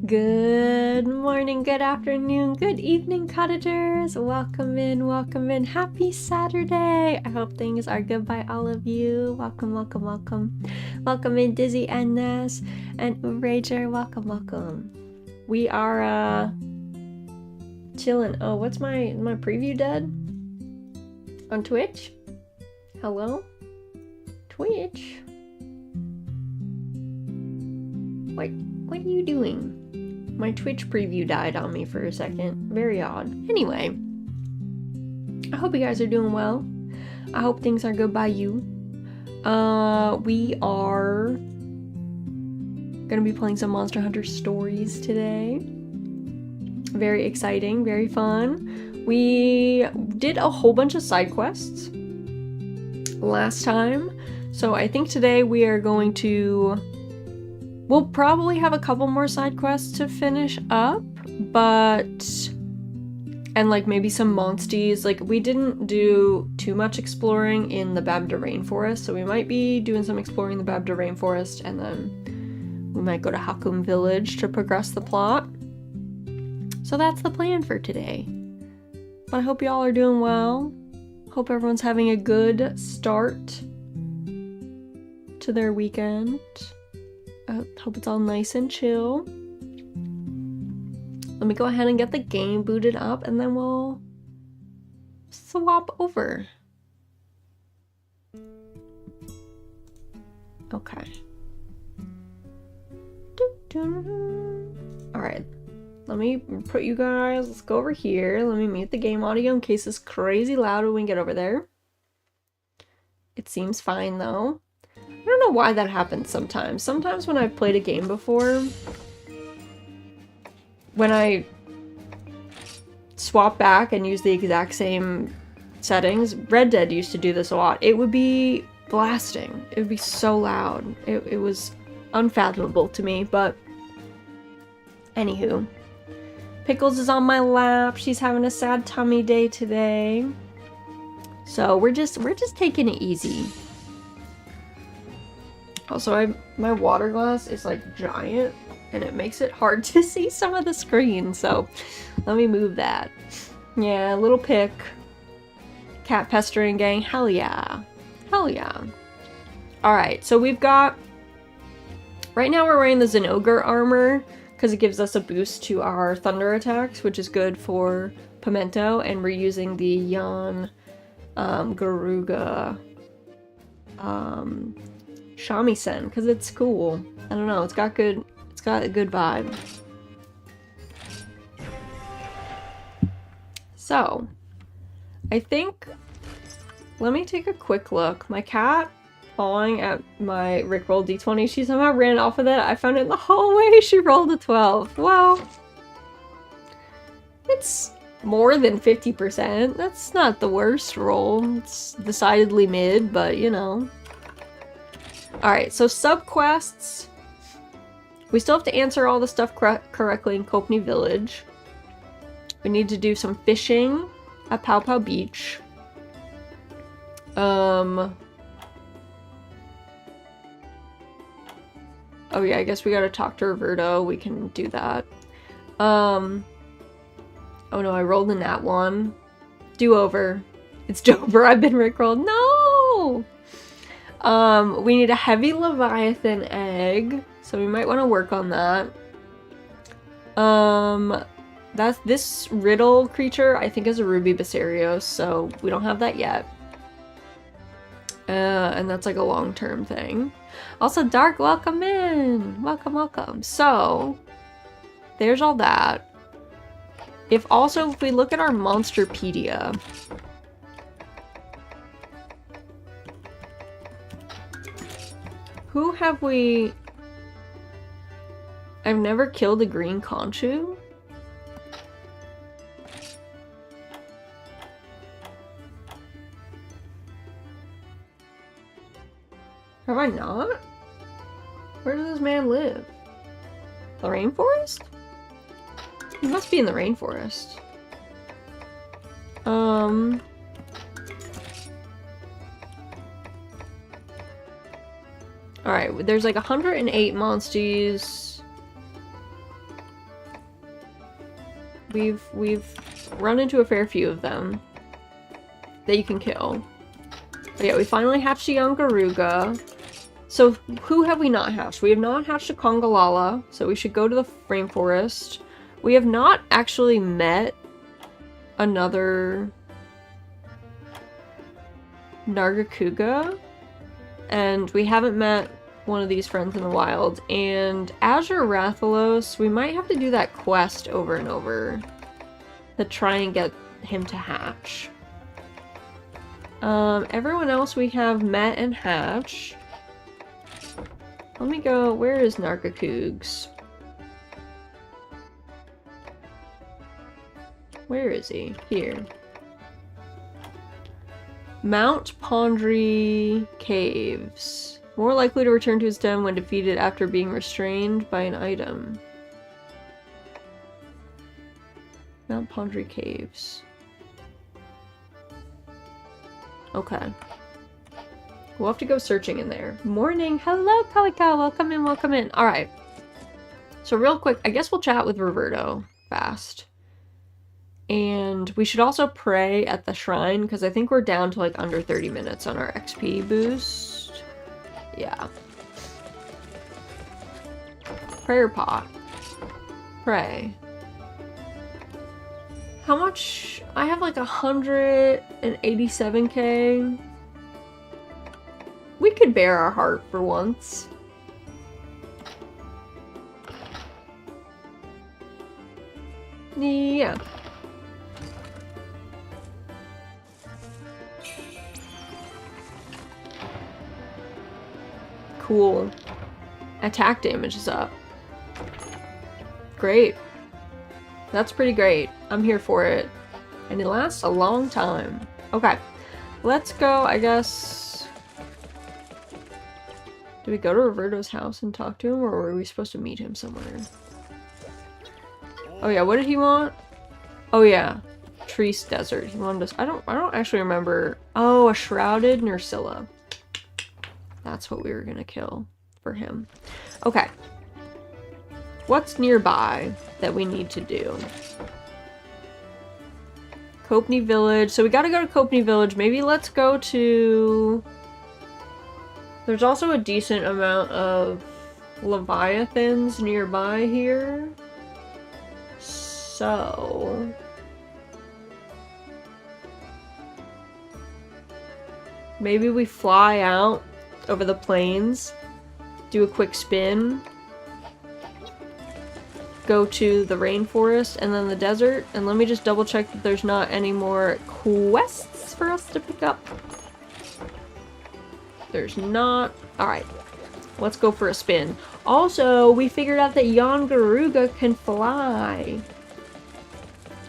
Good morning, good afternoon, good evening, cottagers. Welcome in, welcome in. Happy Saturday. I hope things are good by all of you. Welcome, welcome, welcome. Welcome in, Dizzy and Ness and Rager. Welcome, welcome. We are chilling. Oh, what's my preview dead? On Twitch? Hello? Twitch? What are you doing? My Twitch preview died on me for a second. Very odd. Anyway, I hope you guys are doing well. I hope things are good by you. We are gonna be playing some Monster Hunter Stories today. Very exciting, very fun. We did a whole bunch of side quests last time, so I think today we are going to... We'll probably have a couple more side quests to finish up, but... And like maybe some monsties. Like we didn't do too much exploring in the Babda Rainforest, so we might be doing some exploring the Babda Rainforest, and then we might go to Hakum Village to progress the plot. So that's the plan for today. But I hope y'all are doing well. Hope everyone's having a good start to their weekend. I hope it's all nice and chill. Let me go ahead and get the game booted up, and then we'll swap over. Okay. Alright. Let me put you guys... Let's go over here. Let me mute the game audio in case it's crazy loud when we get over there. It seems fine, though. I don't know why that happens sometimes. Sometimes when I've played a game before, when I swap back and use the exact same settings, Red Dead used to do this a lot. It would be blasting. It would be so loud. It was unfathomable to me, but anywho. Pickles is on my lap. She's having a sad tummy day today. So we're just taking it easy. Also, my water glass is like giant, and it makes it hard to see some of the screen, so let me move that. Yeah, little pick. Cat pestering gang, hell yeah. Hell yeah. Alright, so we've got... Right now we're wearing the Zinogre armor, because it gives us a boost to our thunder attacks, which is good for Pimento, and we're using the Yan Garuga shamisen because it's cool. I don't know, it's got a good vibe. So, I think let me take a quick look. My cat falling at my Rickroll d20. She somehow ran off with it. I found it in the hallway. She rolled a 12. Well, it's more than 50%. That's not the worst roll. It's decidedly mid, but you know. Alright, so subquests. We still have to answer all the stuff correctly in Kopni Village. We need to do some fishing at Pow Pow Beach. Oh yeah, I guess we gotta talk to Roberto. We can do that. Oh no, I rolled in that one. Do-over. It's do-over. I've been rickrolled. No! We need a heavy Leviathan egg, so we might want to work on that. That's this riddle creature, I think, is a Ruby Basarios, so we don't have that yet. And that's like a long-term thing. Also, Dark, welcome in! Welcome, welcome. So, there's all that. If we look at our Monsterpedia, who have we... I've never killed a green conchu? Have I not? Where does this man live? The rainforest? He must be in the rainforest. Alright, there's like 108 monsties. We've run into a fair few of them that you can kill. But yeah, we finally hatched a young Garuga. So who have we not hatched? We have not hatched a Kongalala, so we should go to the rainforest. We have not actually met another Nargacuga, and we haven't met one of these friends in the wild. And Azure Rathalos, we might have to do that quest over and over to try and get him to hatch. Everyone else we have met and hatched. Let me go, where is Nargacugs? Where is he? Here. Mount Pondry Caves. More likely to return to his den when defeated after being restrained by an item. Mount Pondry Caves. Okay. We'll have to go searching in there. Morning! Hello, Kawika! Welcome in, welcome in. Alright. So real quick, I guess we'll chat with Roberto fast. And we should also pray at the shrine, because I think we're down to like under 30 minutes on our XP boost. Yeah. Prayer pot. Pray. How much? I have like 187k. We could bear our heart for once. Yeah. Cool. Attack damage is up. Great. That's pretty great. I'm here for it. And it lasts a long time. Okay. Let's go, I guess... Do we go to Roberto's house and talk to him, or were we supposed to meet him somewhere? Oh yeah, what did he want? Oh yeah. Treese Desert. He wanted us... I don't actually remember. Oh, a Shrouded Nursilla. That's what we were gonna kill for him. Okay. What's nearby that we need to do? Kopni Village. So we gotta go to Kopni Village. Maybe let's go to... There's also a decent amount of Leviathans nearby here. So... maybe we fly out over the plains, do a quick spin, go to the rainforest and then the desert, and let me just double check that there's not any more quests for us to pick up. There's not. Alright. Let's go for a spin. Also, we figured out that Yangaruga can fly.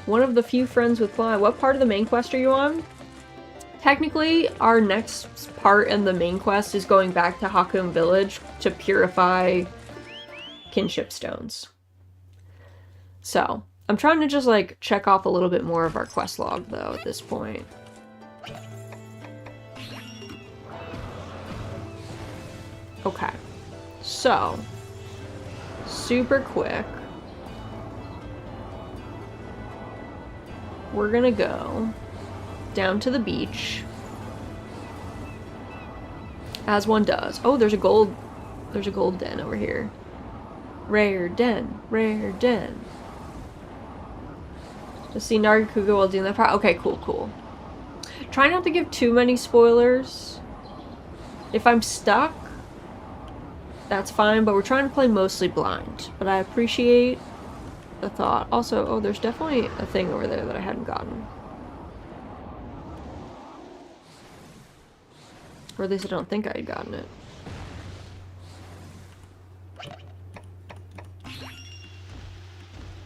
One of the few friends with fly. What part of the main quest are you on? Technically, our next part in the main quest is going back to Hakun Village to purify kinship stones. So, I'm trying to just, like, check off a little bit more of our quest log, though, at this point. Okay. So, super quick. We're gonna go down to the beach. As one does. Oh, there's a gold den over here. Rare den. Rare den. Just see Nargacuga while doing that part. Okay, cool, cool. Try not to give too many spoilers. If I'm stuck, that's fine, but we're trying to play mostly blind. But I appreciate the thought. Also, oh, there's definitely a thing over there that I hadn't gotten. Or at least I don't think I had gotten it.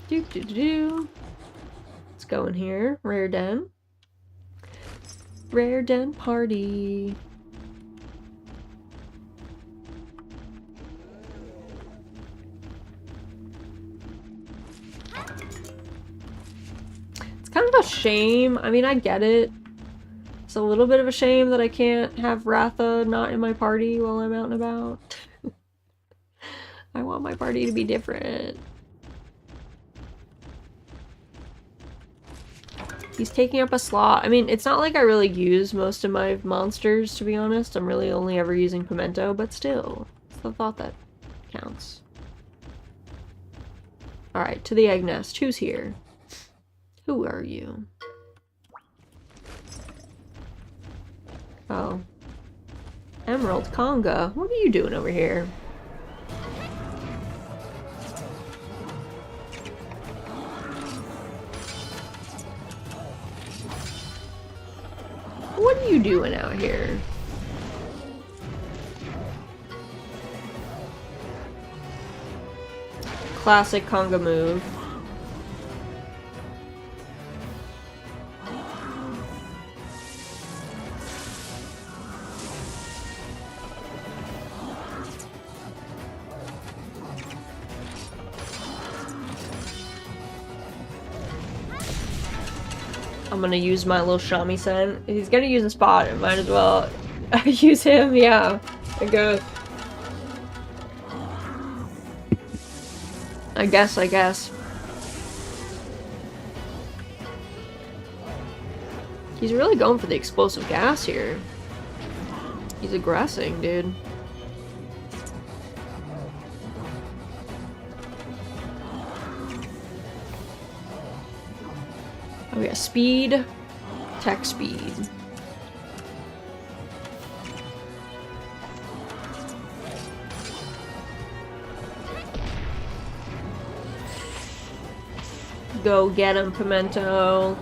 Do. Let's go in here. Rare den. Rare den party. It's kind of a shame. I mean, I get it. It's a little bit of a shame that I can't have Ratha not in my party while I'm out and about. I want my party to be different. He's taking up a slot. I mean, it's not like I really use most of my monsters, to be honest. I'm really only ever using Pimento, but still. It's the thought that counts. Alright, to the egg nest. Who's here? Who are you? Oh. Emerald Conga. What are you doing over here? What are you doing out here? Classic Conga move. I'm gonna use my little shamisen. He's gonna use a spot, I might as well use him, yeah. I guess. He's really going for the explosive gas here. He's aggressing, dude. Oh yeah, speed, tech speed. Go get him, Pimento.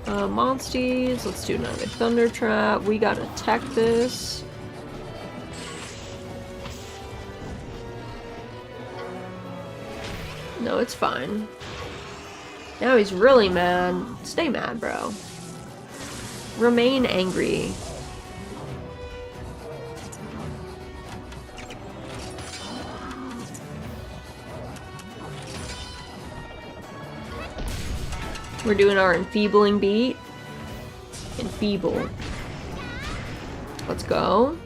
Monsties, let's do another Thunder Trap. We gotta tech this. No, it's fine. Now he's really mad. Stay mad, bro. Remain angry. We're doing our enfeebling beat. Enfeeble. Let's go.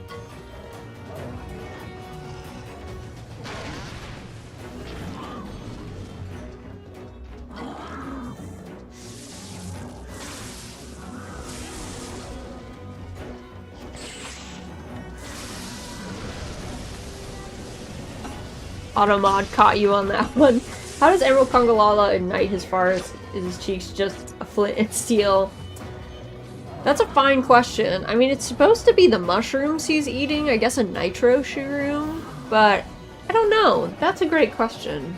Automod caught you on that one. How does Emerald Congalala ignite his fire? Is his cheeks just a flint and steel? That's a fine question. I mean, it's supposed to be the mushrooms he's eating. I guess a nitro shroom, but I don't know. That's a great question.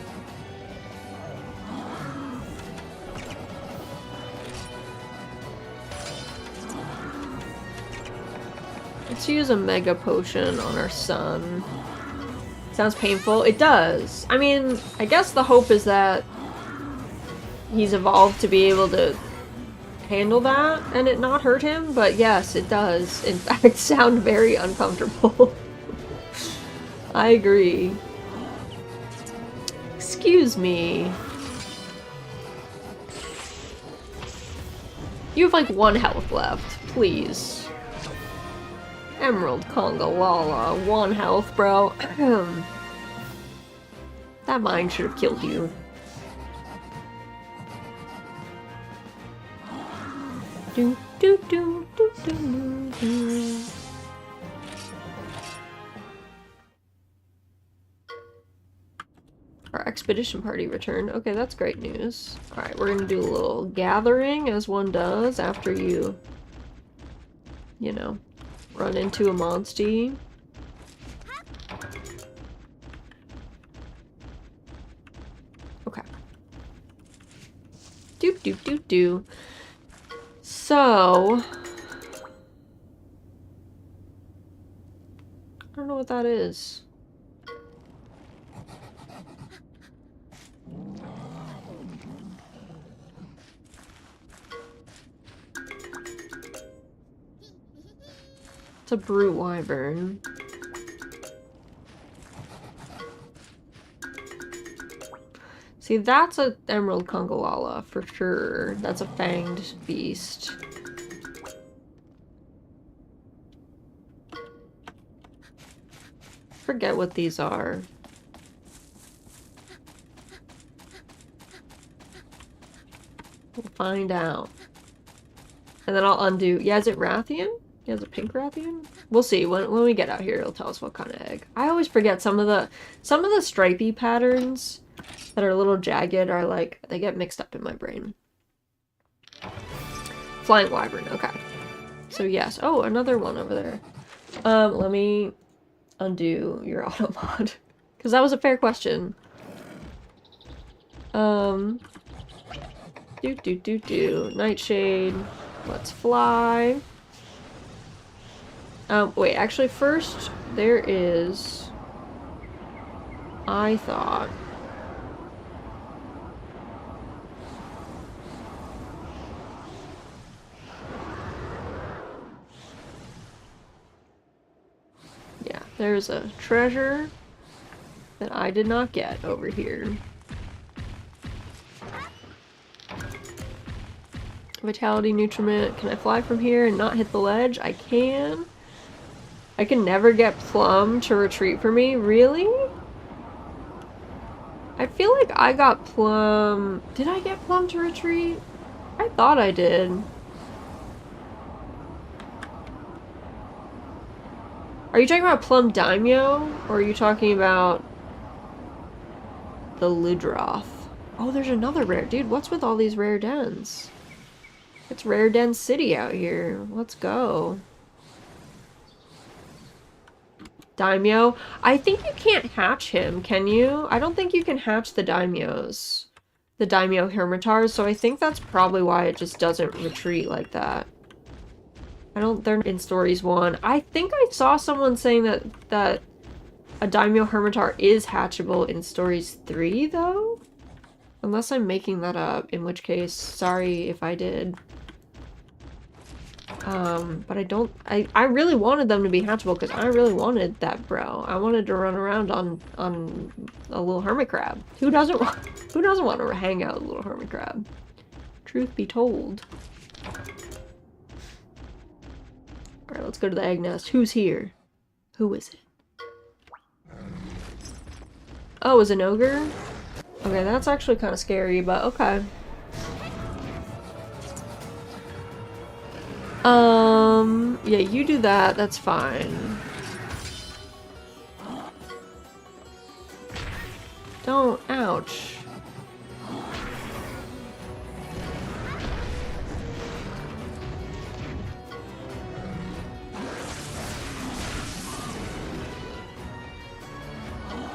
Let's use a mega potion on our son. Sounds painful. It does. I mean, I guess the hope is that he's evolved to be able to handle that and it not hurt him, but yes, it does. In fact, sound very uncomfortable. I agree. Excuse me. You have like 1 health left, please. Emerald Conga Lala, 1 health, bro. That mine should have killed you. Do do do do do do. Our expedition party returned. Okay, that's great news. Alright, we're gonna do a little gathering, as one does after you know, run into a monstie. Okay. Doop doop doop doo. So... I don't know what that is. It's a brute wyvern. See, that's a emerald congalala for sure. That's a fanged beast. Forget what these are. We'll find out. And then I'll undo. Yeah, is it Rathian? Yeah, is it pink Rathian? We'll see. When we get out here, it'll tell us what kind of egg. I always forget some of the stripy patterns that are a little jagged are like, they get mixed up in my brain. Flying wyvern, okay. So yes. Oh, another one over there. Let me undo your auto mod. Because that was a fair question. Nightshade. Let's fly. Wait, actually first, there is... I thought... Yeah, there's a treasure that I did not get over here. Vitality nutriment. Can I fly from here and not hit the ledge? I can. I can never get Plum to retreat for me. Really? I feel like I got Plum... Did I get Plum to retreat? I thought I did. Are you talking about Plum Daimyo? Or are you talking about the Ludroth? Oh, there's another rare. Dude, what's with all these rare dens? It's Rare Den City out here. Let's go. Daimyo. I think you can't hatch him, can you? I don't think you can hatch the Daimyos. The Daimyo Hermitars, so I think that's probably why it just doesn't retreat like that. They're in Stories 1. I think I saw someone saying that a Daimyo Hermitar is hatchable in Stories 3, though? Unless I'm making that up, in which case, sorry if I did. But I really wanted them to be hatchable because I really wanted that bro. I wanted to run around on a little hermit crab. Who doesn't want to hang out with a little hermit crab? Truth be told. Alright, let's go to the egg nest. Who's here? Who is it? Oh, is it an ogre? Okay, that's actually kind of scary, but okay. Yeah, you do that, that's fine. Don't, ouch.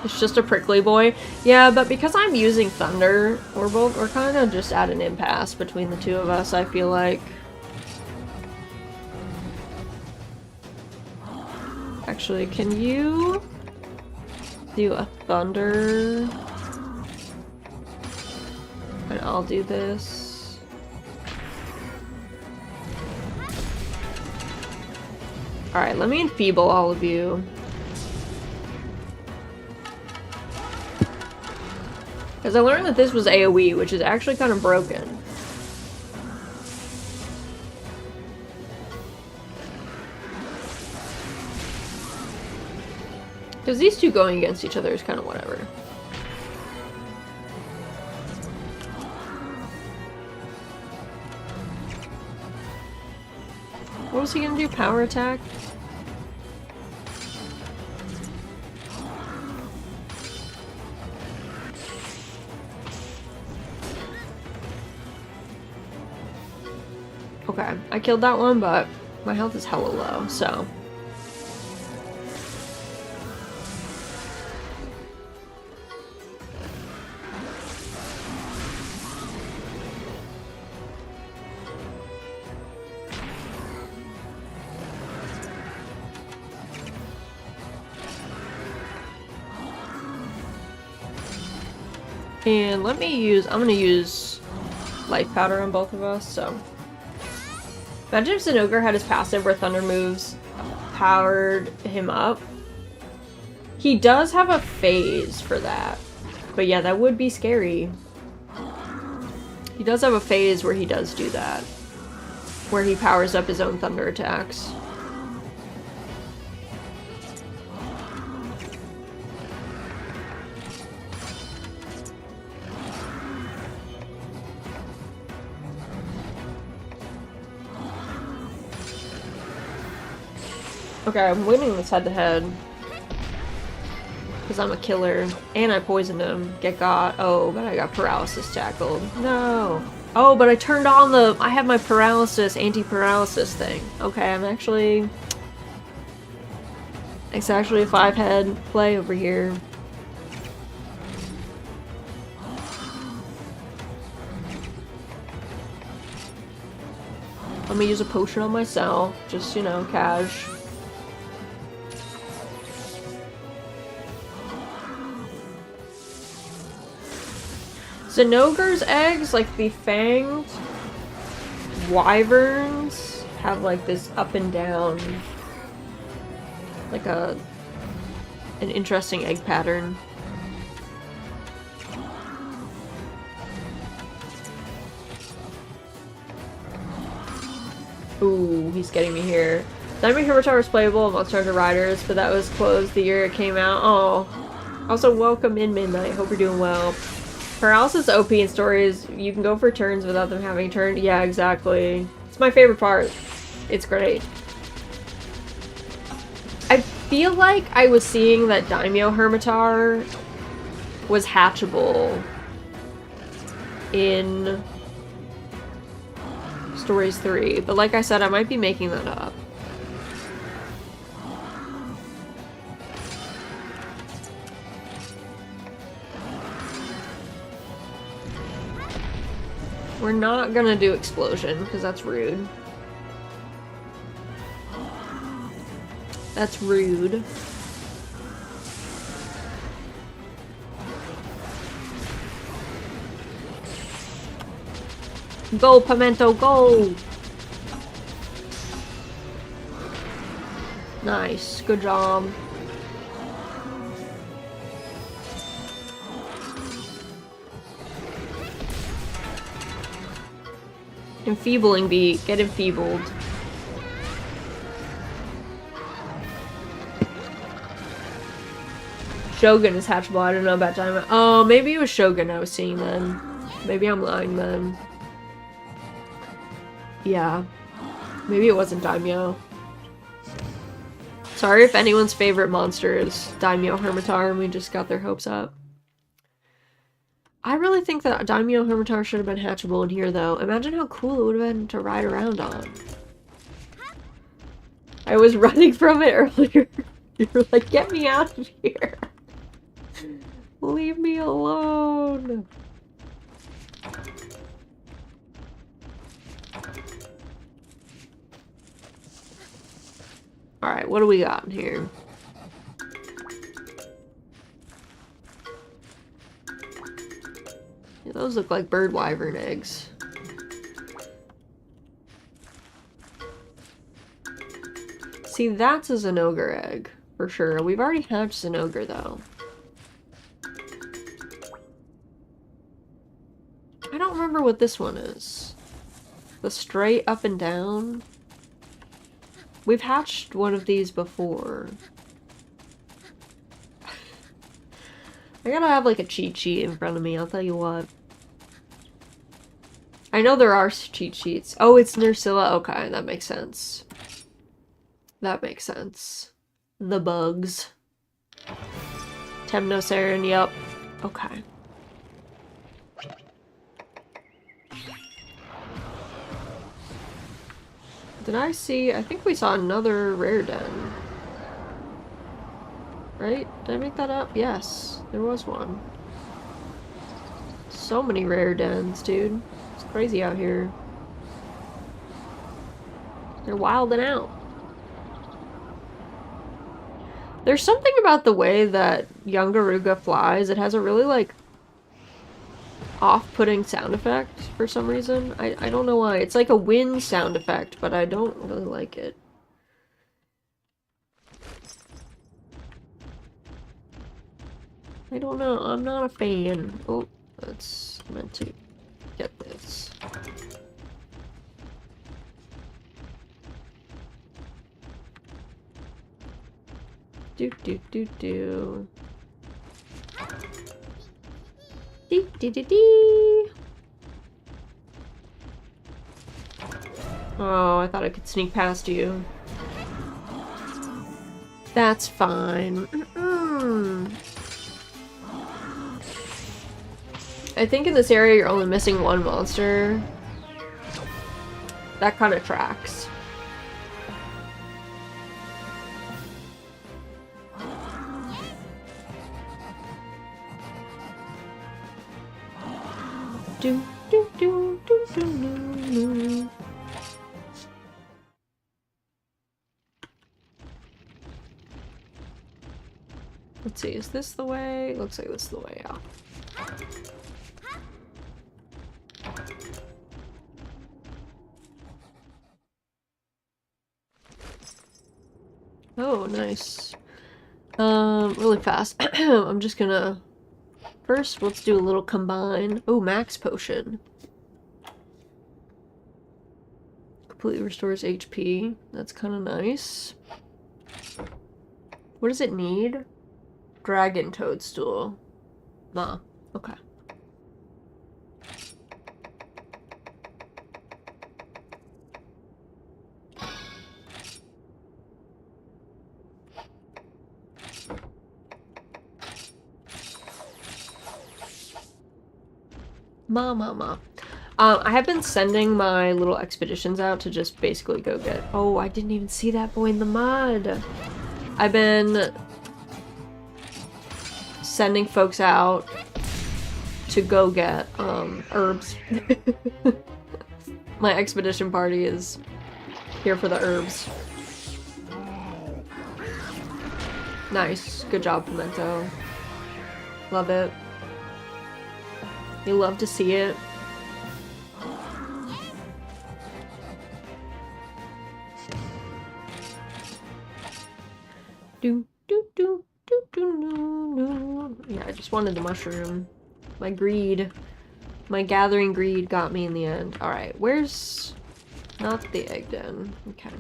It's just a prickly boy. Yeah, but because I'm using Thunder, we're kind of just at an impasse between the two of us, I feel like. Actually, can you do a thunder? And I'll do this. Alright, let me enfeeble all of you. Because I learned that this was AoE, which is actually kind of broken. Because these two going against each other is kind of whatever. What was he gonna do? Power attack? Okay, I killed that one, but my health is hella low, so... And let me use, I'm gonna use life powder on both of us, so. Imagine if Zinogre had his passive where thunder moves powered him up. He does have a phase for that. But yeah, that would be scary. He does have a phase where he does do that. Where he powers up his own thunder attacks. Okay, I'm winning this head-to-head. Because I'm a killer. And I poisoned him. Get got. Oh, but I got paralysis tackled. No. Oh, but I turned on the... I have my paralysis, anti-paralysis thing. Okay, I'm actually... It's actually a 5-head play over here. I'm gonna use a potion on myself. Just, you know, cash. Zinogre's eggs, like the fanged wyverns, have like this up and down, like an interesting egg pattern. Ooh, he's getting me here. Diamond Hermitar was playable on Monster Hunter Riders, but that was closed the year it came out. Oh. Also, welcome in Midnight. Hope you're doing well. Paralysis OP in stories, you can go for turns without them having turned. Yeah, exactly. It's my favorite part. It's great. I feel like I was seeing that Daimyo Hermitar was hatchable in Stories 3, but like I said, I might be making that up. We're not gonna do explosion, because that's rude. That's rude. Go, Pimento, go! Nice, good job. Enfeebling beat. Get enfeebled. Shogun is hatchable. I don't know about Diamond. Oh, maybe it was Shogun I was seeing then. Maybe I'm lying then. Yeah. Maybe it wasn't Daimyo. Sorry if anyone's favorite monster is Daimyo Hermitar and we just got their hopes up. I really think that Daimyo Hermitar should have been hatchable in here, though. Imagine how cool it would have been to ride around on. I was running from it earlier. You were like, get me out of here. Leave me alone. Alright, what do we got in here? Yeah, those look like bird wyvern eggs. See, that's a Zinogre egg, for sure. We've already hatched Zinogre, though. I don't remember what this one is. The straight up and down? We've hatched one of these before. I gotta have like a cheat sheet in front of me, I'll tell you what. I know there are cheat sheets. Oh, it's Nursilla? Okay, that makes sense. That makes sense. The bugs. Temnoceran, yep. Okay. Did I see? I think we saw another rare den. Right? Did I make that up? Yes, there was one. So many rare dens, dude. It's crazy out here. They're wilding out. There's something about the way that young Garuga flies. It has a really, like, off-putting sound effect for some reason. I don't know why. It's like a wind sound effect, but I don't really like it. I don't know. I'm not a fan. Oh, that's meant to get this. Do do do do. Dee dee dee dee. Oh, I thought I could sneak past you. That's fine. I think in this area you're only missing one monster. That kind of tracks. Do do do do do do. Let's see, is this the way? Looks like this is the way out. Oh, nice. Really fast. I'm just gonna... First, let's do a little combine. Oh, max potion. Completely restores HP. That's kind of nice. What does it need? Dragon toadstool. Nah. Okay. Ma. I have been sending my little expeditions out to just basically go get... Oh, I didn't even see that boy in the mud. I've been sending folks out to go get herbs. My expedition party is here for the herbs. Nice. Good job, Pimento. Love it. You love to see it. Do do do do do do. Yeah, I just wanted the mushroom. My greed, my gathering greed got me in the end. All right, where's not the egg den? Okay.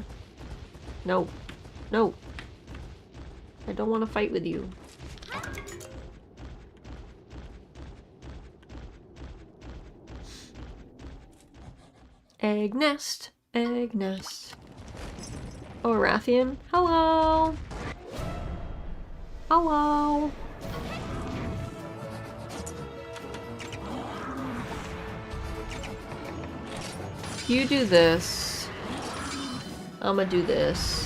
No, no. I don't want to fight with you. Egg nest, egg nest. Oh, Rathian. Hello. Hello. You do this. I'ma do this.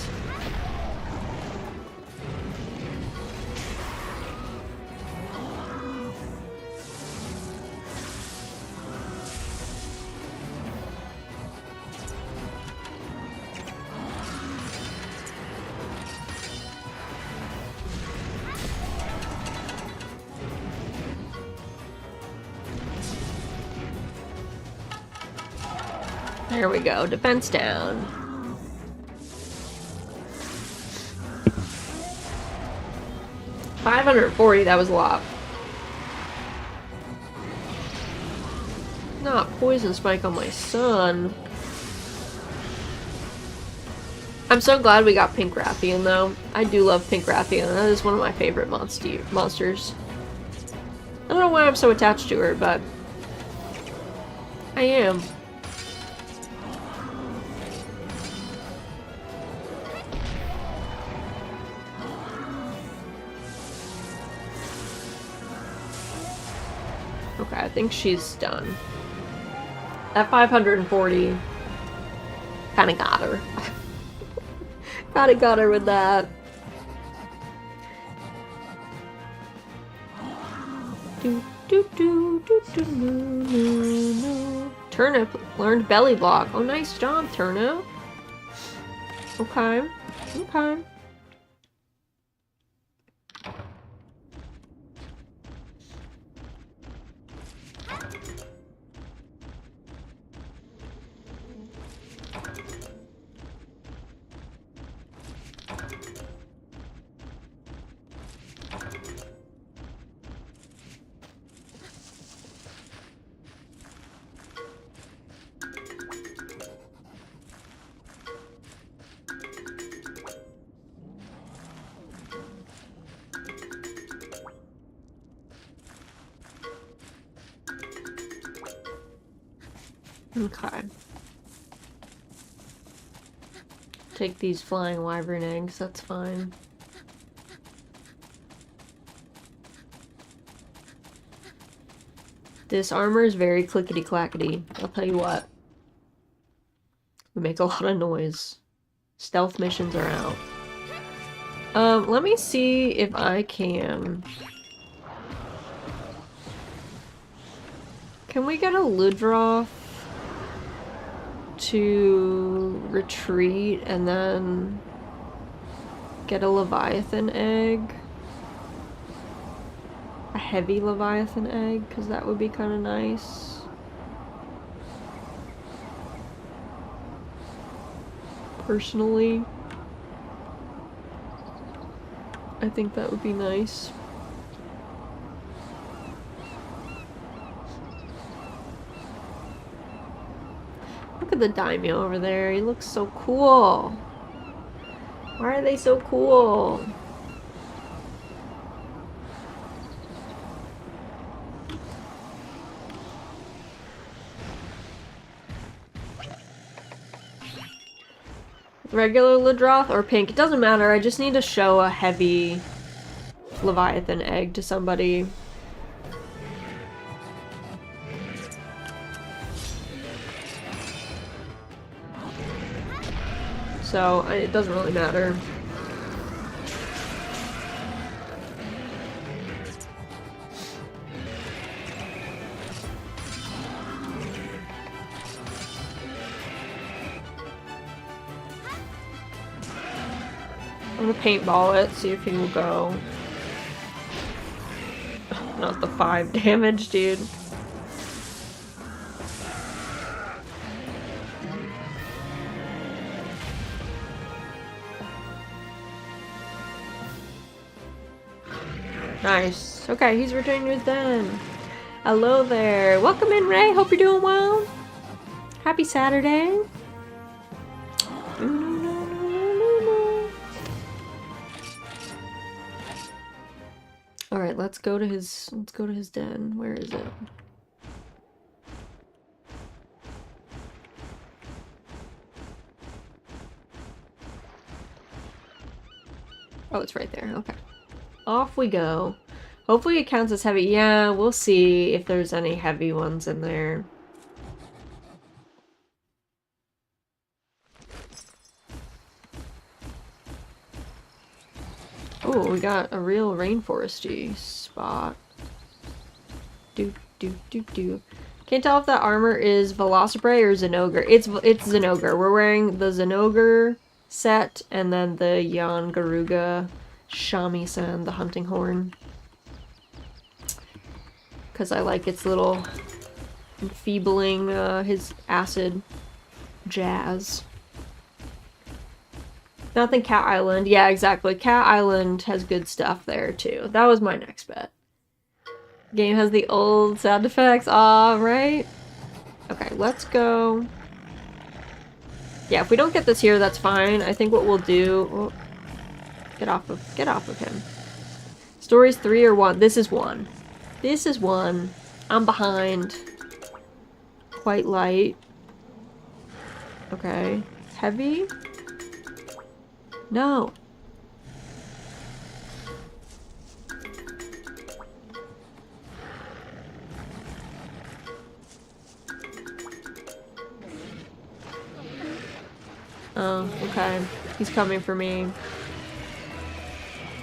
There we go. Defense down. $540, that was a lot. Not poison spike on my son. I'm so glad we got Pink Rathian though. I do love Pink Rathian. That is one of my favorite monsters. I don't know why I'm so attached to her, but I am. Okay, I think she's done. That 540 kinda got her. Kinda got her with that. Turnip learned belly block. Oh, nice job, Turnip. Okay. Okay. Okay. Take these flying wyvern eggs, that's fine. This armor is very clickety-clackety. I'll tell you what. We make a lot of noise. Stealth missions are out. Let me see if I can... Can we get a Ludroth to retreat and then get a Leviathan egg? A heavy Leviathan egg, because that would be kind of nice. Personally, I think that would be nice. Look at the daimyo over there. He looks so cool. Why are they so cool? Regular Ludroth or pink? It doesn't matter. I just need to show a heavy Leviathan egg to somebody. So, it doesn't really matter. I'm gonna paintball it, see if he will go. Not the 5 damage, dude. Nice. Okay, he's returning with them. Hello there. Welcome in, Ray. Hope you're doing well. Happy Saturday. Alright, let's go to his den. Where is it? Oh, it's right there. Okay. Off we go. Hopefully it counts as heavy. Yeah, we'll see if there's any heavy ones in there. Oh, we got a real rainforesty spot. Can't tell if that armor is Velociprey or Zinogre. It's Zinogre. We're wearing the Zinogre set and then the Yan Garuga Shamisen, the hunting horn. Because I like its little enfeebling his acid. jazz. Nothing Cat Island. Yeah, exactly. Cat Island has good stuff there, too. That was my next bet. Game has the old sound effects. Aw, right? Okay, let's go. Yeah, if we don't get this here, that's fine. I think what we'll do... Oh, get off of him. Stories 3 or 1? This is 1. This is 1. I'm behind. Quite light. Okay. Heavy? No. Oh, okay. He's coming for me.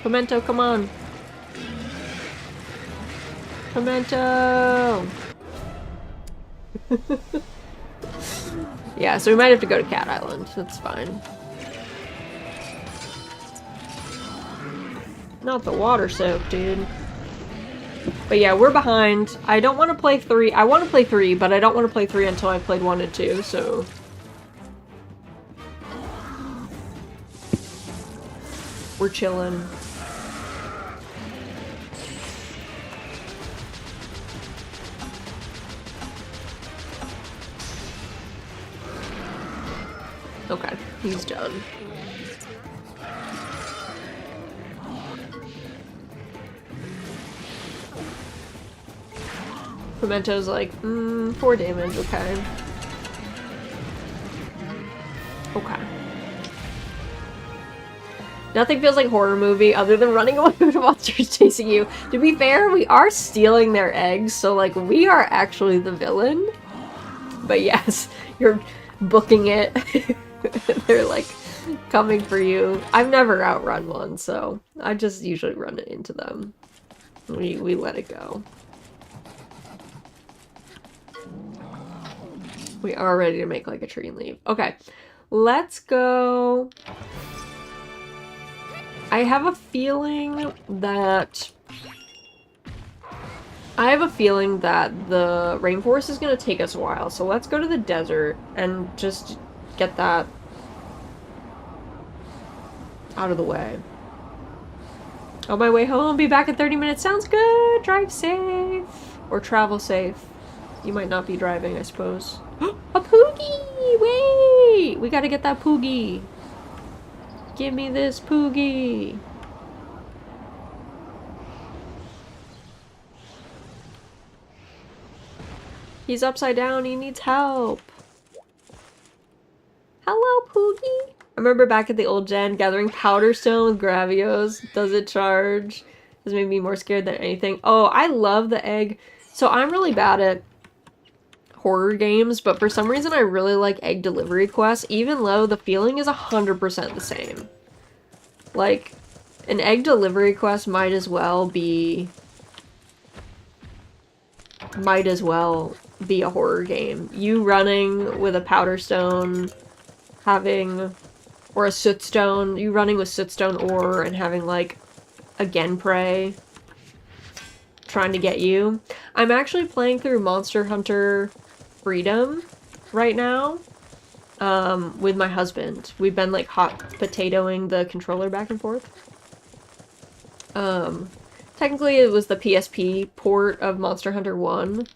Pimento, come on. Pimento! Yeah, so we might have to go to Cat Island. That's fine. Not the water soak, dude. But yeah, we're behind. I don't want to play 3. I want to play 3, but I don't want to play 3 until I've played 1 and 2, so... We're chilling. Okay, he's done. Pimento's like, 4 damage, okay. Okay. Nothing feels like a horror movie other than running away with monsters chasing you. To be fair, we are stealing their eggs, so like we are actually the villain. But yes, you're booking it. They're like coming for you. I've never outrun one, so I just usually run it into them. We let it go. We are ready to make like a tree and leave. Okay, let's go. I have a feeling that the rainforest is going to take us a while, so let's go to the desert and just get that out of the way. On my way home, be back in 30 minutes. Sounds good. Drive safe. Or travel safe. You might not be driving, I suppose. A Poogie! Wait! We gotta get that Poogie. Give me this Poogie. He's upside down. He needs help. Hello, Poogie. I remember back at the old gen, gathering powder stone with Gravios. Does it charge? This made me more scared than anything. Oh, I love the egg. So I'm really bad at horror games, but for some reason I really like egg delivery quests, even though the feeling is 100% the same. Like, an egg delivery quest might as well be a horror game. You running with a powder stone, or a soot stone, you running with soot stone ore and having like a Genprey trying to get you. I'm actually playing through Monster Hunter Freedom right now with my husband. We've been like hot potatoing the controller back and forth. Technically it was the PSP port of Monster Hunter 1,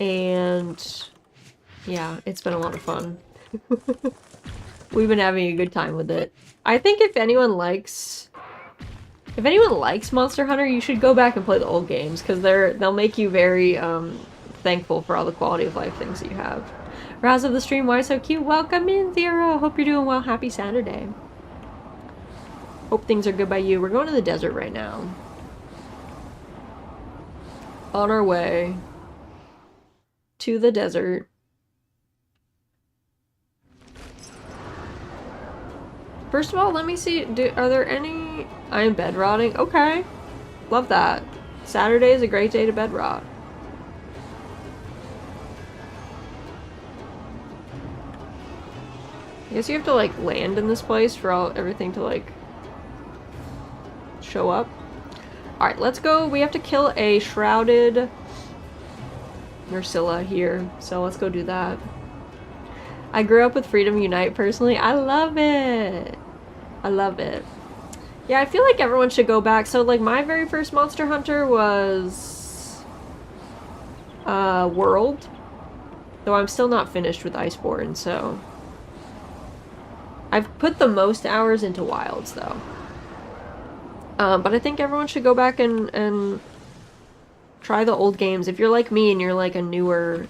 and yeah, it's been a lot of fun. We've been having a good time with it. I think if anyone likes Monster Hunter, you should go back and play the old games, because they'll make you very thankful for all the quality of life things that you have. Raz of the stream, why so cute? Welcome in, Zero. Hope you're doing well. Happy Saturday. Hope things are good by you. We're going to the desert right now. On our way to the desert. First of all, let me see, are there any... I am bed rotting? Okay. Love that. Saturday is a great day to bed rot. I guess you have to, like, land in this place for everything to, like, show up. Alright, let's go. We have to kill a shrouded Nursilla here, so let's go do that. I grew up with Freedom Unite personally. I love it. I love it. Yeah, I feel like everyone should go back. So, like, my very first Monster Hunter was World. Though I'm still not finished with Iceborne, so I've put the most hours into Wilds, though. But I think everyone should go back and try the old games. If you're like me and you're like a newer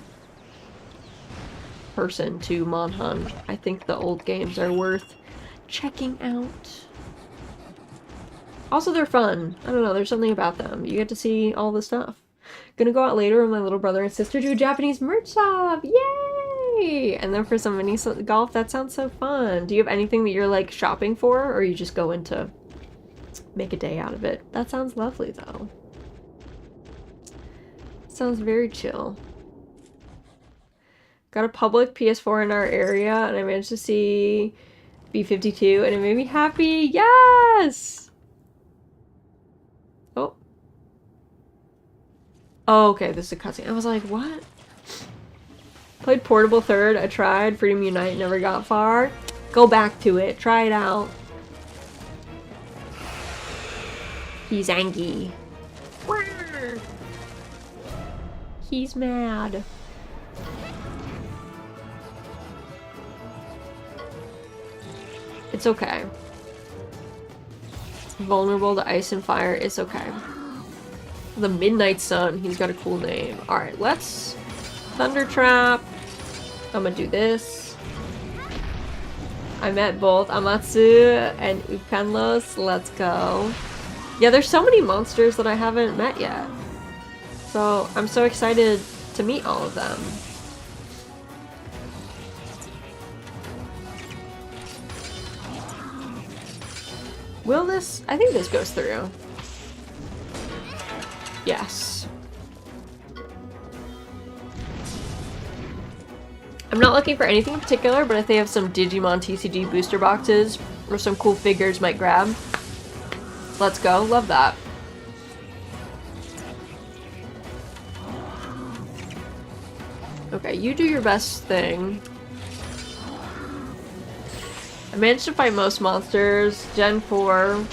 person to Mon Hun, I think the old games are worth checking out. Also, they're fun. I don't know, there's something about them. You get to see all the stuff. Gonna go out later with my little brother and sister to a Japanese merch shop! Yay! And then for some mini golf, that sounds so fun. Do you have anything that you're like shopping for, or you just go in to make a day out of it? That sounds lovely though. Sounds very chill. Got a public PS4 in our area, and I managed to see B-52, and it made me happy. Yes! Oh. Oh, okay, this is a cutscene. I was like, what? Played Portable 3rd, I tried. Freedom Unite, never got far. Go back to it, try it out. He's angry. He's mad. It's okay. Vulnerable to ice and fire, it's okay. The Midnight Sun, he's got a cool name. Alright, let's Thunder Trap. I'm gonna do this. I met both Amatsu and Ukanlos. Let's go. Yeah, there's so many monsters that I haven't met yet. So I'm so excited to meet all of them. Will this? I think this goes through. Yes. I'm not looking for anything in particular, but if they have some Digimon TCG booster boxes or some cool figures, might grab. Let's go. Love that. Okay, you do your best thing. I managed to fight most monsters. Gen 4.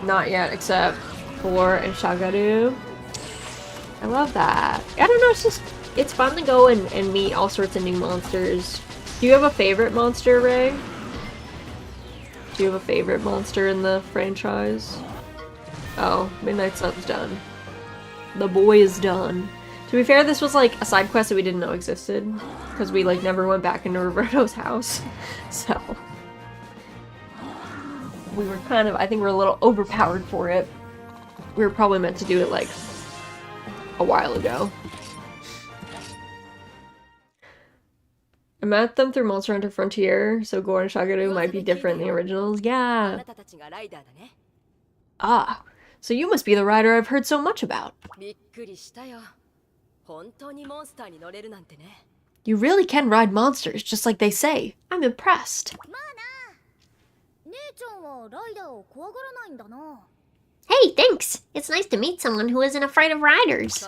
Not yet, except 4 and Shagaru. I love that. I don't know, it's just, it's fun to go and meet all sorts of new monsters. Do you have a favorite monster, Ray? Do you have a favorite monster in the franchise? Oh, Midnight Sun's done. The boy is done. To be fair, this was like a side quest that we didn't know existed, because we like never went back into Roberto's house, so we were kind of, I think we're a little overpowered for it. We were probably meant to do it like a while ago. I met them through Monster Hunter Frontier, so Gore and Shagaru might be different than the originals. Yeah. Ah, so you must be the rider I've heard so much about. You really can ride monsters, just like they say. I'm impressed. Hey, thanks! It's nice to meet someone who isn't afraid of riders.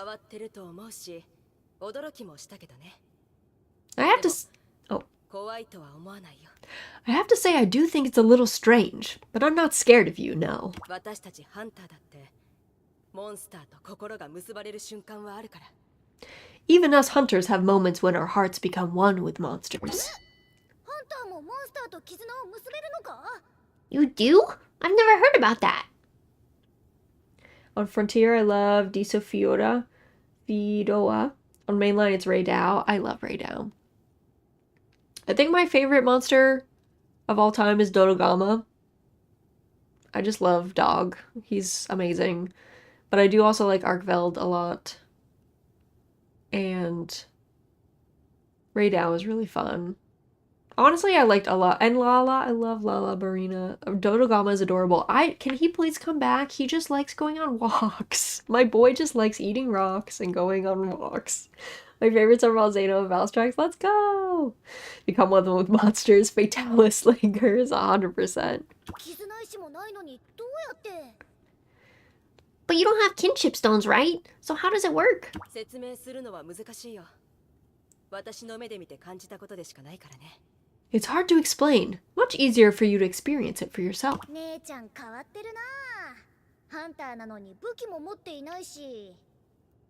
I have to say I do think it's a little strange, but I'm not scared of you, no. Even us hunters have moments when our hearts become one with monsters. You do? I've never heard about that. On Frontier, I love Fidoa. On mainline, it's Raydao. I love Raydao. I think my favorite monster of all time is Dodogama. I just love Dog. He's amazing. But I do also like Arkveld a lot. And Raydao is really fun. Honestly, I liked a lot. And Lala, I love Lala Barina. Dodogama is adorable. Can he please come back? He just likes going on walks. My boy just likes eating rocks and going on walks. My favorites are Valzano and Valstrax. Let's go! Become one of them with monsters. Fatalis lingers 100%. But you don't have kinship stones, right? So how does it work? It's hard to explain. Much easier for you to experience it for yourself. 姉ちゃん変わってるな。ハンターなのに武器も持っていないし。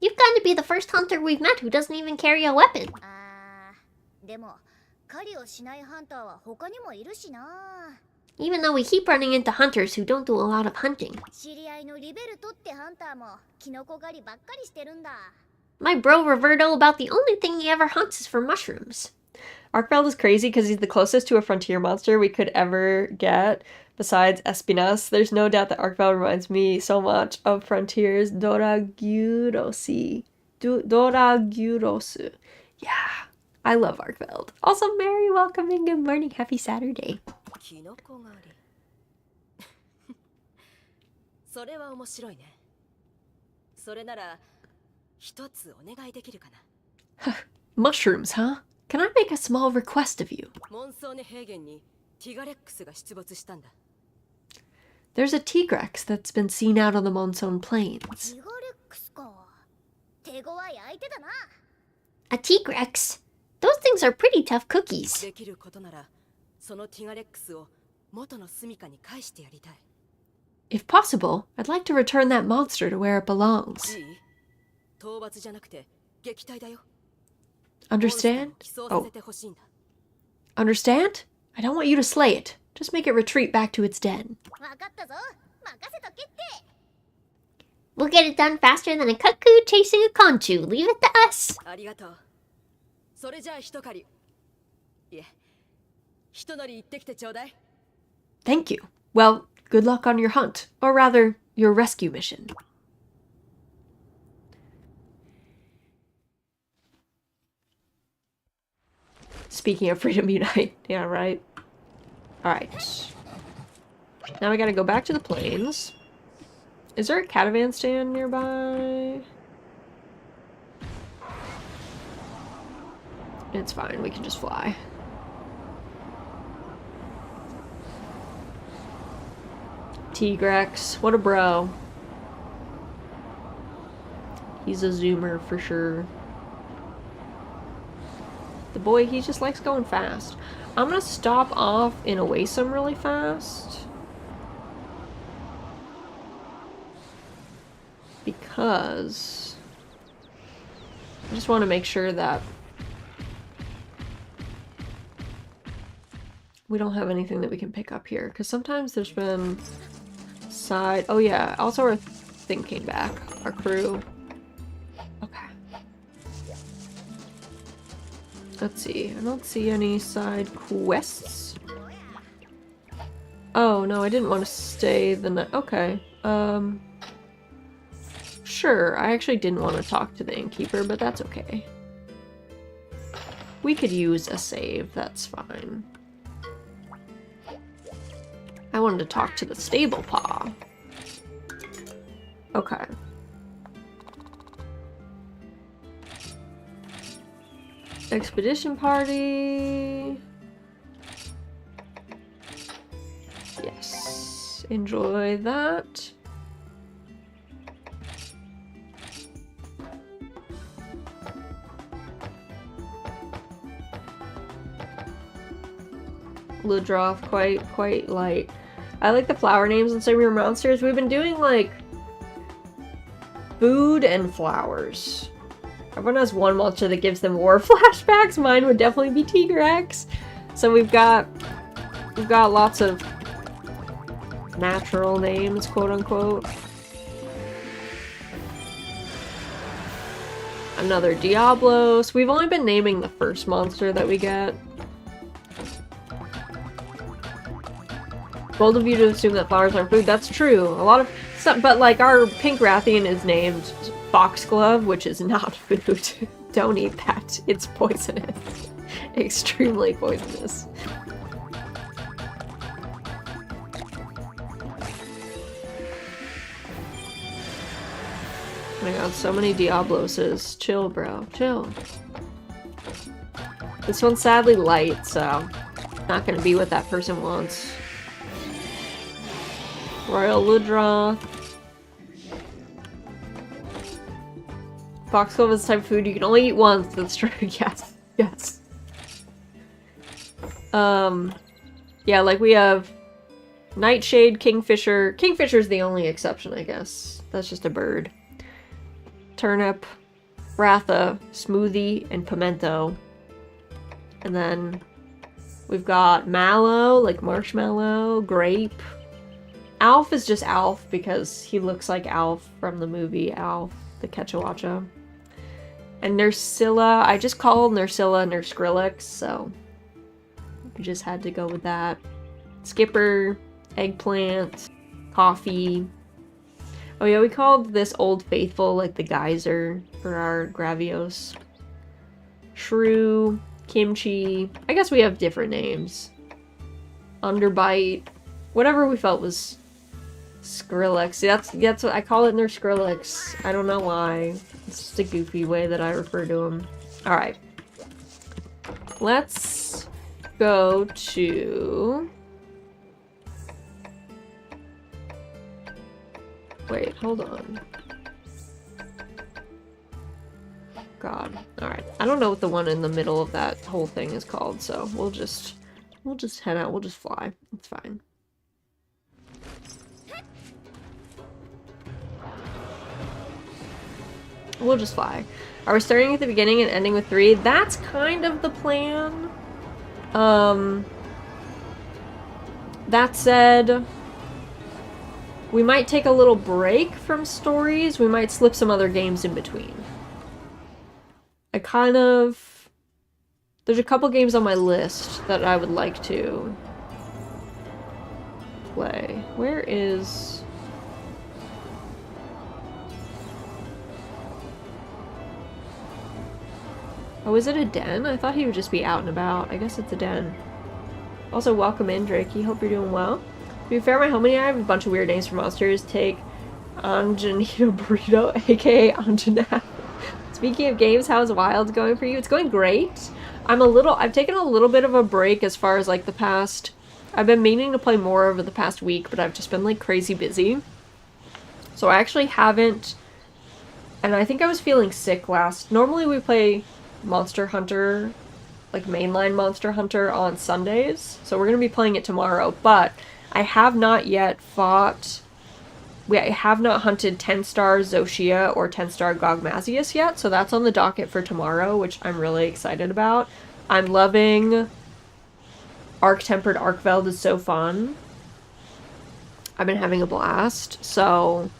You've got to be the first hunter we've met who doesn't even carry a weapon. でも狩りをしないハンターは他にもいるしな。Even though we keep running into hunters who don't do a lot of hunting. 知り合いのリベルトってハンターもキノコ狩りばっかりしてるんだ。My bro Roberto, about the only thing he ever hunts is for mushrooms. Arkfeld is crazy because he's the closest to a frontier monster we could ever get, besides Espinas. There's no doubt that Arkfeld reminds me so much of Frontiers Doragyurosu. Doragyurosu. Yeah, I love Arkfeld. Also, Mary, welcome and good morning. Happy Saturday. キノコ狩りそれは面白いね。それなら一つお願いできるかな。Mushrooms, huh? Can I make a small request of you? モンソーネ平原にティガレックスが出没したんだ。There's a Tigrex that's been seen out on the Monsoon Plains. ティガレックスか。手強い相手だな。A Tigrex? Those things are pretty tough cookies. できることならそのティガレックスを元の住処に返してやりたい。If possible, I'd like to return that monster to where it belongs. いい？討伐じゃなくて撃退だよ。Understand? 寄贈させてほしいんだ。Understand? I don't want you to slay it. Just make it retreat back to its den. わかったぞ。任せとけって。We'll get it done faster than a cuckoo chasing a conchu. Leave it to us. ありがとう。それじゃあ一狩り。いえ、一乗り行ってきてちょうだい。Thank you. Well, good luck on your hunt. Or rather, your rescue mission. Speaking of Freedom Unite. Yeah, right. Alright. Now we gotta go back to the plains. Is there a caravan stand nearby? It's fine, we can just fly. Tigrex, what a bro. He's a zoomer for sure. The boy, he just likes going fast. I'm gonna stop off in Awesome really fast. Because I just want to make sure that we don't have anything that we can pick up here. Because sometimes there's been side... Oh yeah, also our thing came back. Our crew. Okay. Let's see. I don't see any side quests. Oh, no, I didn't want to stay the night. Okay. Sure, I actually didn't want to talk to the innkeeper, but that's okay. We could use a save, that's fine. I wanted to talk to the stable paw. Okay. Expedition party. Yes. Enjoy that. Ludroth, quite light. I like the flower names in Some of Your Monsters. We've been doing like food and flowers. Everyone has one monster that gives them war flashbacks. Mine would definitely be Tigrex. So we've got lots of natural names, quote unquote. Another Diablos. We've only been naming the first monster that we get. Bold of you to assume that flowers aren't food. That's true. A lot of stuff, but like our pink Rathian is named Foxglove, which is not food. Don't eat that. It's poisonous. Extremely poisonous. Oh my god, so many Diabloses. Chill, bro. Chill. This one's sadly light, so not gonna be what that person wants. Royal Ludroth. Foxglove is the type of food you can only eat once. That's true, yes. Yes. Yeah, like we have Nightshade, Kingfisher. Kingfisher's the only exception, I guess. That's just a bird. Turnip, Ratha, Smoothie, and Pimento. And then we've got Mallow, like marshmallow, Grape. Alf is just Alf because he looks like Alf from the movie Alf, the Quechawacha. And Nursilla, I just called Nursilla Nurskrillex, so we just had to go with that. Skipper, Eggplant, Coffee. Oh yeah, we called this Old Faithful like the geyser for our Gravios. Shrew, Kimchi. I guess we have different names. Underbite. Whatever we felt was Skrillex. That's what I call it, Nurskrillex. I don't know why. It's just a goofy way that I refer to him. Alright. Let's go to... Wait, hold on. God. Alright. I don't know what the one in the middle of that whole thing is called, so we'll just head out. We'll just fly. It's fine. We'll just fly. Are we starting at the beginning and ending with 3? That's kind of the plan. That said, we might take a little break from stories. We might slip some other games in between. There's a couple games on my list that I would like to play. Where is... Oh, is it a den? I thought he would just be out and about. I guess it's a den. Also, welcome in, Drakey. Hope you're doing well. To be fair, my homie and I have a bunch of weird names for monsters. Take Anjanito Burrito, aka Anjanath. Speaking of games, how's Wild going for you? It's going great. I've taken a little bit of a break as far as like the past... I've been meaning to play more over the past week, but I've just been like crazy busy. So I actually haven't... And I think I was feeling sick last... Normally we play Monster Hunter, like mainline Monster Hunter on Sundays. So we're going to be playing it tomorrow, but I have not yet fought... I have not hunted 10-star Zoshia or 10-star Gogmazius yet, so that's on the docket for tomorrow, which I'm really excited about. I'm loving Arc-Tempered Arcveld is so fun. I've been having a blast, so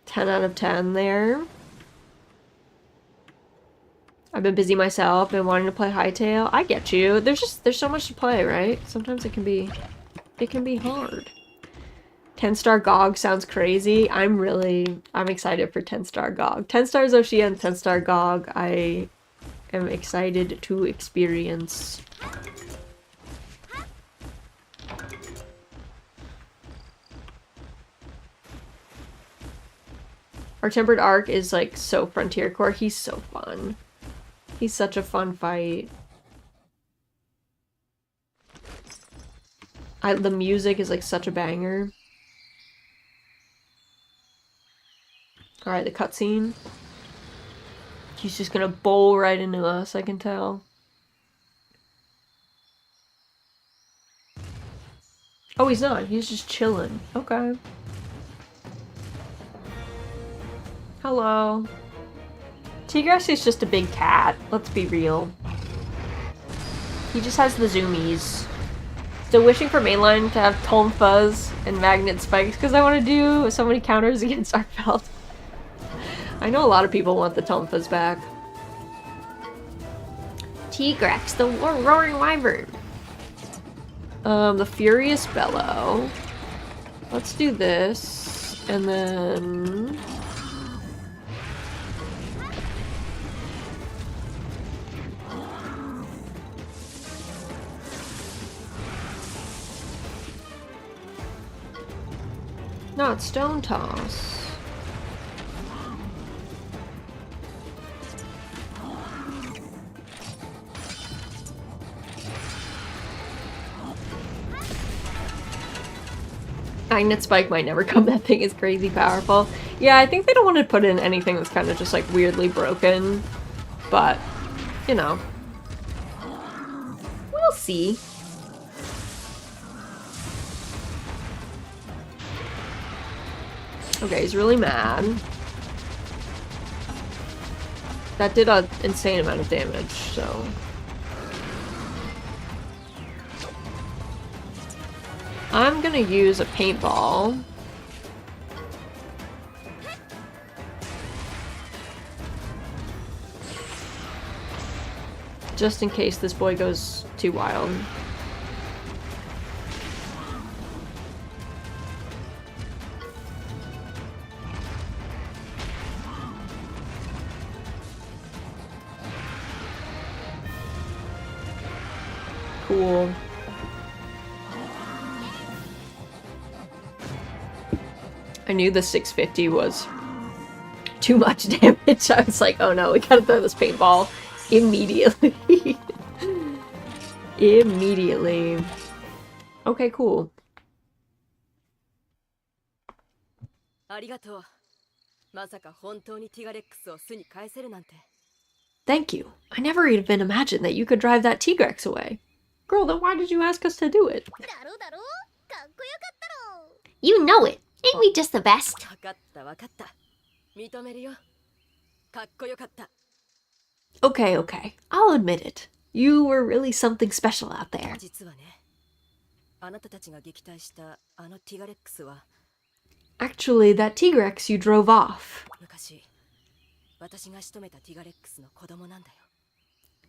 10 out of 10 there. I've been busy myself, been wanting to play Hytale. I get you. There's so much to play, right? Sometimes it can be hard. 10-star Gog sounds crazy. I'm excited for 10-star Gog. 10-star Zoshia and 10-star Gog, I am excited to experience. Our Tempered Arc is like so Frontier Core. He's so fun. He's such a fun fight. The music is like such a banger. Alright, the cutscene. He's just gonna bowl right into us, I can tell. Oh, he's not. He's just chilling. Okay. Hello. Tigrex is just a big cat. Let's be real. He just has the zoomies. Still wishing for mainline to have Tome Fuzz and Magnet Spikes because I want to do so many counters against Arcveld. I know a lot of people want the Tome Fuzz back. Tigrex, the Roaring Wyvern. The Furious Bellow. Let's do this. And then... Not Stone Toss. Magnet Spike might never come. That thing is crazy powerful. Yeah, I think they don't want to put in anything that's kind of just like weirdly broken. But, you know, We'll see. Okay, he's really mad. That did an insane amount of damage, so... I'm gonna use a paintball. Just in case this boy goes too wild. Cool. I knew the 650 was too much damage. I was like, oh no, we gotta throw this paintball immediately. Immediately. Okay, cool. ありがとう。まさか本当にティガレックスを巣に返せるなんて。Thank you. I never even imagined that you could drive that Tigrex away. Girl, then why did you ask us to do it? だろだろ、かっこよかったろ。 You know it. Ain't we just the best? わかったわかった。認めるよ。かっこよかった。 Okay, okay. I'll admit it. You were really something special out there. 実はね、あなたたちが撃退したあのティガレックスは Actually, that Tigrex you drove off. 昔私が仕留めたティガレックスの子供なんだよ。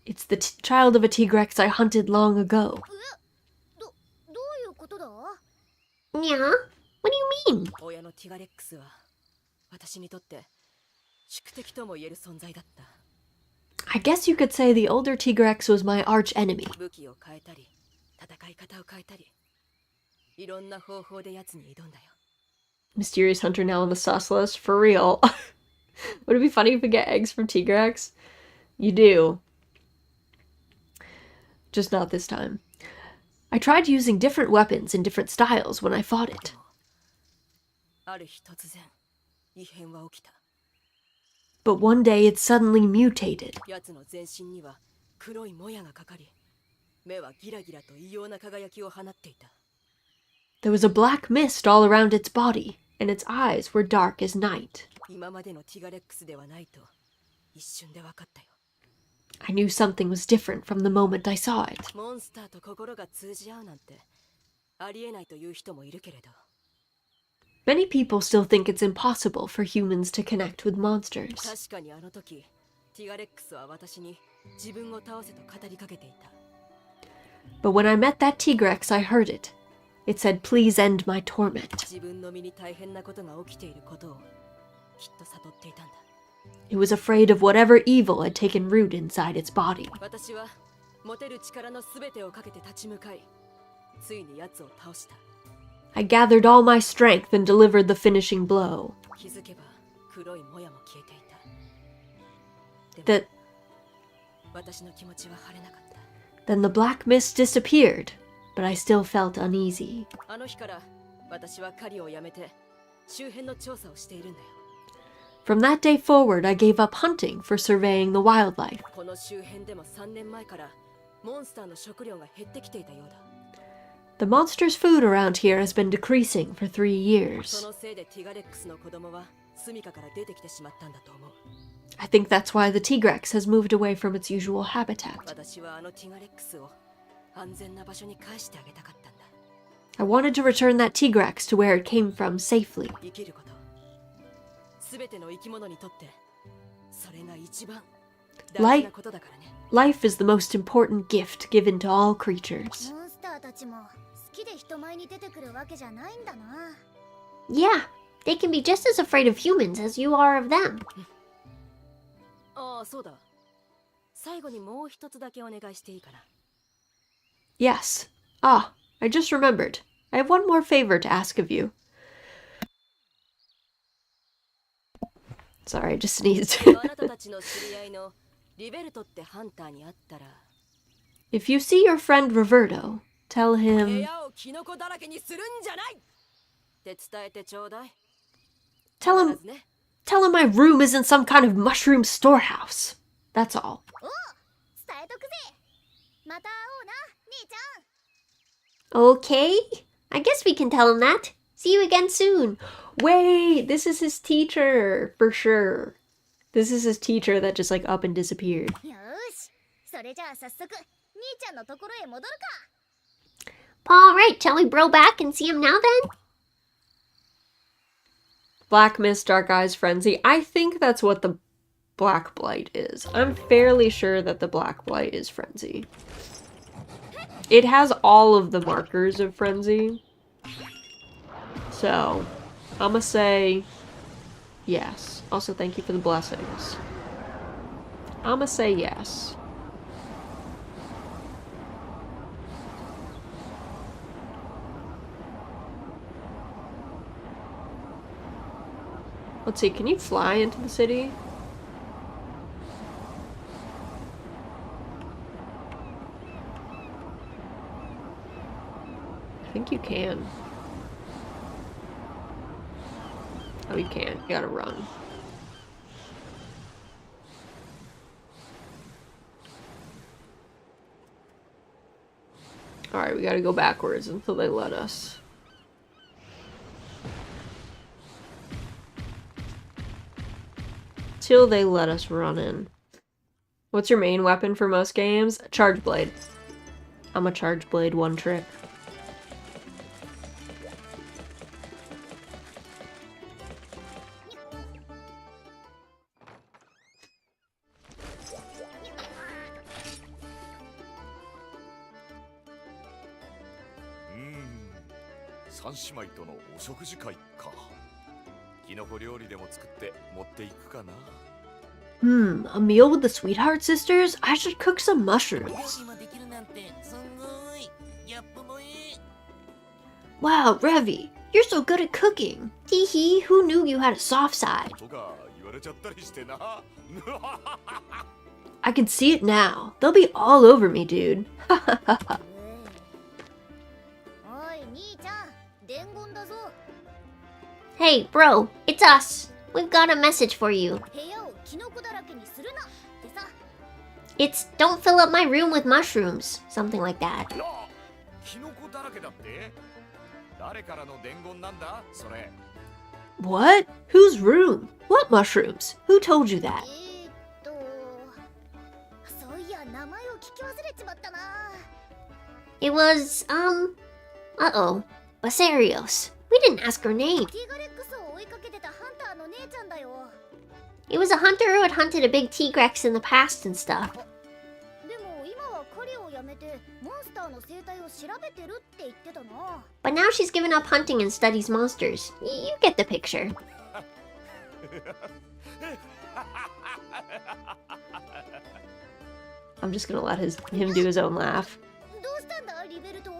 It's the child of a Tigrex I hunted long ago. どういうことだ？ Yeah? What do you mean? 親のティガレックスは私にとって宿敵とも言える存在だった。 I guess you could say the older Tigrex was my arch enemy. 武器を変えたり、戦い方を変えたり、いろんな方法で奴に挑んだよ。 Mysterious hunter now on the sus list? For real. Would it be funny if we get eggs from Tigrex? You do. Just not this time. I tried using different weapons in different styles when I fought it. ある日突然、異変は起きた。 But one day it suddenly mutated. 奴の全身には黒いもやがかかり、目はギラギラと異様な輝きを放っていた。 There was a black mist all around its body, and its eyes were dark as night. 今までのティガレックスではないと一瞬で分かったよ。 I knew something was different from the moment I saw it. モンスターと心が通じ合うなんてありえないという人もいるけれど。 Many people still think it's impossible for humans to connect with monsters. 確かにあの時、ティガレックスは私に自分を倒せと語りかけていた。 But when I met that Tigrex, I heard it. It said, please end my torment. 自分の身に大変なことが起きていることをきっと悟っていたんだ。 It was afraid of whatever evil had taken root inside its body. 私は持てる力のすべてをかけて立ち向かい、ついに奴を倒した。 I gathered all my strength and delivered the finishing blow. 気づけば黒いもやも消えていた。でも That 私の気持ちは晴れなかった。 then the black mist disappeared, but I still felt uneasy. あの日から私は狩りをやめて周辺の調査をしているんだよ。 From that day forward, I gave up hunting for surveying the wildlife. この周辺でも3年前からモンスターの食料が減ってきていたようだ。 The monster's food around here has been decreasing for 3 そ years. のせいでティガレックスの子供は住処から出てきてしまったんだと思う。 I think that's why the Tigrex has moved away from its usual habitat. 私はあのティガレックスを安全な場所に返してあげたかったんだ。 I wanted to return that Tigrex to where it came from safely. 生きること、すべての生き物にとってそれが一番大事なことだからね。 Life is the most important gift given to all creatures. モンスターたちも好きで人前に出てくるわけじゃないんだな。 Yeah, they can be just as afraid of humans as you are of them. ああ、そうだ。最後にもう一つだけお願いしていいかな。 Yes. Ah, I just remembered. I have one more favor to ask of you. Sorry, I just sneezed. あなたたちの知り合いのリベルトってハンターに会ったら、 If you see your friend Roberto, tell 部 him... 屋をキノコだらけにするんじゃないって伝えてちょうだい。 Tell 必 him... ずね。 Tell him my room isn't some kind of mushroom storehouse. That's all. お、伝えとくぜ。また会おうな、兄 Okay. I guess we can tell him that. See you again soon. Wait, this is his teacher, for sure. This is his teacher that just like up and disappeared. よし、それじゃあ早速兄ちゃんのところへ戻るか。 Alright, shall we bro back and see him now then? Black Mist, Dark Eyes, Frenzy. I think that's what the Black Blight is. I'm fairly sure that the Black Blight is Frenzy. It has all of the markers of Frenzy. So, I'ma say yes. Also, thank you for the blessings. I'ma say yes. Let's see, can you fly into the city? I think you can. Oh, you can't. You gotta run. Alright, we gotta go backwards until they let us. Till they let us run in. What's your main weapon for most games? Charge Blade. I'm a Charge Blade one trick. A meal with the Sweetheart Sisters? I should cook some mushrooms. Wow, Revi, you're so good at cooking. Hee hee, who knew you had a soft side? I can see it now. They'll be all over me, dude. おい兄ちゃん、伝言だぞ。 Hey, bro, it's us. We've got a message for you. 部屋をキノコだらけにするなってさ。 It's don't fill up my room with mushrooms. Something like that. キノコだらけだって？誰からの伝言なんだ？それ。 What? Whose room? What mushrooms? Who told you that? そういや名前を聞き忘れちまったな。 It was, uh-oh. Basarios. We didn't ask her name. ティガレックスを追いかけてたハンターの姉ちゃんだよ。 It was a hunter who had hunted a big T-Rex in the past and stuff. でも今は狩りをやめてモンスターの生態を調べてるって言ってたな。 But now she's given up hunting and studies monsters. You get the picture. I'm just gonna let him do his own laugh. どうしたんだリベルト。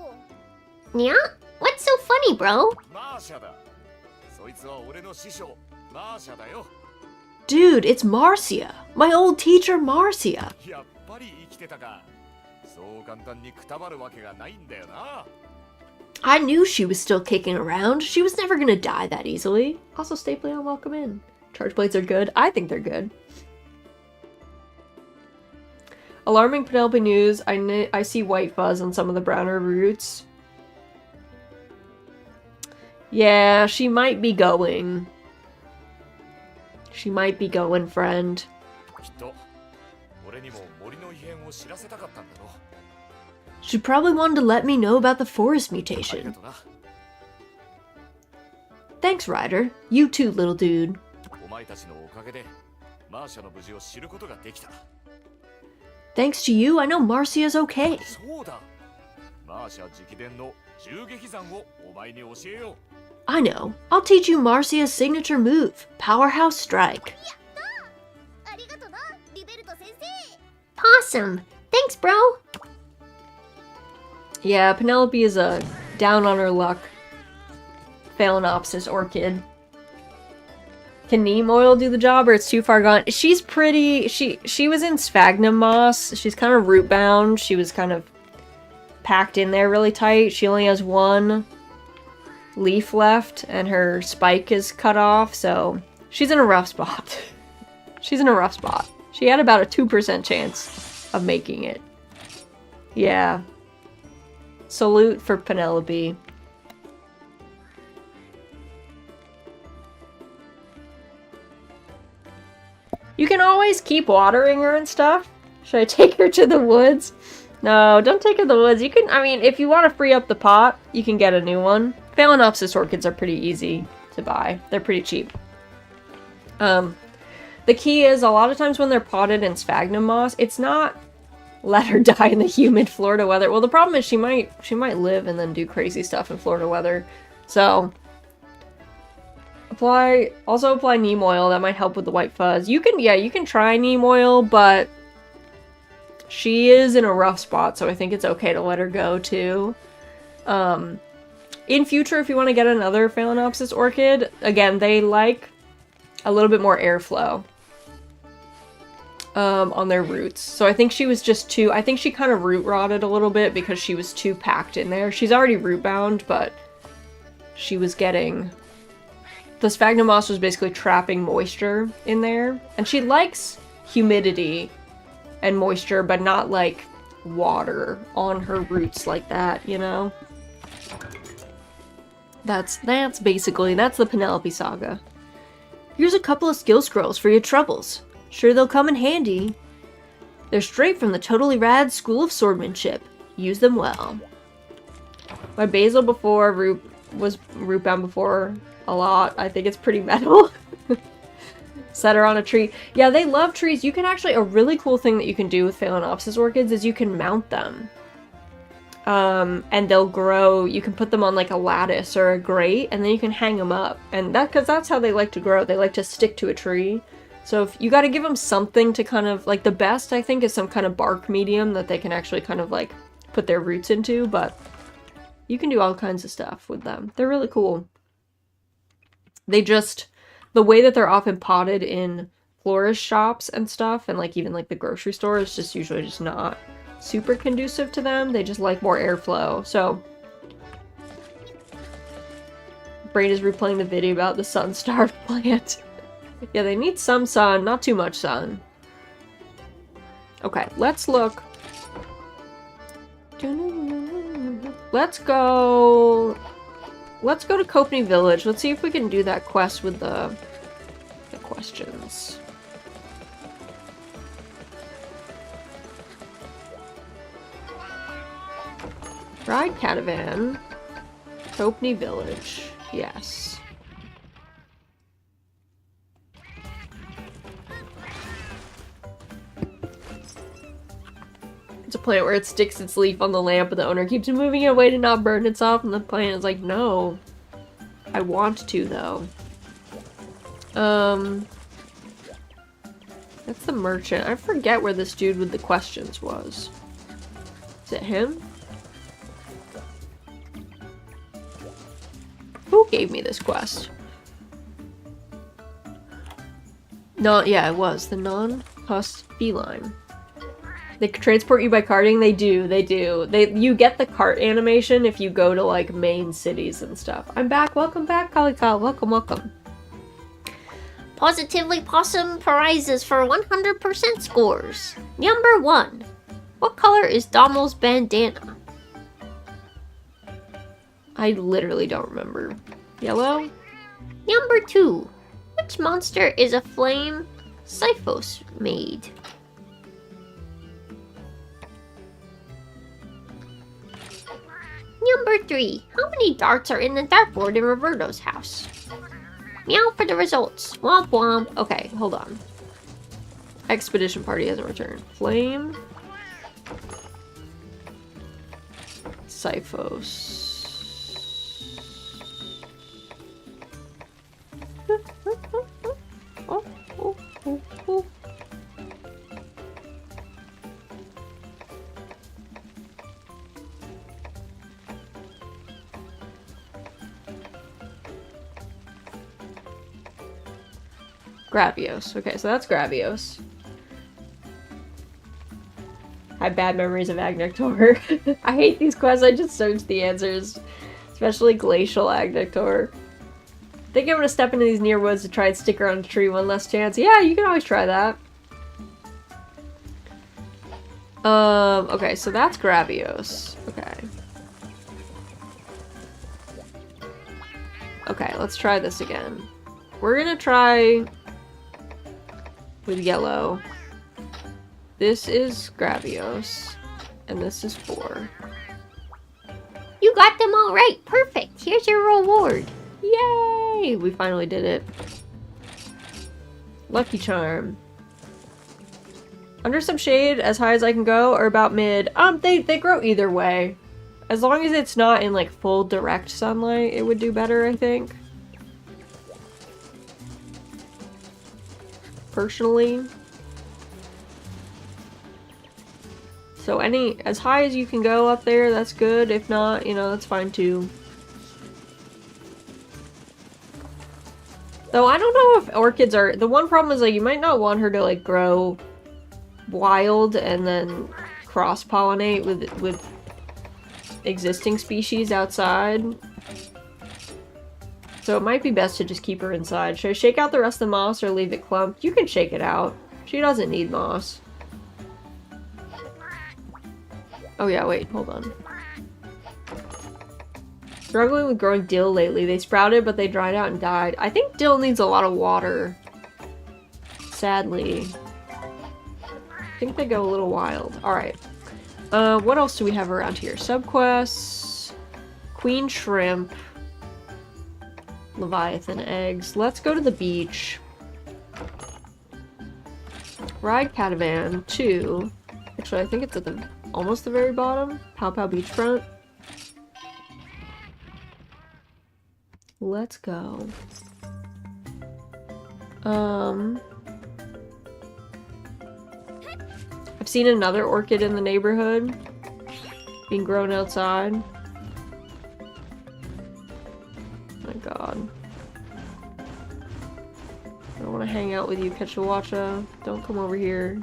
Yeah? What's so funny, bro? マーシャだ。そいつは俺の師匠、マーシャだよ。 Dude, it's Marcia. My old teacher, Marcia. やっぱり生きてたか。そう簡単にくたばるわけがないんだよな。 I knew she was still kicking around. She was never gonna die that easily. Also, Stapleon, welcome in. Charge blades are good. I think they're good. Alarming Penelope news. I see white fuzz on some of the browner roots. Yeah, she might be going. She might be going, friend. きっと俺にも森の異変を知らせたかったんだろう。 She probably wanted to let me know about the forest ありが mutation. とな。 Thanks, Ryder. You too, little dude. お前たちのおかげでマーシャの無事を知ることができた。 Thanks to you, I know Marcia's okay. そうだ。マーシャ直伝の銃撃山をお前に教えよう。 I know. I'll teach you Marcia's signature move, Powerhouse Strike. ありがとなリベルト先生。 Possum. Thanks, bro. Yeah, Penelope is a down on her luck Phalaenopsis orchid. Can neem oil do the job, or it's too far gone? She's pretty. She was in sphagnum moss. She's kind of root bound. She was kind of packed in there really tight. She only has one leaf left, and her spike is cut off, so she's in a rough spot. She's in a rough spot. She had about a 2% chance of making it. Yeah. Salute for Penelope. You can always keep watering her and stuff. Should I take her to the woods? No, don't take her to the woods. You can, I mean, if you want to free up the pot, you can get a new one. Phalaenopsis orchids are pretty easy to buy. They're pretty cheap. The key is, a lot of times when they're potted in sphagnum moss, it's not let her die in the humid Florida weather. Well, the problem is she might live and then do crazy stuff in Florida weather. So, also apply neem oil. That might help with the white fuzz. You can try neem oil, but she is in a rough spot, so I think it's okay to let her go too. In future, if you want to get another Phalaenopsis orchid, again, they like a little bit more airflow on their roots. So I think she was just too, I think she kind of root rotted a little bit because she was too packed in there. She's already root bound, but she was getting, the sphagnum moss was basically trapping moisture in there. And she likes humidity and moisture, but not like water on her roots like that, you know? That's the Penelope saga. Here's a couple of skill scrolls for your troubles. Sure they'll come in handy. They're straight from the totally rad School of Swordmanship. Use them well. My basil was root bound before a lot. I think it's pretty metal. Set her on a tree. Yeah, they love trees. You can actually, a really cool thing that you can do with Phalaenopsis orchids is you can mount them. And they'll grow, you can put them on like a lattice or a grate, and then you can hang them up. And because that's how they like to grow. They like to stick to a tree. So if you got to give them something to kind of, like, the best, I think, is some kind of bark medium that they can actually kind of, like, put their roots into, but you can do all kinds of stuff with them. They're really cool. They just, the way that they're often potted in florist shops and stuff, and, like, even, like, the grocery store is just usually just not super conducive to them. They just like more airflow, so. Brain is replaying the video about the sun-starved plant. Yeah, they need some sun, not too much sun. Okay, let's look. Let's go to Kopni Village. Let's see if we can do that quest with the questions. Ride caravan. Kopni Village. Yes. It's a plant where it sticks its leaf on the lamp and the owner keeps moving it away to not burn itself, and the plant is like, no. I want to, though. That's the merchant. I forget where this dude with the questions was. Is it him? Who gave me this quest? No, yeah, it was. The non-husk feline. They transport you by carting? They do. You get the cart animation if you go to, like, main cities and stuff. I'm back. Welcome back, Kalikal. Welcome. Positively Possum prizes for 100% scores. Number 1. What color is Dommel's bandana? I literally don't remember. Yellow? Number 2. Which monster is a flame Siphos made? Number 3. How many darts are in the dartboard in Roberto's house? Meow for the results. Womp womp. Okay, hold on. Expedition party hasn't returned. Flame. Siphos. Gravios. Okay, so that's Gravios. I have bad memories of Agnector. I hate these quests, I just search the answers. Especially Glacial Agnector. Think I'm gonna step into these near woods to try and stick around a tree one last chance. Yeah, you can always try that. Okay, so that's Gravios. Okay. Okay, let's try this again. We're gonna try with yellow. This is Gravios, and this is 4. You got them all right. Perfect. Here's your reward. Yay! We finally did it. Lucky Charm. Under some shade, as high as I can go, or about mid. They grow either way. As long as it's not in like full direct sunlight, it would do better, I think. Personally. So as high as you can go up there, that's good. If not, you know, that's fine too. Though I don't know if orchids are... The one problem is like you might not want her to like grow wild and then cross-pollinate with existing species outside. So it might be best to just keep her inside. Should I shake out the rest of the moss or leave it clumped? You can shake it out. She doesn't need moss. Oh yeah, wait, hold on. Struggling with growing dill lately. They sprouted, but they dried out and died. I think dill needs a lot of water. Sadly. I think they go a little wild. Alright. What else do we have around here? Subquests. Queen shrimp. Leviathan eggs. Let's go to the beach. Ride catavan 2. Actually, I think it's at the almost the very bottom. Pow Pow beachfront. Let's go. I've seen another orchid in the neighborhood being grown outside. My god. I don't want to hang out with you, Ketchawacha. Don't come over here.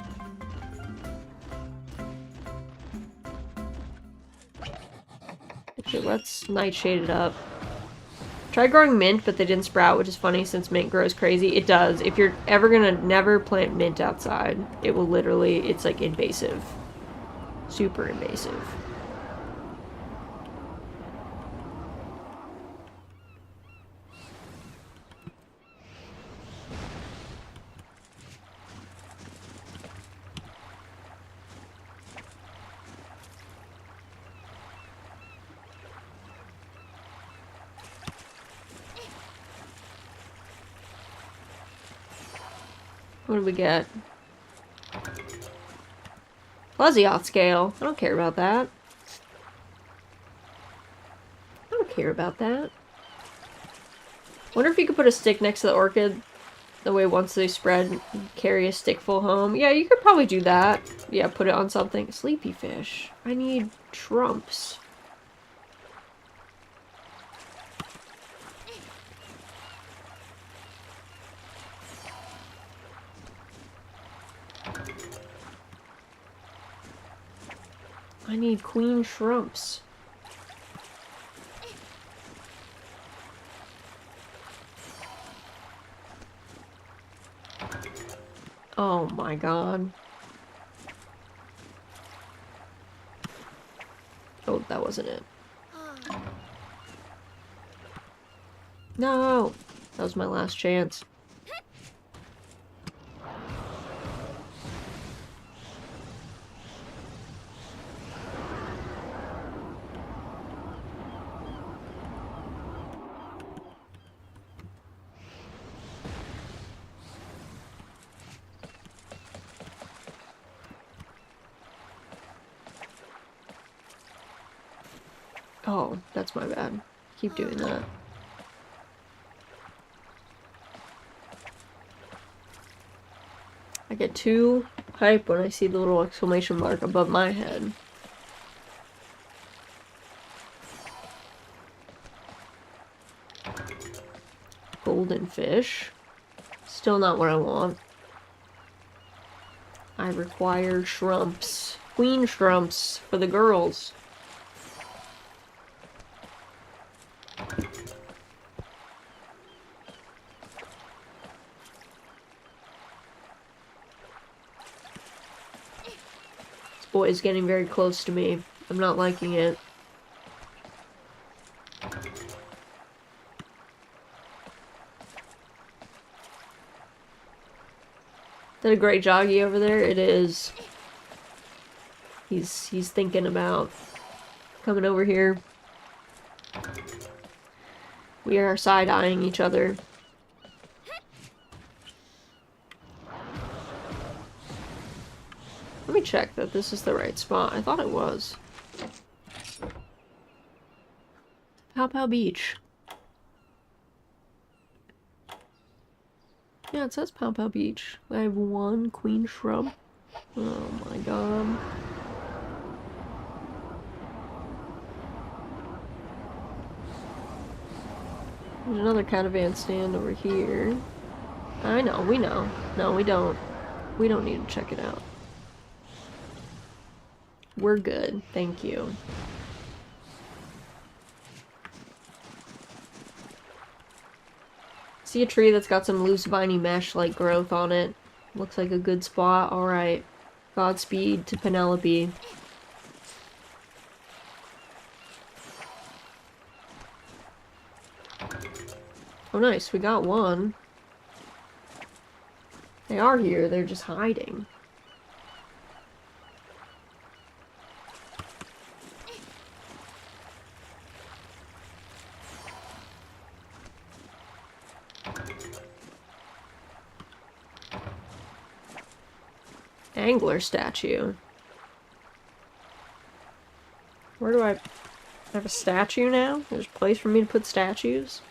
Actually, let's nightshade it up. Tried growing mint, but they didn't sprout, which is funny since mint grows crazy. It does. If you're ever gonna never plant mint outside, it will literally, it's like invasive. Super invasive. What do we get? Plesioth scale. I don't care about that. I don't care about that. Wonder if you could put a stick next to the orchid. The way once they spread, carry a stick full home. Yeah, you could probably do that. Yeah, put it on something. Sleepy fish. I need trumps. I need queen shrumps. Oh my god. Oh, that wasn't it. No! That was my last chance. Oh, that's my bad. Keep doing that. I get too hype when I see the little exclamation mark above my head. Golden fish. Still not what I want. I require shrumps. Queen shrumps for the girls. This boy is getting very close to me. I'm not liking it. that a great joggy over there? It is. He's thinking about coming over here. We are side-eyeing each other. Let me check that this is the right spot. I thought it was. Pow Pow Beach. Yeah, it says Pow Pow Beach. I have one queen shrub. Oh my god. There's another caravan stand over here. I know, we know. No, we don't. We don't need to check it out. We're good, thank you. See a tree that's got some loose viney mesh-like growth on it. Looks like a good spot. Alright. Godspeed to Penelope. Oh nice, we got one. They are here, they're just hiding. Angler statue. Where do I have a statue now? There's a place for me to put statues?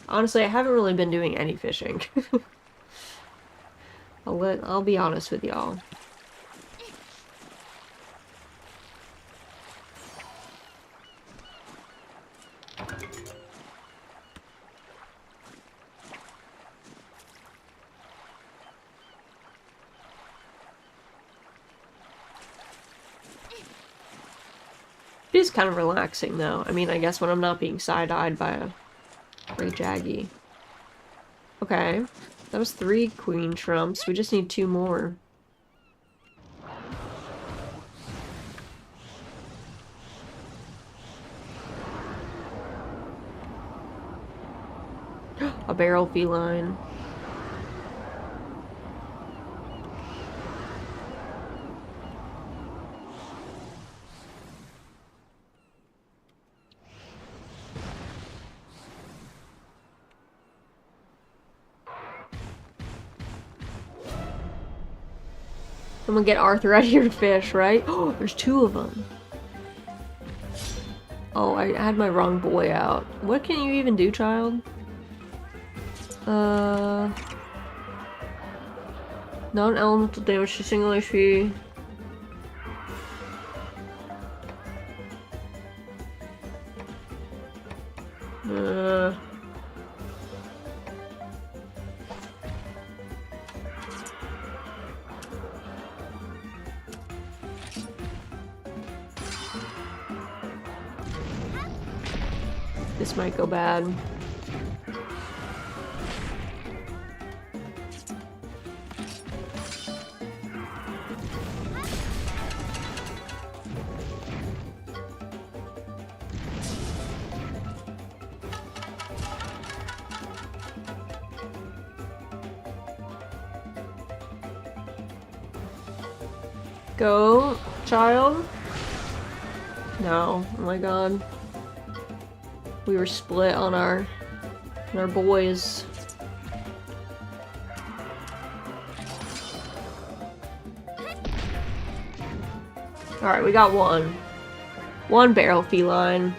Honestly, I haven't really been doing any fishing. I'll be honest with y'all. It is kind of relaxing, though. I mean, I guess when I'm not being side-eyed by a great jaggy. Okay. That was 3 queen trumps. We just need 2 more. A barrel feline. I'm gonna get Arthur out here to fish, right? Oh, there's 2 of them. Oh, I had my wrong boy out. What can you even do, child? Non-elemental damage to single HP. This might go bad. Go, child. No, oh my god. We were split on our boys. Alright, we got one. One barrel feline.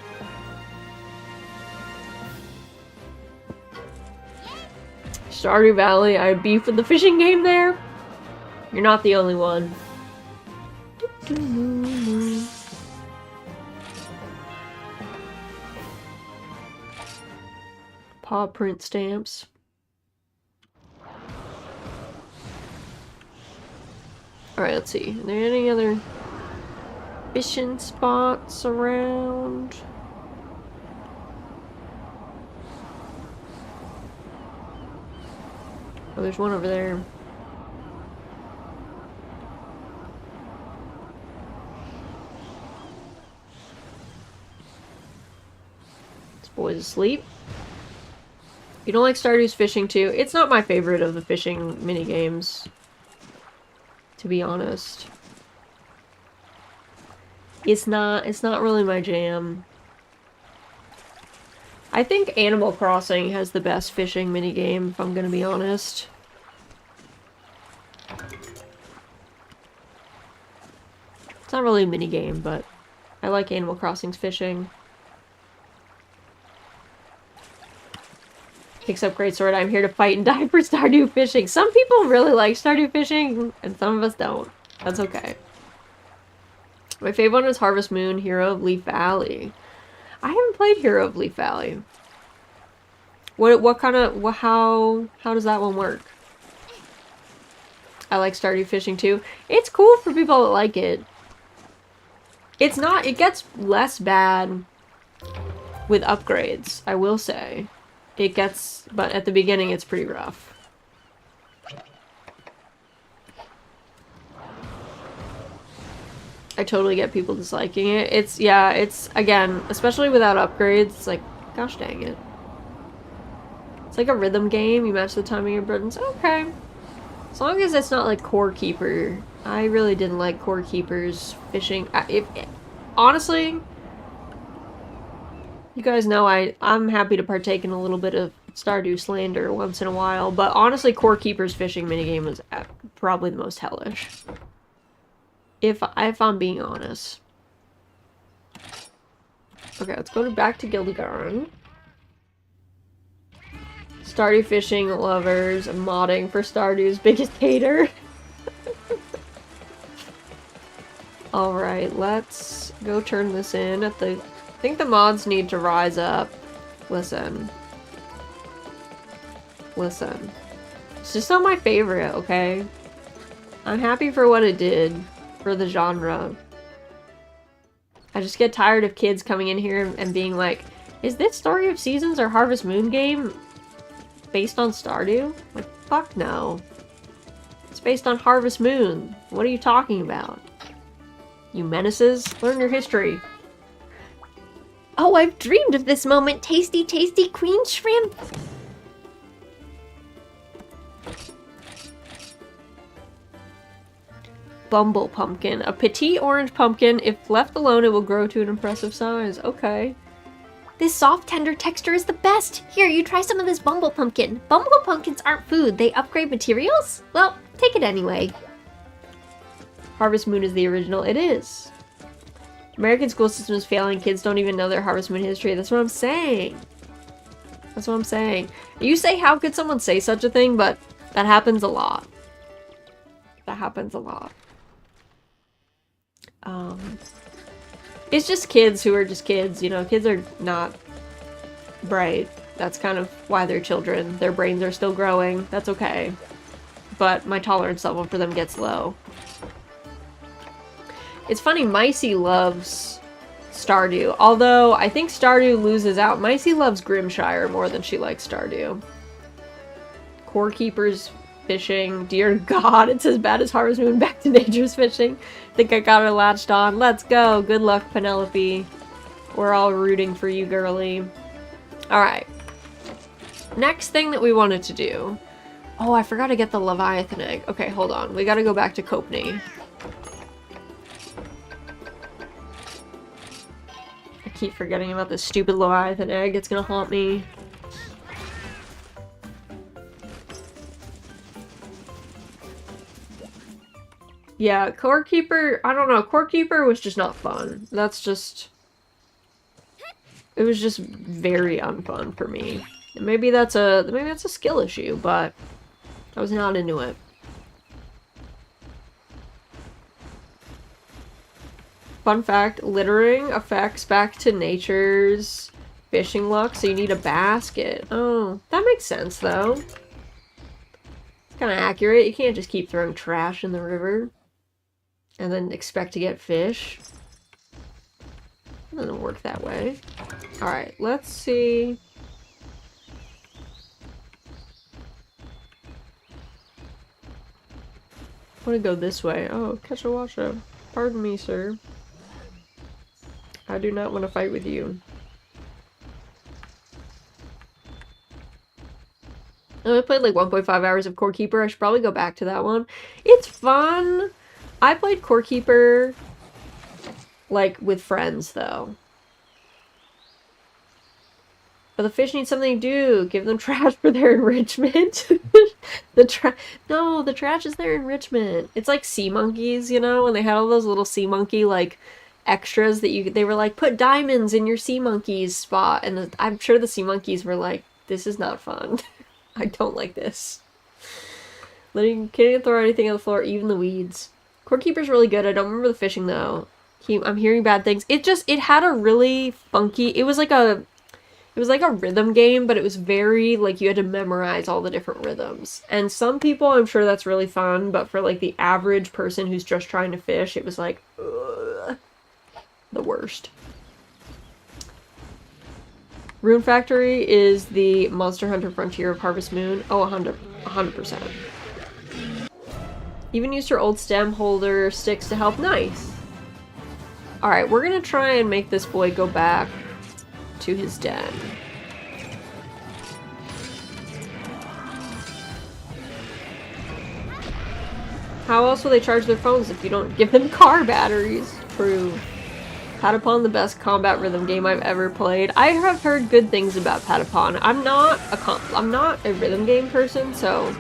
Stardew Valley, I have beef with the fishing game there. You're not the only one. Paw print stamps. Alright, let's see. Are there any other fishing spots around? Oh, there's one over there. boy's asleep. You don't like Stardew's fishing too? It's not my favorite of the fishing minigames, to be honest. It's not really my jam. I think Animal Crossing has the best fishing minigame, if I'm gonna be honest. It's not really a minigame, but I like Animal Crossing's fishing. Picks up greatsword. I'm here to fight and die for Stardew fishing. Some people really like Stardew fishing, and some of us don't. That's okay. My favorite one is Harvest Moon, Hero of Leaf Valley. I haven't played Hero of Leaf Valley. What kind of how does that one work? I like Stardew fishing too. It's cool for people that like it. It's not, it gets less bad with upgrades, I will say. It gets, but at the beginning it's pretty rough. I totally get people disliking it. It's, yeah, it's, again, especially without upgrades, it's like, gosh dang it. It's like a rhythm game, you match the timing of buttons, okay. As long as it's not like Core Keeper. I really didn't like Core Keeper's fishing. Honestly, you guys know I'm happy to partake in a little bit of Stardew slander once in a while, but honestly, Core Keeper's fishing minigame was probably the most hellish. If I'm being honest. Okay, let's go back to Gildigarn. Stardew fishing lovers modding for Stardew's biggest hater. Alright, let's go turn this in at the... I think the mods need to rise up. Listen. Listen. It's just not my favorite, okay? I'm happy for what it did for the genre. I just get tired of kids coming in here and being like, is this Story of Seasons or Harvest Moon game based on Stardew? Like, fuck no. It's based on Harvest Moon. What are you talking about? You menaces? Learn your history. Oh, I've dreamed of this moment. Tasty, tasty queen shrimp. Bumble pumpkin. A petite orange pumpkin. If left alone, it will grow to an impressive size. Okay. This soft, tender texture is the best. Here, you try some of this bumble pumpkin. Bumble pumpkins aren't food. They upgrade materials? Well, take it anyway. Harvest Moon is the original. It is. American school system is failing. Kids don't even know their Harvest Moon history. That's what I'm saying. That's what I'm saying. You say, how could someone say such a thing? But that happens a lot. That happens a lot. It's just kids who are just kids, you know, kids are not bright. That's kind of why they're children. Their brains are still growing. That's okay. But my tolerance level for them gets low. It's funny, Micey loves Stardew. Although, I think Stardew loses out. Micey loves Grimshire more than she likes Stardew. Core Keeper's fishing. Dear God, it's as bad as Harvest Moon. Back to Nature's fishing. Think I got her latched on. Let's go. Good luck, Penelope. We're all rooting for you, girly. Alright. Next thing that we wanted to do. Oh, I forgot to get the Leviathan egg. Okay, hold on. We gotta go back to Copney. I keep forgetting about this stupid Leviathan egg. It's gonna haunt me. Yeah, Core Keeper, I don't know, Core Keeper was just not fun. That's just... It was just very unfun for me. And maybe that's a skill issue, but I was not into it. Fun fact, littering affects back to nature's fishing luck, so you need a basket. Oh, that makes sense though. It's kind of accurate. You can't just keep throwing trash in the river and then expect to get fish. It doesn't work that way. Alright, let's see. I want to go this way. Oh, catch a washout. Pardon me, sir. I do not want to fight with you. I only played like 1.5 hours of Core Keeper. I should probably go back to that one. It's fun. I played Core Keeper like with friends though. But the fish need something to do. Give them trash for their enrichment. The trash is their enrichment. It's like sea monkeys, you know, when they had all those little sea monkey like extras that they were like, put diamonds in your sea monkeys spot, and I'm sure the sea monkeys were like, this is not fun. I don't like this. Can't throw anything on the floor, even the weeds. Core Keeper's really good. I don't remember the fishing though. I'm hearing bad things. It had a really funky, it was like a rhythm game, but it was very, like, you had to memorize all the different rhythms. And some people, I'm sure that's really fun, but for, like, the average person who's just trying to fish, it was, like, ugh, the worst. Rune Factory is the Monster Hunter Frontier of Harvest Moon. Oh, 100%. Even used her old stem holder sticks to help. Nice. Alright, we're gonna try and make this boy go back to his den. How else will they charge their phones if you don't give them car batteries? True. Patapon, the best combat rhythm game I've ever played. I have heard good things about Patapon. I'm not a rhythm game person, so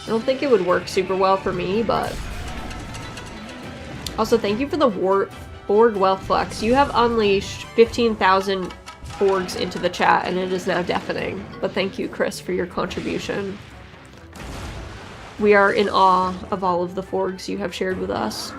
I don't think it would work super well for me, but also thank you for the Borg Wealth Flex. You have unleashed 15,000 Borgs into the chat, and it is now deafening. But thank you, Chris, for your contribution. We are in awe of all of the Forgs you have shared with us.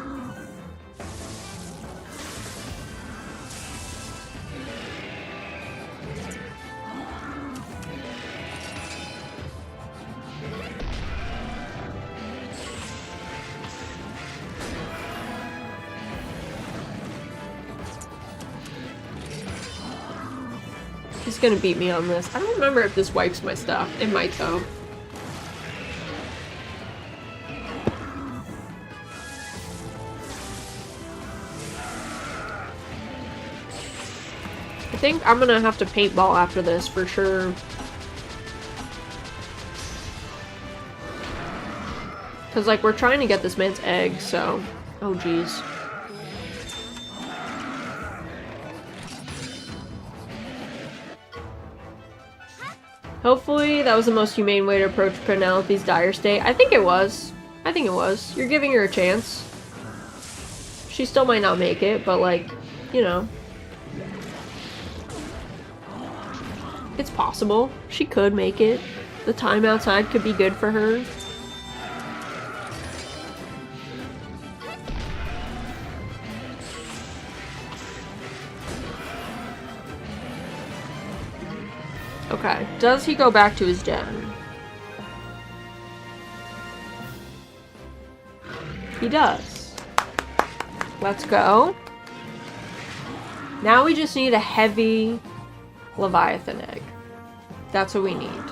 He's gonna beat me on this. I don't remember if this wipes my stuff. It might though. I think I'm gonna have to paintball after this for sure. Cause like we're trying to get this man's egg, so oh geez. Hopefully that was the most humane way to approach Penelope's dire state. I think it was. I think it was. You're giving her a chance. She still might not make it, but like, you know. It's possible. She could make it. The time outside could be good for her. Okay, does he go back to his den? He does. Let's go. Now we just need a heavy Leviathan egg. That's what we need.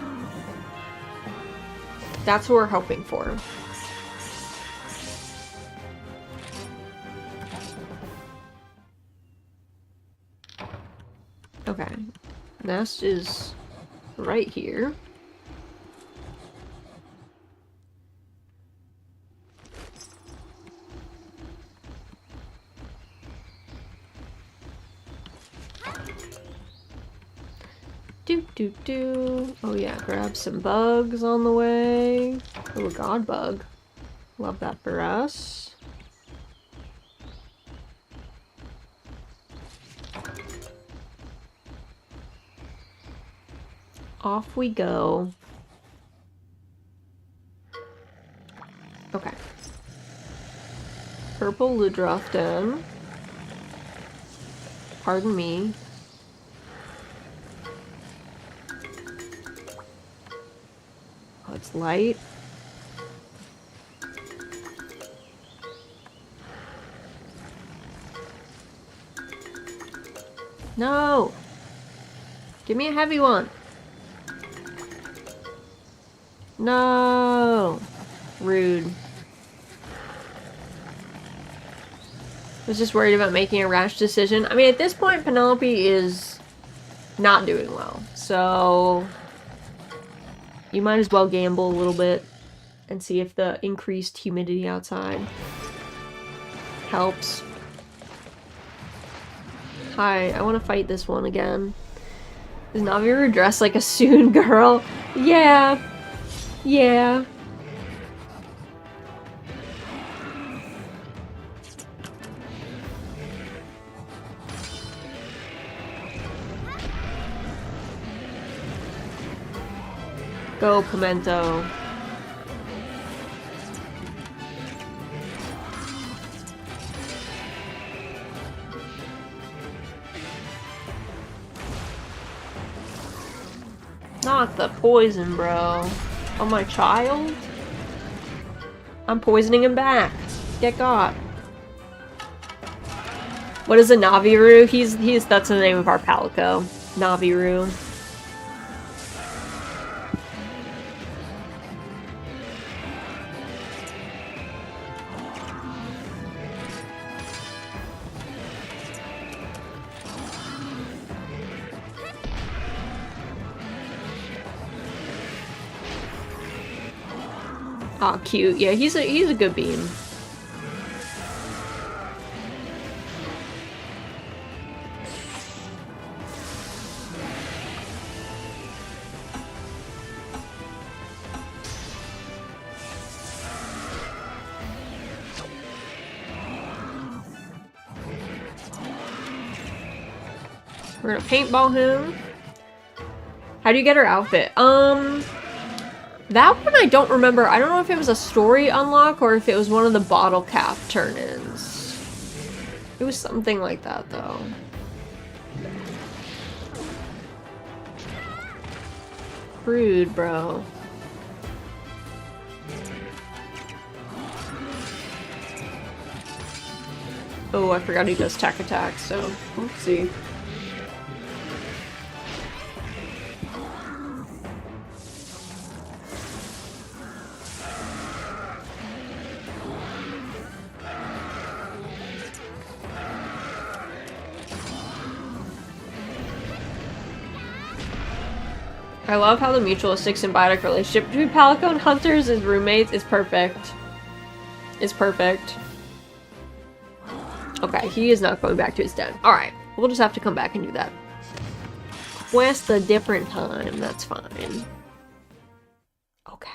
That's what we're hoping for. Okay. Nest is right here. Do. Oh yeah, grab some bugs on the way. Oh, a god bug. Love that for us. Off we go. Okay. Purple Ludroth den. Pardon me. Oh, it's light. No! Give me a heavy one. No! Rude. I was just worried about making a rash decision. I mean, at this point, Penelope is not doing well. So, you might as well gamble a little bit and see if the increased humidity outside helps. Hi, I want to fight this one again. Is Naviru dressed like a Soon girl? Yeah. Yeah. Go, Pimento. Not the poison, bro. Oh, my child? I'm poisoning him back. Get got. What is a Naviru? That's the name of our Palico. Naviru. Aw, cute. Yeah, he's a good bean. We're gonna paintball him. How do you get her outfit? That one I don't remember. I don't know if it was a story unlock or if it was one of the bottle cap turn-ins. It was something like that, though. Rude, bro. Oh, I forgot he does tech attack, so let's see. I love how the mutualistic symbiotic relationship between Palico and Hunters as roommates is perfect. Is perfect. Okay, he is not going back to his den. Alright, we'll just have to come back and do that. Quest a different time, that's fine. Okay.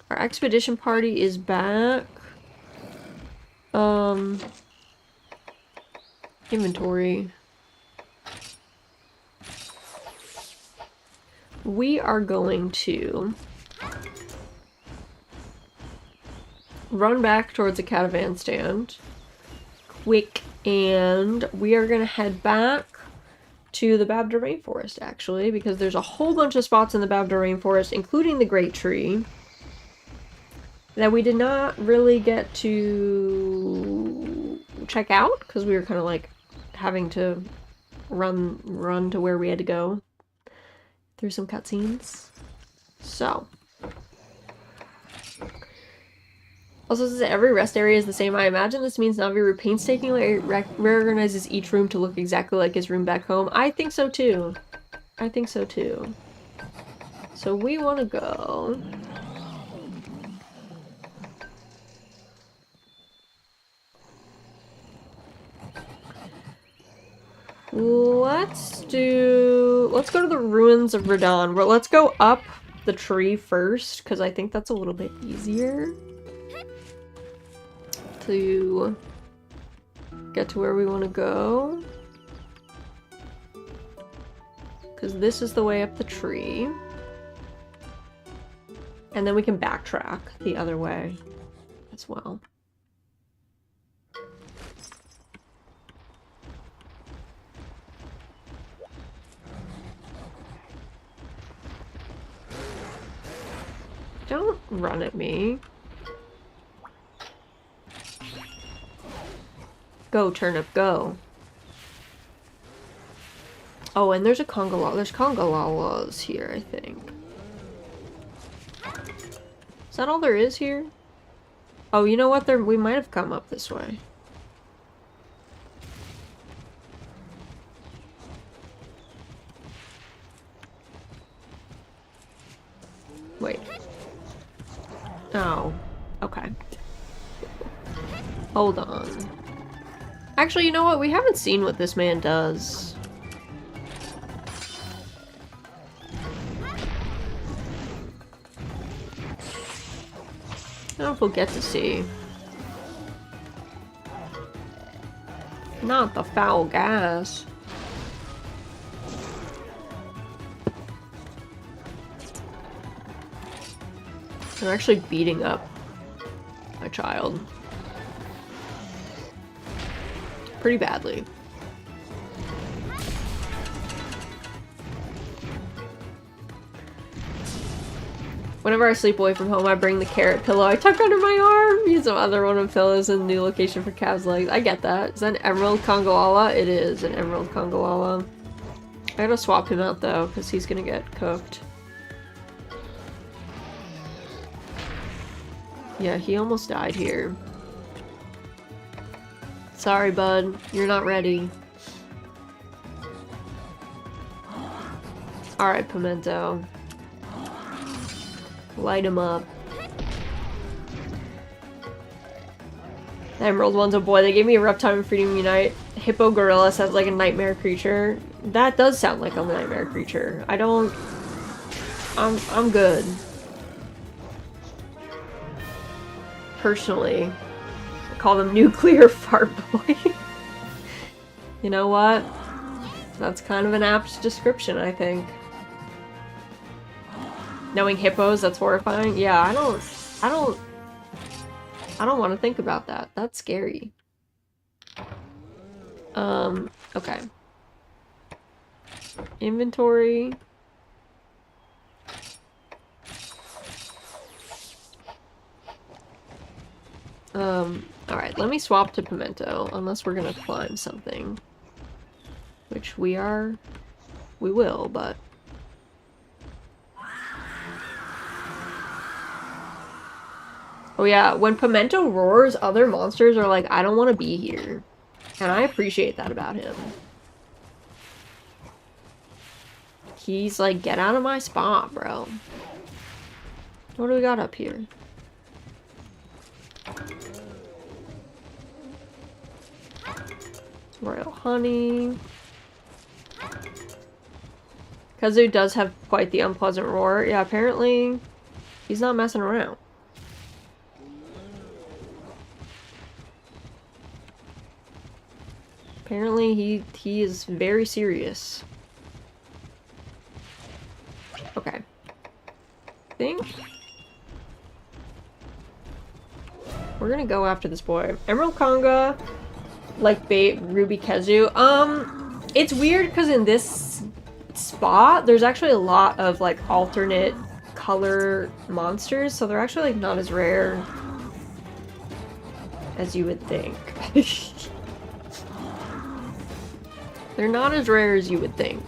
Our expedition party is back. Inventory. We are going to run back towards the caravan stand quick, and we are going to head back to the Babda Rainforest, actually, because there's a whole bunch of spots in the Babda Rainforest, including the Great Tree, that we did not really get to check out, because we were kind of like having to run to where we had to go through some cutscenes. So, also says that every rest area is the same. I imagine this means Naviru painstakingly reorganizes each room to look exactly like his room back home. I think so too. I think so too. So we want to go. Let's go to the ruins of Radon. Well, let's go up the tree first, because I think that's a little bit easier to get to where we want to go. Because this is the way up the tree. And then we can backtrack the other way as well. Don't run at me. Go, turnip, go. Oh, and there's a Congolala. There's Congolalas here, I think. Is that all there is here? Oh, you know what? We might have come up this way. Wait. Oh. Okay. Hold on. Actually, you know what? We haven't seen what this man does. I don't know if we'll get to see. Not the foul gas. They're actually beating up a child. Pretty badly. Whenever I sleep away from home, I bring the carrot pillow I tuck under my arm. Use some other one of pillows in a new location for calves' legs. I get that. Is that an emerald Kongolala? It is an emerald Kongolala. I gotta swap him out though, because he's gonna get cooked. Yeah, he almost died here. Sorry, bud. You're not ready. Alright, Pimento. Light him up. The emerald one's a boy. They gave me a rough time in Freedom Unite. Hippo gorilla sounds like a nightmare creature. That does sound like a nightmare creature. I don't... I'm good. Personally. I call them nuclear fart boy. You know what? That's kind of an apt description, I think. Knowing hippos, that's horrifying. Yeah, I don't want to think about that. That's scary. Okay. Inventory. Alright, let me swap to Pimento, unless we're gonna climb something. Which we will, but... Oh yeah, when Pimento roars, other monsters are like, I don't want to be here. And I appreciate that about him. He's like, get out of my spot, bro. What do we got up here? Royal honey. Kazu does have quite the unpleasant roar. Yeah, apparently he's not messing around. Apparently he is very serious. Okay. I think we're gonna go after this boy. Emerald Conga, like bait Ruby Kezu. It's weird because in this spot there's actually a lot of like alternate color monsters, so they're actually like not as rare as you would think. They're not as rare as you would think.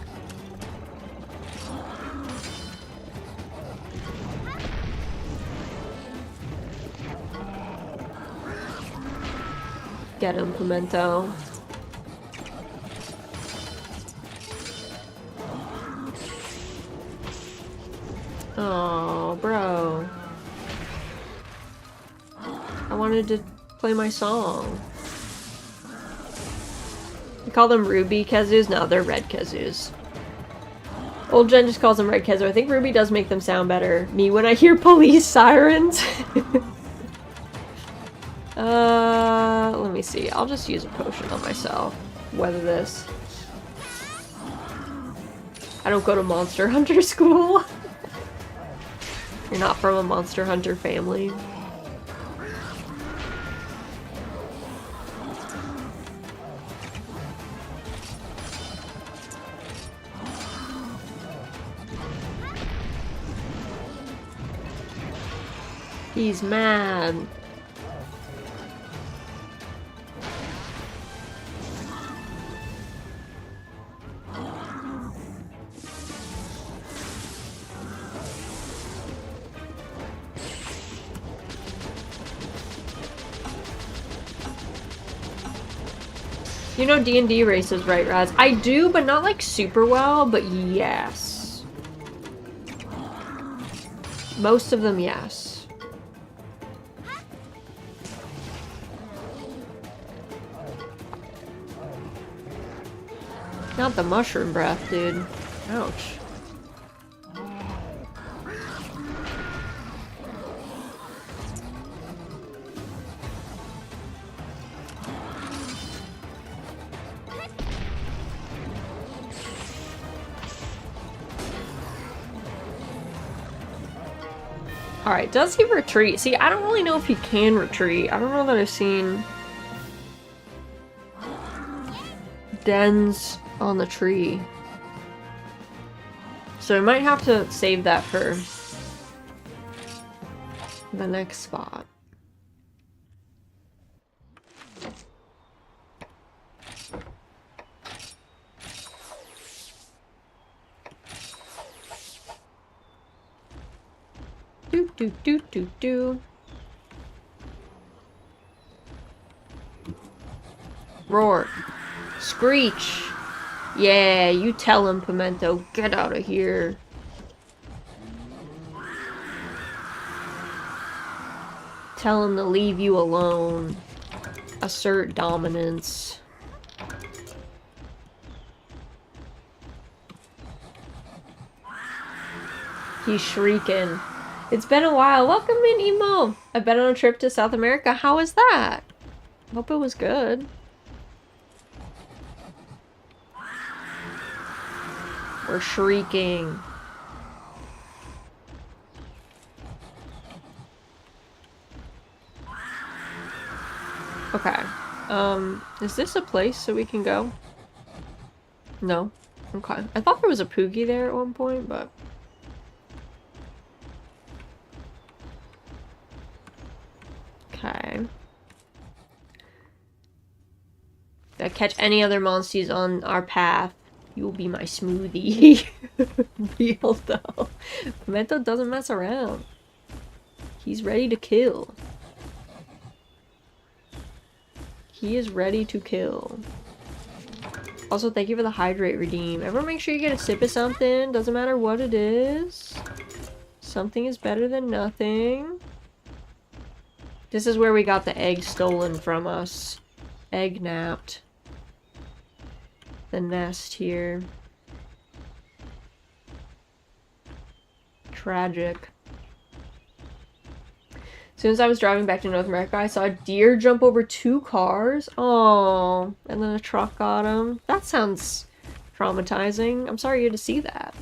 Get him, Pimento. Oh, bro. I wanted to play my song. We call them Ruby Kezus? No, they're Red Kezus. Old Jen just calls them Red Kezu. I think Ruby does make them sound better. Me when I hear police sirens. Let me see. I'll just use a potion on myself. Weather this. I don't go to Monster Hunter school. You're not from a Monster Hunter family. He's mad. You know D&D races, right, Raz? I do, but not like super well, but yes. Most of them, yes. Not the mushroom breath, dude. Ouch. Alright, does he retreat? See, I don't really know if he can retreat. I don't know that I've seen dens on the tree. So I might have to save that for the next spot. Do do do do do. Roar. Screech. Yeah, you tell him, Pimento. Get out of here. Tell him to leave you alone. Assert dominance. He's shrieking. It's been a while. Welcome in, Emo. I've been on a trip to South America. How was that? Hope it was good. We're shrieking. Okay. Is this a place so we can go? No? Okay. I thought there was a Poogie there at one point, but... Okay. If I catch any other monsters on our path, you will be my smoothie. Real though. Pimento doesn't mess around. He's ready to kill. He is ready to kill. Also, thank you for the hydrate redeem. Everyone make sure you get a sip of something. Doesn't matter what it is. Something is better than nothing. This is where we got the egg stolen from us. Eggnapped. The nest here. Tragic. As soon as I was driving back to North America, I saw a deer jump over 2 cars. Oh, and then a truck got him. That sounds traumatizing. I'm sorry you had to see that.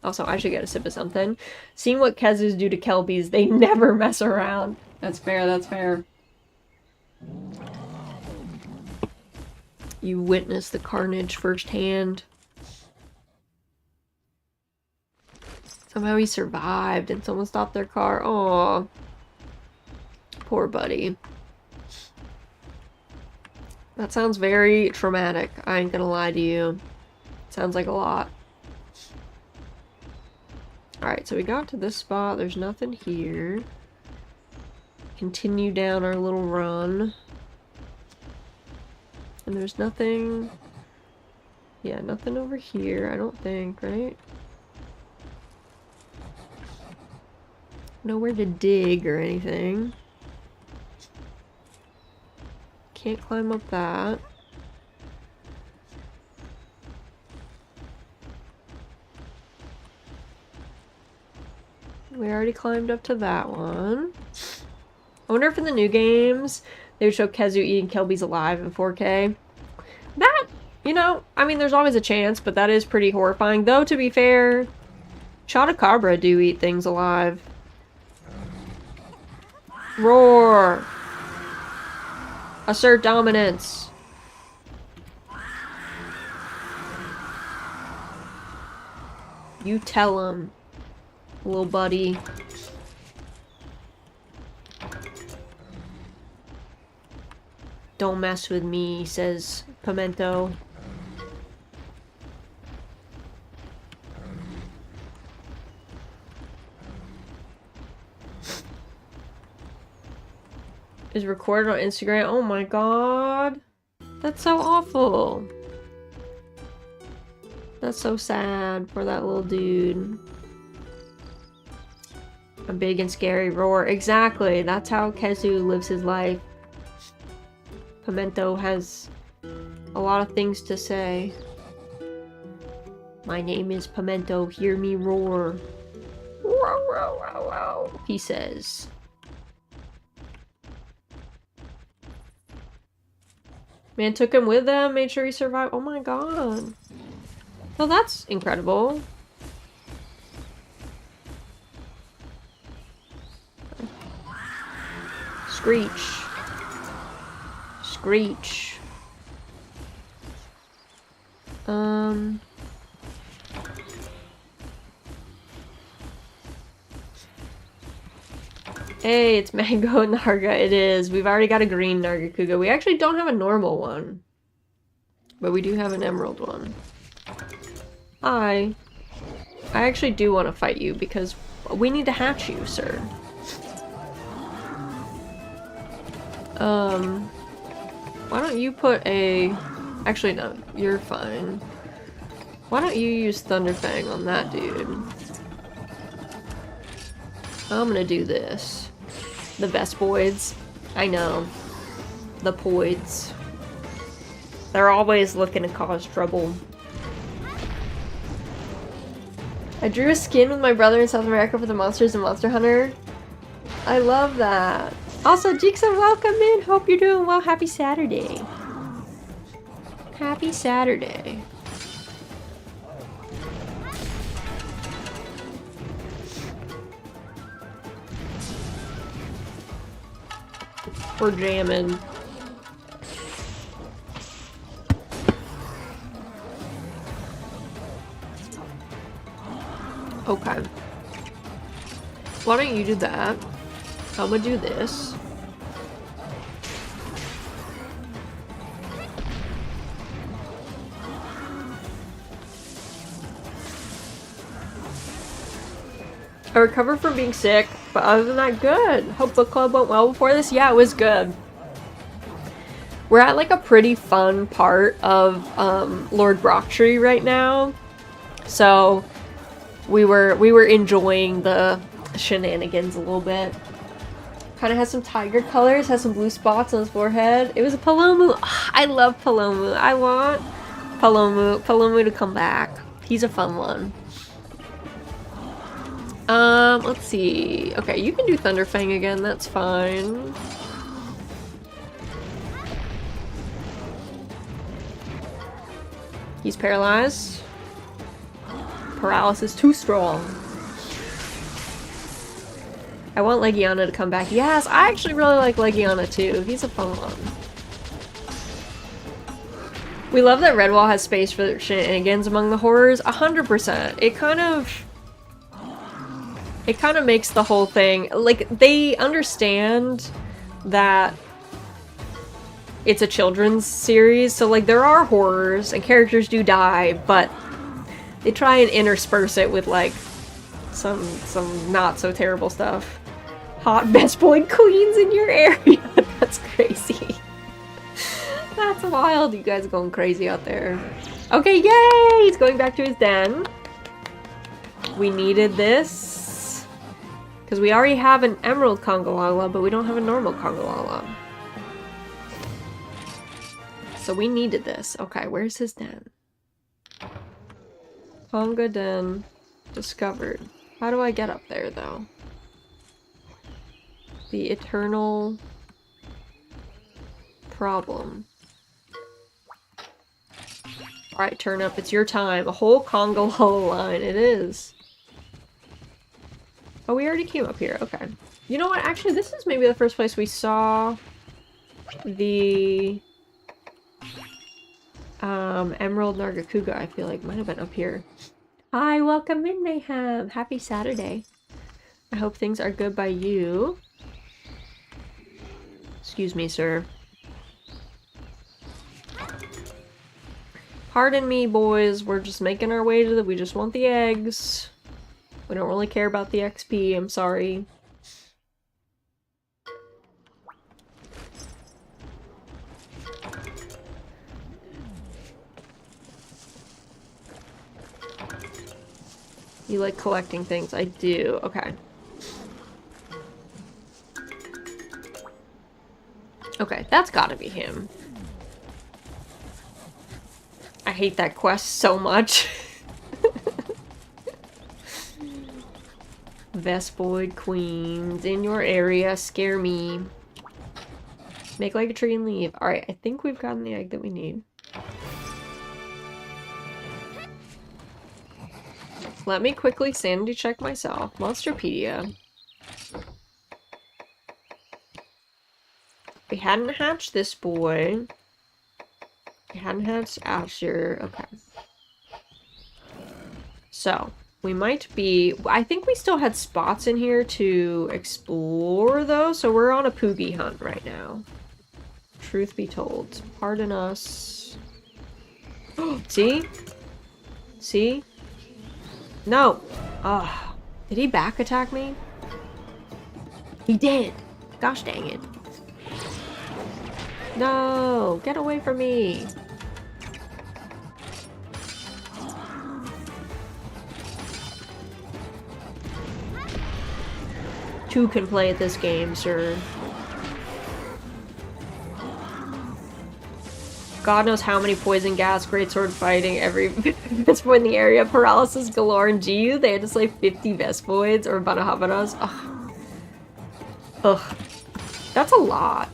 Also, I should get a sip of something. Seeing what Kezus do to Kelpies, they never mess around. That's fair, that's fair. You witnessed the carnage firsthand. Somehow he survived and someone stopped their car. Aww. Poor buddy. That sounds very traumatic. I ain't gonna lie to you. Sounds like a lot. Alright, so we got to this spot. There's nothing here. Continue down our little run. And there's nothing... Yeah, nothing over here, I don't think, right? Nowhere to dig or anything. Can't climb up that. We already climbed up to that one. I wonder if in the new games they would show Kezu eating Kelpies alive in 4K. That, you know, I mean, there's always a chance, but that is pretty horrifying. Though, to be fair, Chotacabra do eat things alive. Roar! Assert dominance. You tell him, little buddy. Don't mess with me, says Pimento. Is recorded on Instagram. Oh my god. That's so awful. That's so sad for that little dude. A big and scary roar. Exactly. That's how Kezu lives his life. Pimento has a lot of things to say. My name is Pimento. Hear me roar. Row, row, row, row, he says. Man took him with them, made sure he survived. Oh my god. Well, that's incredible. Screech. Screech. Hey, it's Mango Narga. It is. We've already got a green Nargacuga. We actually don't have a normal one. But we do have an emerald one. Hi. I actually do want to fight you because we need to hatch you, sir. Why don't you put a... Actually, no. You're fine. Why don't you use Thunderfang on that dude? I'm gonna do this. The Vespoids. I know. The Poids. They're always looking to cause trouble. I drew a skin with my brother in South America for the monsters in Monster Hunter. I love that. Also, Jigsaw, welcome in. Hope you're doing well. Happy Saturday. Happy Saturday. We're jamming. Okay. Why don't you do that? I'm gonna do this. I recovered from being sick, but other than that, good. Hope book club went well before this. Yeah, it was good. We're at like a pretty fun part of Lord Brocktree right now, so we were enjoying the shenanigans a little bit. Kind of has some tiger colors, has some blue spots on his forehead. It was a Palomu. Ugh, I love Palomu. I want Palomu to come back. He's a fun one. Let's see. Okay, you can do Thunderfang again, that's fine. He's paralyzed. Paralysis too strong. I want Legiana to come back. Yes, I actually really like Legiana too. He's a fun one. We love that Redwall has space for shenanigans among the horrors. 100%. It kind of makes the whole thing, like, they understand that it's a children's series, so like there are horrors and characters do die, but they try and intersperse it with like some not so terrible stuff. Hot best boy queens in your area. That's crazy. That's wild. You guys are going crazy out there. Okay, yay! He's going back to his den. We needed this. Because we already have an emerald Congalala, but we don't have a normal Congalala. So we needed this. Okay, where's his den? Conga Den discovered. How do I get up there, though? The eternal problem. Alright, Turnip, it's your time. A whole Congalala line. It is. Oh, we already came up here. Okay. You know what? Actually, this is maybe the first place we saw the Emerald Nargacuga, I feel like. Might have been up here. Hi, welcome in, Mayhem. Happy Saturday. I hope things are good by you. Excuse me, sir. Pardon me, boys. We're just making our way to the... We just want the eggs. We don't really care about the XP. I'm sorry. You like collecting things. I do. Okay. Okay, that's gotta be him. I hate that quest so much. Vespoid queens in your area scare me. Make like a tree and leave. Alright, I think we've gotten the egg that we need. Let me quickly sanity check myself. Monsterpedia. We hadn't hatched this boy. We hadn't hatched Asher. Okay. So, we might be... I think we still had spots in here to explore, though, so we're on a Poogie hunt right now. Truth be told. Pardon us. See? See? No! Ah, did he back attack me? He did! Gosh dang it. No! Get away from me! Two can play at this game, sir. God knows how many poison gas, greatsword fighting, every Vespoid in the area, paralysis galore, and GU, they had to slay 50 Vespoids or Banahabanas. Ugh. Ugh. That's a lot.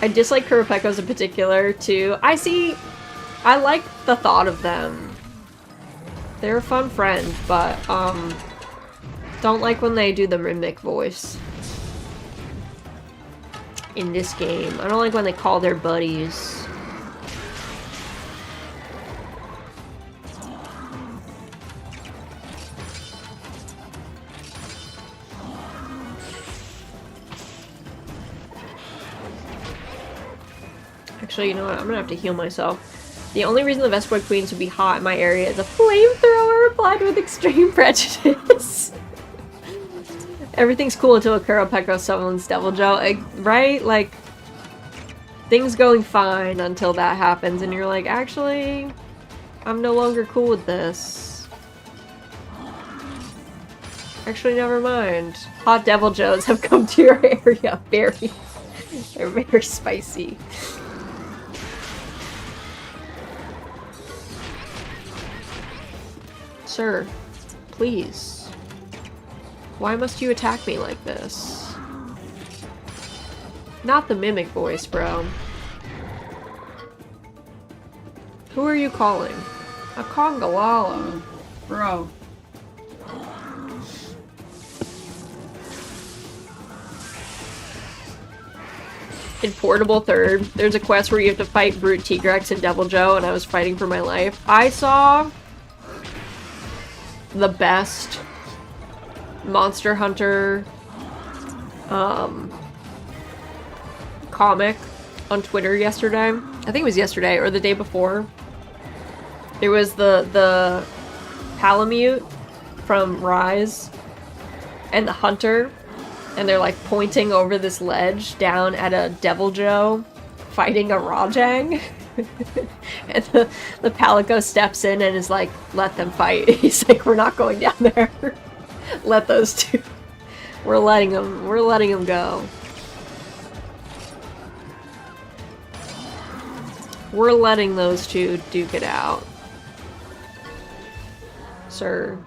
I dislike Kurapekos in particular, too. I like the thought of them. They're a fun friend, but, don't like when they do the mimic voice. In this game. I don't like when they call their buddies. Actually, you know what? I'm gonna have to heal myself. The only reason the Vespoid Queens would be hot in my area is a flamethrower applied with extreme prejudice. Everything's cool until a Kurapeko summons Devil Joe, right? Like, things going fine until that happens, and you're like, actually, I'm no longer cool with this. Actually, never mind. Hot Devil Joes have come to your area. They're very spicy. Sir, please. Why must you attack me like this? Not the mimic voice, bro. Who are you calling? A Congalala. Bro. In Portable Third, there's a quest where you have to fight Brute Tigrex and Devil Joe, and I was fighting for my life. I saw the best Monster Hunter comic on Twitter yesterday. I think it was yesterday or the day before. There was the Palamute from Rise and the Hunter, and they're like pointing over this ledge down at a Devil Joe fighting a Rajang. And the Palico steps in and is like, let them fight. He's like, we're not going down there. Let those two. We're letting them go. We're letting those two duke it out. Sir,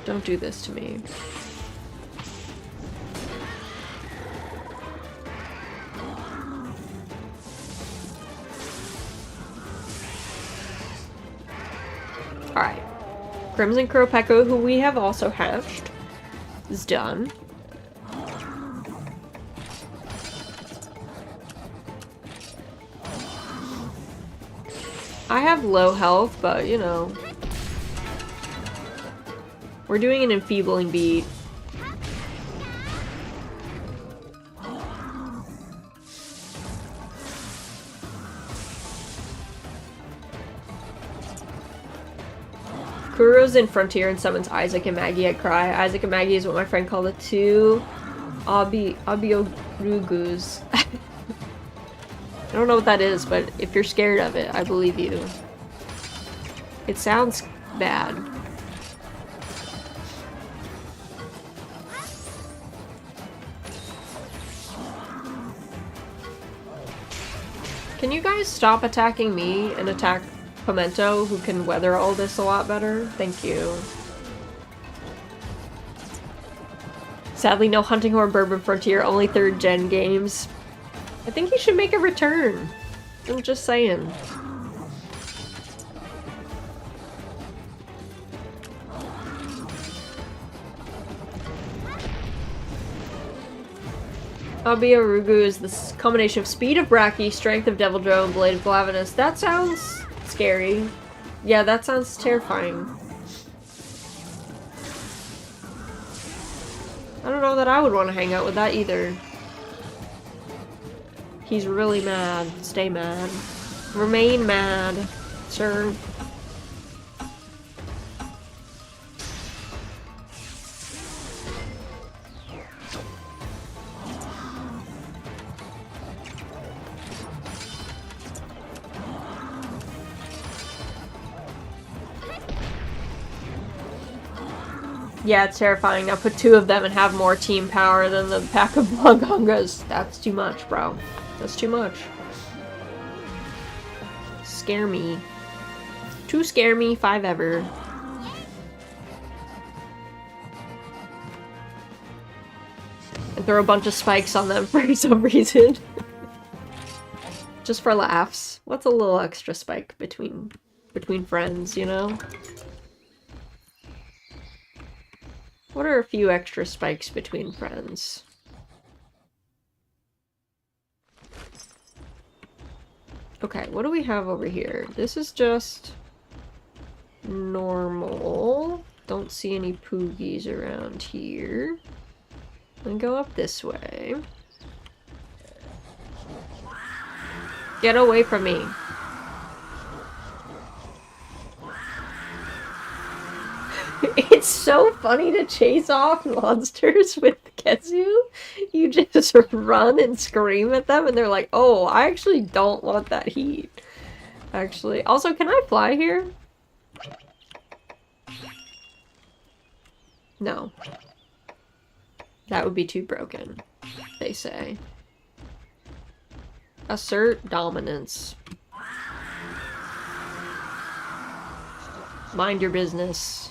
don't do this to me. Alright. Crimson Kurapeko, who we have also hatched, is done. I have low health, but you know. We're doing an enfeebling beat. Kuro's in Frontier and summons Isaac and Maggie at Cry. Isaac and Maggie is what my friend called the two Abiorugus. I don't know what that is, but if you're scared of it, I believe you. It sounds bad. Can you guys stop attacking me and attack Pimento, who can weather all this a lot better? Thank you. Sadly, no Hunting Horn Bourbon Frontier, only 3rd gen games. I think he should make a return. I'm just saying. Abiarugu is the combination of speed of Bracky, strength of Devil Drone, blade of Glavenus. That sounds scary. Yeah, that sounds terrifying. I don't know that I would want to hang out with that either. He's really mad. Stay mad. Remain mad, sir. Yeah, it's terrifying. Now put 2 of them and have more team power than the pack of Bloggongas. That's too much, bro. That's too much. Scare me. Too scare me, 5 ever. And throw a bunch of spikes on them for some reason. Just for laughs. What's a little extra spike between friends, you know? What are a few extra spikes between friends? Okay, what do we have over here? This is just normal. Don't see any poogies around here. And go up this way. Get away from me. It's so funny to chase off monsters with Ketsu. You just run and scream at them and they're like, oh, I actually don't want that heat. Actually. Also, can I fly here? No. That would be too broken, they say. Assert dominance. Mind your business.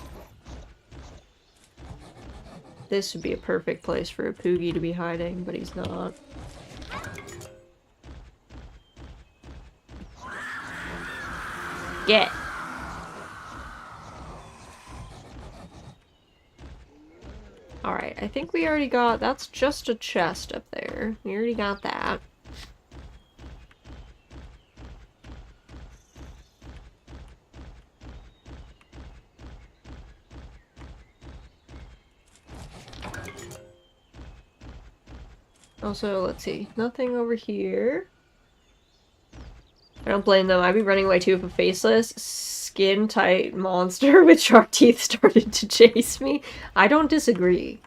This would be a perfect place for a Poogie to be hiding, but he's not. Get! Alright, I think we already got... That's just a chest up there. We already got that. Also, let's see. Nothing over here. I don't blame them. I'd be running away too if a faceless, skin-tight monster with sharp teeth started to chase me. I don't disagree.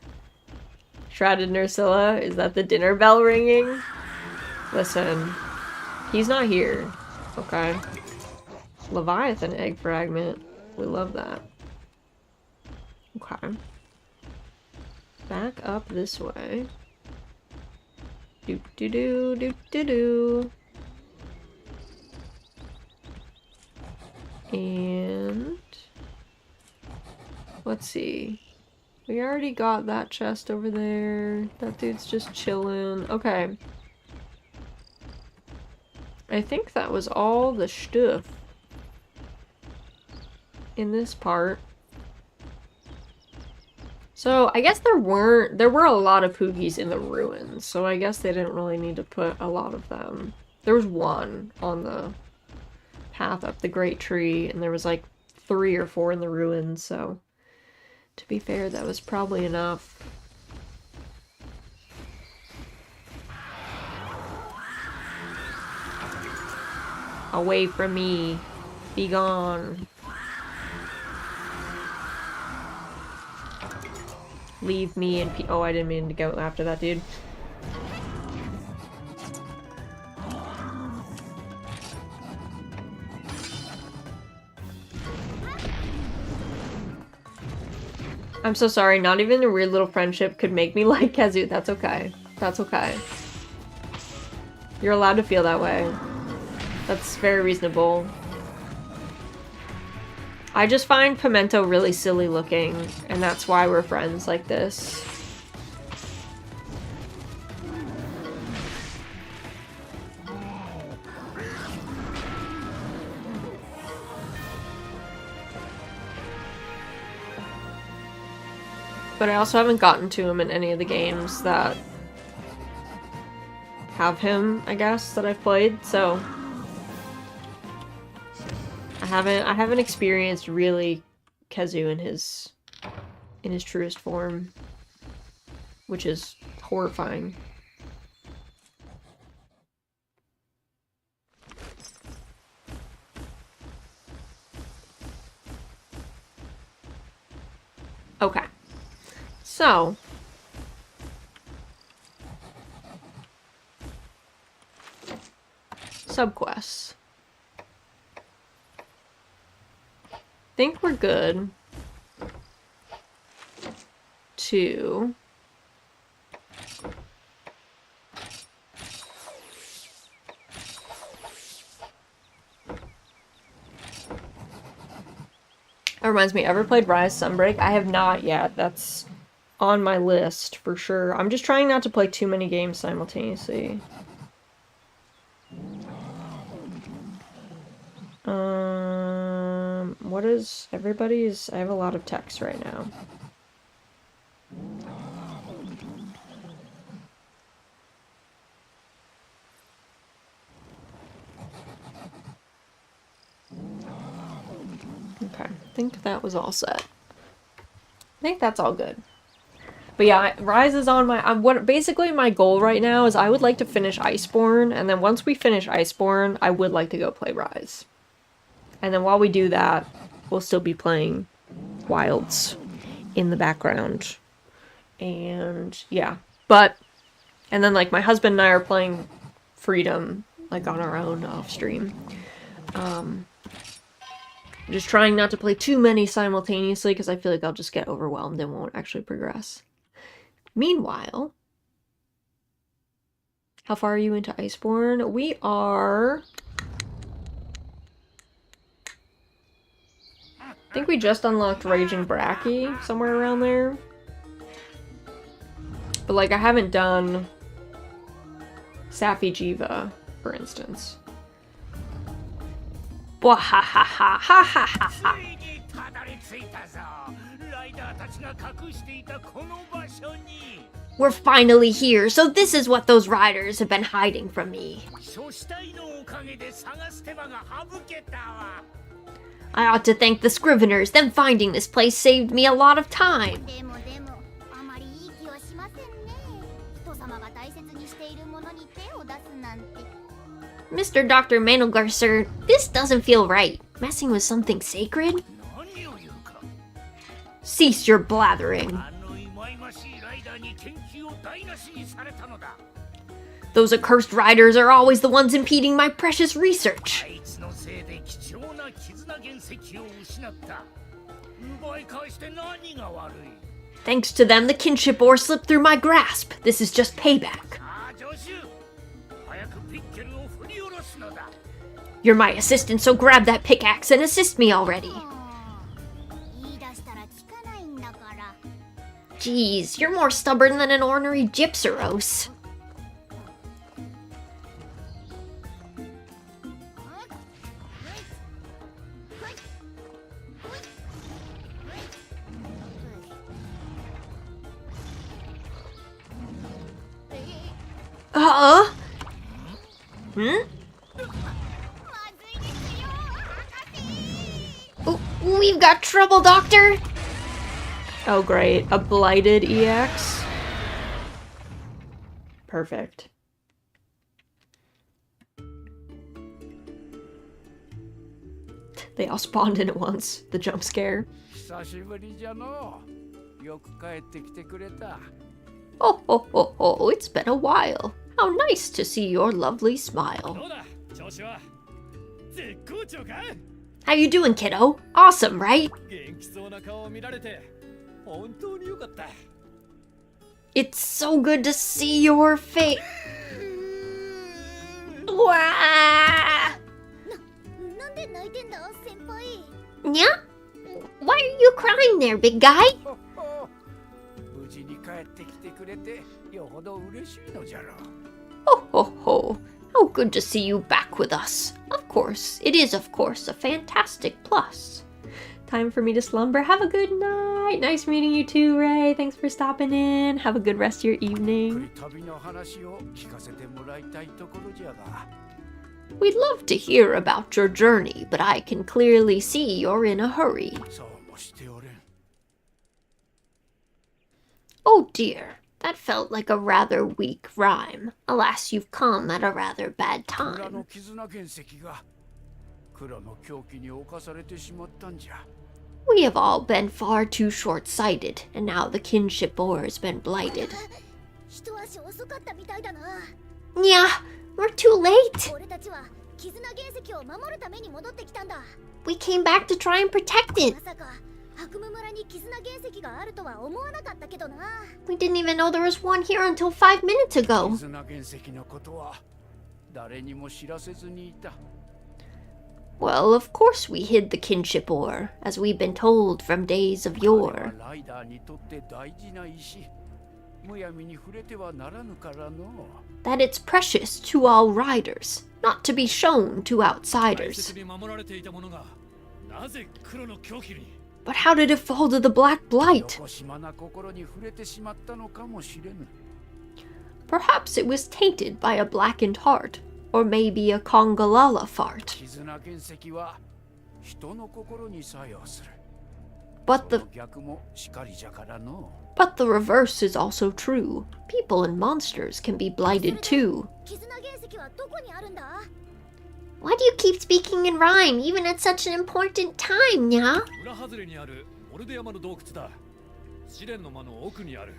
Shrouded Nursilla, is that the dinner bell ringing? Listen, he's not here. Okay. Leviathan egg fragment. We love that. Okay. Back up this way. Doop doo doo doop doo doo. And let's see. We already got that chest over there. That dude's just chilling. Okay. I think that was all the stuff in this part. So I guess there were a lot of Poogies in the ruins, so I guess they didn't really need to put a lot of them. There was one on the path up the Great Tree, and there was like 3 or 4 in the ruins, so to be fair, that was probably enough. Away from me. Be gone. Leave me in peace. Oh, I didn't mean to go after that dude. I'm so sorry, not even a weird little friendship could make me like Kazu. That's okay. That's okay. You're allowed to feel that way. That's very reasonable. I just find Pimento really silly looking, and that's why we're friends like this. But I also haven't gotten to him in any of the games that have him, I guess, that I've played, so I haven't experienced really Kezu in his truest form, which is horrifying. Okay. So, subquests. Think we're good to that reminds me, ever played Rise Sunbreak? I have not yet. That's on my list for sure. I'm just trying not to play too many games simultaneously. What is everybody's? I have a lot of text right now. Okay, I think that was all set. I think that's all good. But yeah, Rise is on my... basically my goal right now is I would like to finish Iceborne, and then once we finish Iceborne, I would like to go play Rise. And then while we do that, we'll still be playing Wilds in the background. And yeah, but... And then like my husband and I are playing Freedom, like on our own off stream. Just trying not to play too many simultaneously because I feel like I'll just get overwhelmed and won't actually progress. Meanwhile, how far are you into Iceborne? We are... I think we just unlocked Raging Bracky, somewhere around there. But like I haven't done Safi Jiva, for instance. We're finally here, so this is what those riders have been hiding from me. I ought to thank the Scriveners. Them finding this place saved me a lot of time. Mr. Dr. Manelgar, sir, this doesn't feel right. Messing with something sacred? Cease your blathering. Those accursed riders are always the ones impeding my precious research. Thanks to them, the kinship ore slipped through my grasp. This is just payback. You're my assistant, so grab that pickaxe and assist me already. Jeez, you're more stubborn than an ornery gypseros. We've got trouble, Doctor! Oh great, a blighted EX? Perfect. They all spawned in at once, the jump scare. Oh, it's been a while. How nice to see your lovely smile. How you doing, kiddo? Awesome, right? It's so good to see your face. で泣いてんだ先輩。 Yeah? Why are you crying there, big guy? 無事に帰ってきてくれてよほど嬉しいのじゃろう。 Oh ho ho. How good to see you back with us. Of course, it is of course a fantastic plus. Time for me to slumber. Have a good night. Nice meeting you too, Ray. Thanks for stopping in. Have a good rest of your evening. 旅の話を聞かせてもらいたいところじゃが。 We'd love to hear about your journey, but I can clearly see you're in a hurry. そうもしておれん。 Oh dear, that felt like a rather weak rhyme. Alas, you've come at a rather bad 村 time. の絆原石が黒の狂気に侵されてしまったんじゃ。 We have all been far too short-sighted, and now the kinship ore has been blighted. 一足遅かったみたいだな。 Yeah, we're too late. 俺たちは絆原石を守るために戻ってきたんだ。 We came back to try and protect it. まさか悪夢村に絆原石があるとは思わなかったけどな。 We didn't even know there was one here until 5 minutes ago. 絆原石のことは誰にも知らせずにいた。 Well, of course we hid the kinship ore, as we've been told from days of あれは yore. ライダーにとって大事な石。むやみに触れてはならぬからの。 That it's precious to all riders, not to be shown to 大 outsiders. 切に守られていたものがなぜ黒の狂気に。 But how did it fall to the Black Blight? 横島な心に触れてしまったのかもしれぬ。 Perhaps it was tainted by a blackened heart, or maybe a Kongalala fart. 絆原石は人の心に作用する。 But そ the の逆もしかりじゃからの。 but the reverse is also true. People and monsters can be blighted too. 絆原石はどこにあるんだ？ Why do you keep speaking in rhyme, even at such an important time, Nya? 裏外れにあるオルデ山の洞窟だ。試練の間の奥にある。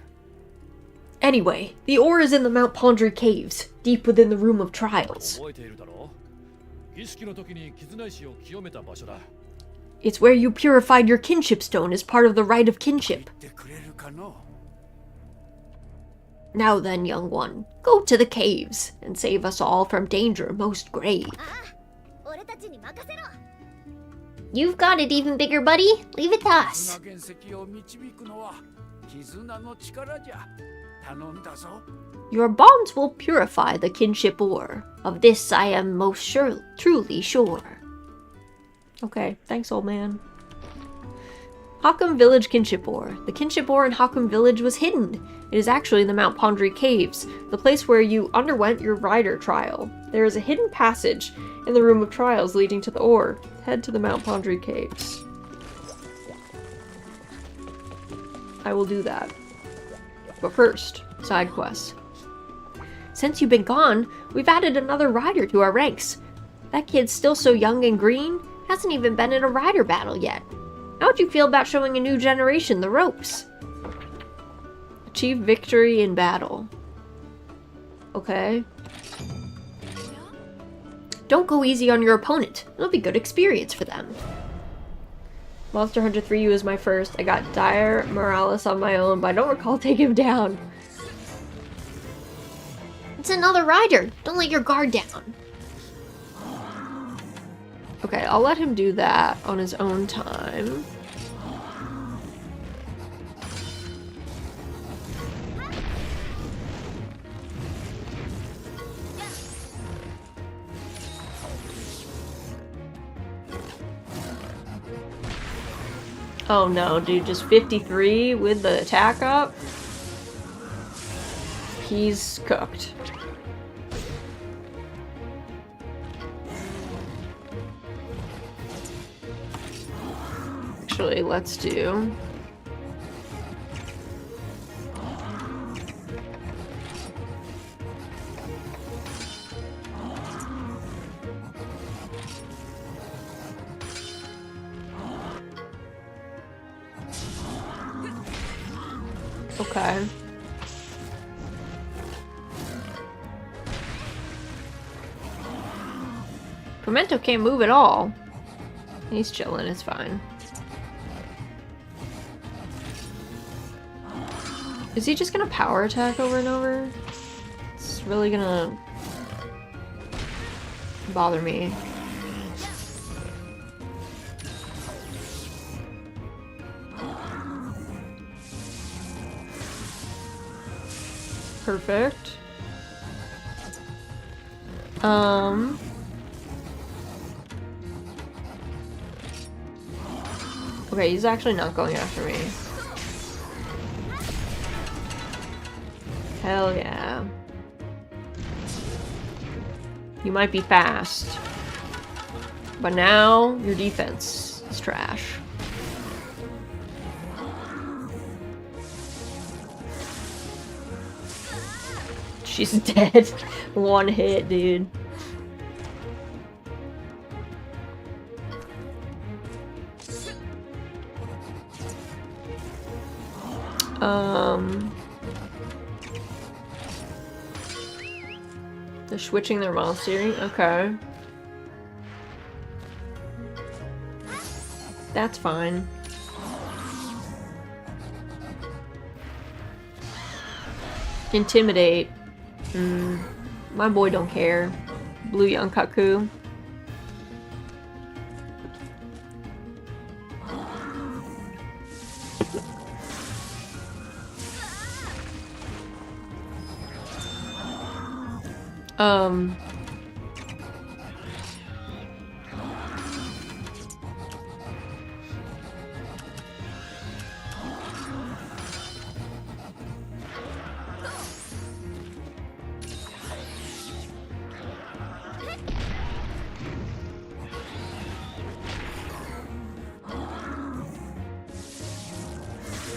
Anyway, the ore is in the Mount Pondry caves, deep within the Room of Trials. 覚えているだろう。儀式の時に絆石を清めた場所だ。 It's where you purified your kinship stone as part of the rite of kinship. 言ってくれるかの。 Now then, young one, go to the caves and save us all from danger most grave. 俺たちに任せろ。 You've got it even bigger, buddy. Leave it to 絆 us. 原石を導くのは絆の力じゃ。頼んだぞ。 Your bonds will purify the kinship ore. Of this I am most sure, truly sure. Okay, thanks, old man. Hakum Village Kinship Ore. The kinship ore in Hakum Village was hidden. It is actually in the Mount Pondry Caves, the place where you underwent your rider trial. There is a hidden passage in the Room of Trials leading to the ore. Head to the Mount Pondry Caves. I will do that. But first, side quest. Since you've been gone, we've added another rider to our ranks. That kid's still so young and green, hasn't even been in a rider battle yet. How'd you feel about showing a new generation the ropes? Achieve victory in battle. Okay. Don't go easy on your opponent. It'll be good experience for them. Monster Hunter 3U is my first. I got Dire Morales on my own, but I don't recall taking him down. It's another rider. Don't let your guard down. Okay, I'll let him do that on his own time. Oh no, dude, just 53 with the attack up? He's cooked. Actually, let's do... Okay. Pimento can't move at all. He's chilling, it's fine. Is he just gonna power attack over and over? It's really gonna bother me. Perfect. Okay, he's actually not going after me. Hell yeah. You might be fast, but now your defense is trash. She's dead. One hit, dude. They're switching their monstering. Okay. That's fine. Intimidate. My boy don't care. Blue Yankaku.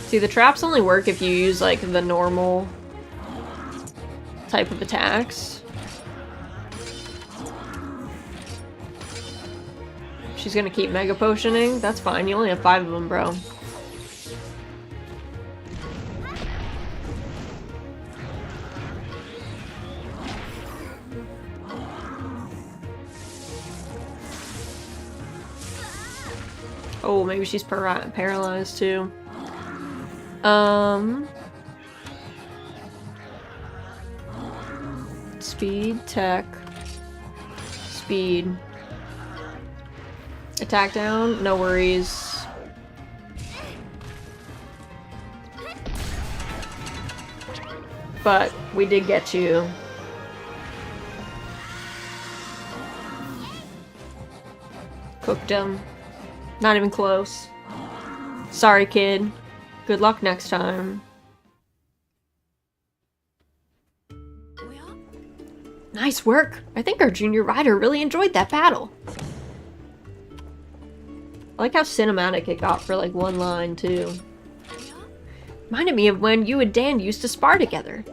See, the traps only work if you use, like, the normal type of attacks. She's gonna keep Mega Potioning? That's fine, you only have 5 of them, bro. Oh, maybe she's paralyzed too. Speed, tech, speed. Attack down, no worries. But we did get you. Cooked him. Not even close. Sorry, kid. Good luck next time. Nice work! I think our junior rider really enjoyed that battle. I like how cinematic it got for like one line too. Reminded me of when you and Dan used to spar together.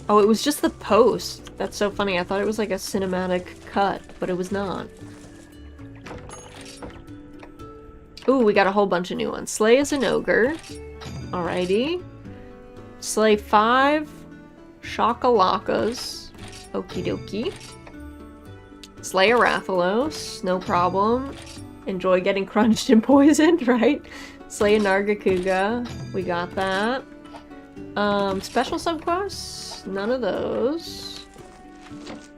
Oh, it was just the post. That's so funny. I thought it was like a cinematic cut, but it was not. Ooh, we got a whole bunch of new ones. Slay is an ogre. Alrighty. Slay 5 Shakalakas. Okie dokie. Slay a Rathalos. No problem. Enjoy getting crunched and poisoned, right? Slay a Nargacuga. We got that. Special subquests? None of those.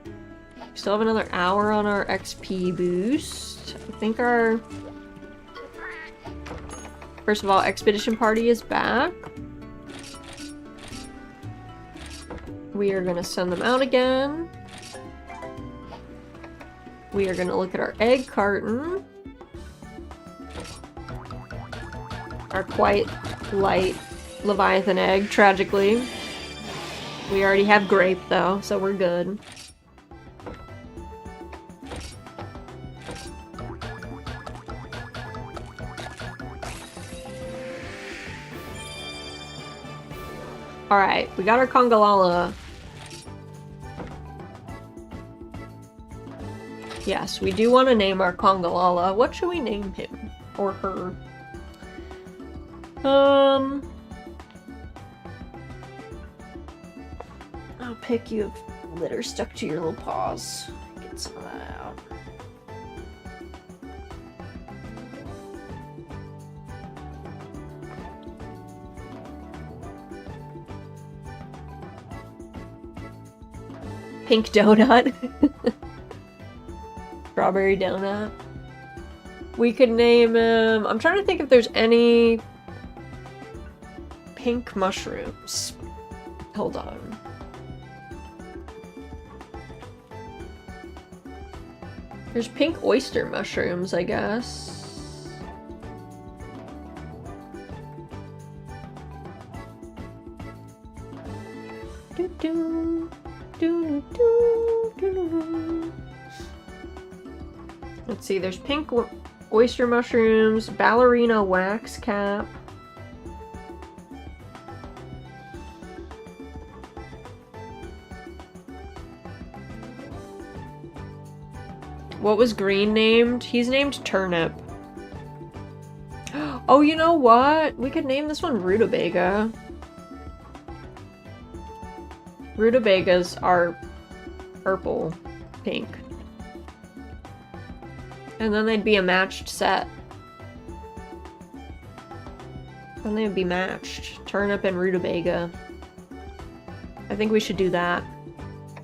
We still have another hour on our XP boost. I think our... First of all, Expedition Party is back. We are gonna send them out again. We are gonna look at our egg carton. Our quite light Leviathan egg, tragically. We already have grape though, so we're good. Alright, we got our Kongalala. Yes, we do want to name our Kongalala. What should we name him? Or her? I'll pick you have litter stuck to your little paws. Get some of that out. Pink donut. Strawberry donut. We could name him... I'm trying to think if there's any pink mushrooms. Hold on. There's pink oyster mushrooms, I guess. Let's see, there's pink oyster mushrooms, ballerina wax cap. What was Green named? He's named Turnip. Oh, you know what? We could name this one Rutabaga. Rutabagas are purple, pink. And then they'd be a matched set. Then they'd be matched. Turnip and Rutabaga. I think we should do that.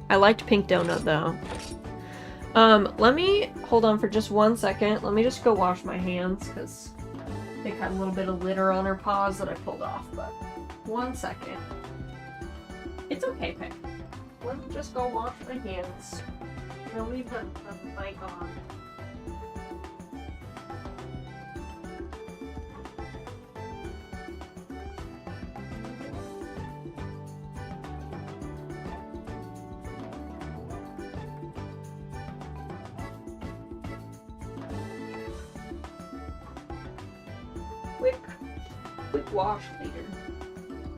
I liked Pink Donut though. Let me hold on for just 1 second. Let me just go wash my hands because they had a little bit of litter on her paws that I pulled off, but 1 second. It's okay, Pick. Let me just go wash my hands. I'll leave the mic on. Quick wash later.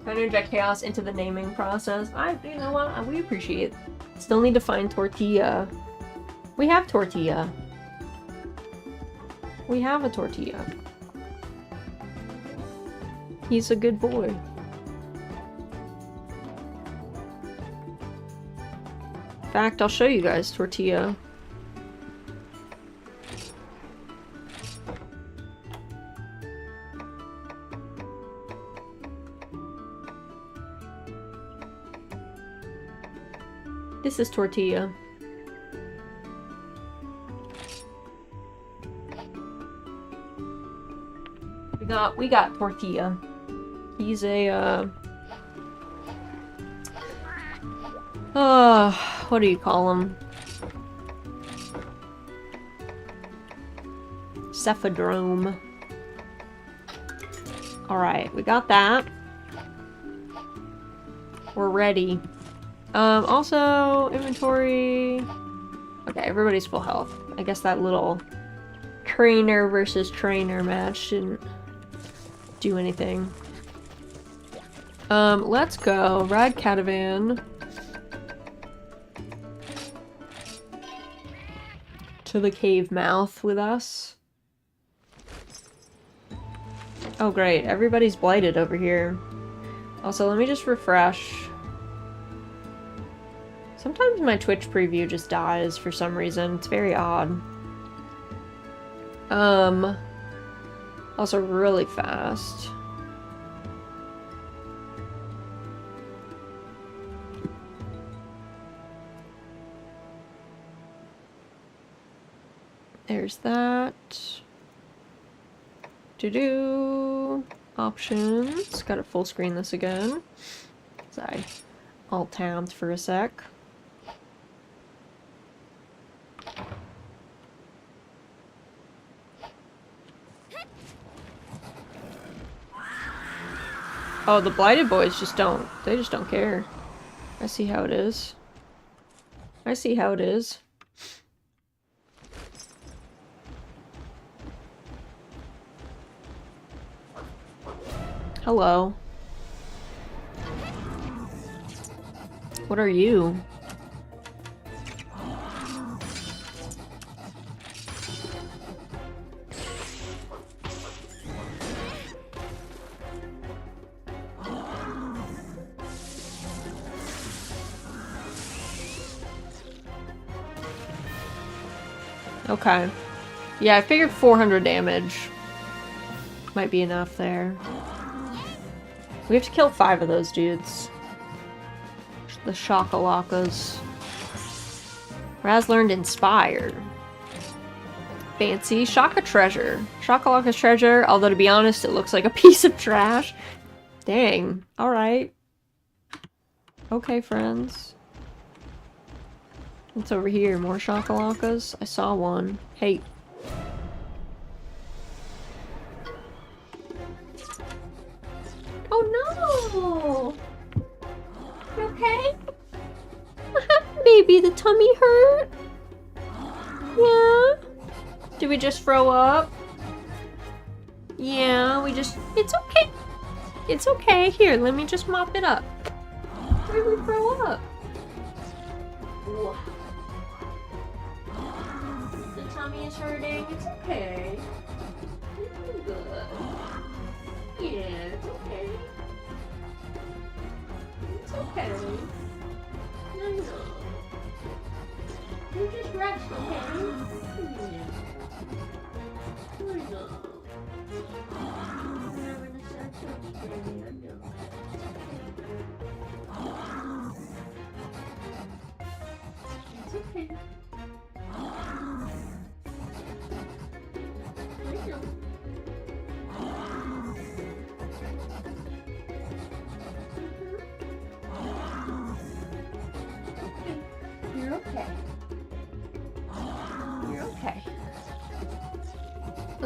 Trying to inject chaos into the naming process. You know what? We appreciate it. Still need to find tortilla. We have tortilla. We have a tortilla. He's a good boy. In fact, I'll show you guys tortilla. This is tortilla. We got tortilla. He's a what do you call him? Cephadrome. Alright, we got that. We're ready. Also, inventory... Okay, everybody's full health. I guess that little trainer versus trainer match didn't do anything. Let's go. Ride Catavan. To the cave mouth with us. Oh great, everybody's blighted over here. Also, let me just refresh. Sometimes my Twitch preview just dies for some reason. It's very odd. Also really fast. There's that. To-do. Options. Gotta full screen this again. So I alt-tabbed for a sec. Oh, the blighted boys just don't. They just don't care. I see how it is. I see how it is. Hello. What are you? Okay. Yeah, I figured 400 damage might be enough there. We have to kill 5 of those dudes. The Shakalakas. Raz learned Inspire. Fancy. Shaka Treasure. Shakalaka's treasure, although to be honest, it looks like a piece of trash. Dang. Alright. Okay, friends. What's over here? More shakalacas? I saw one. Hey. Oh no! You okay? What happened, baby? The tummy hurt? Yeah? Did we just throw up? Yeah, we just... It's okay. It's okay. Here, let me just mop it up. Where did we throw up? The tummy is hurting. It's okay. You're good. Yeah, it's okay. It's okay. No, no. You just rest, okay? Yeah. I know. You're having a sad tummy day, I know. It's okay. I know. You're okay. You're okay.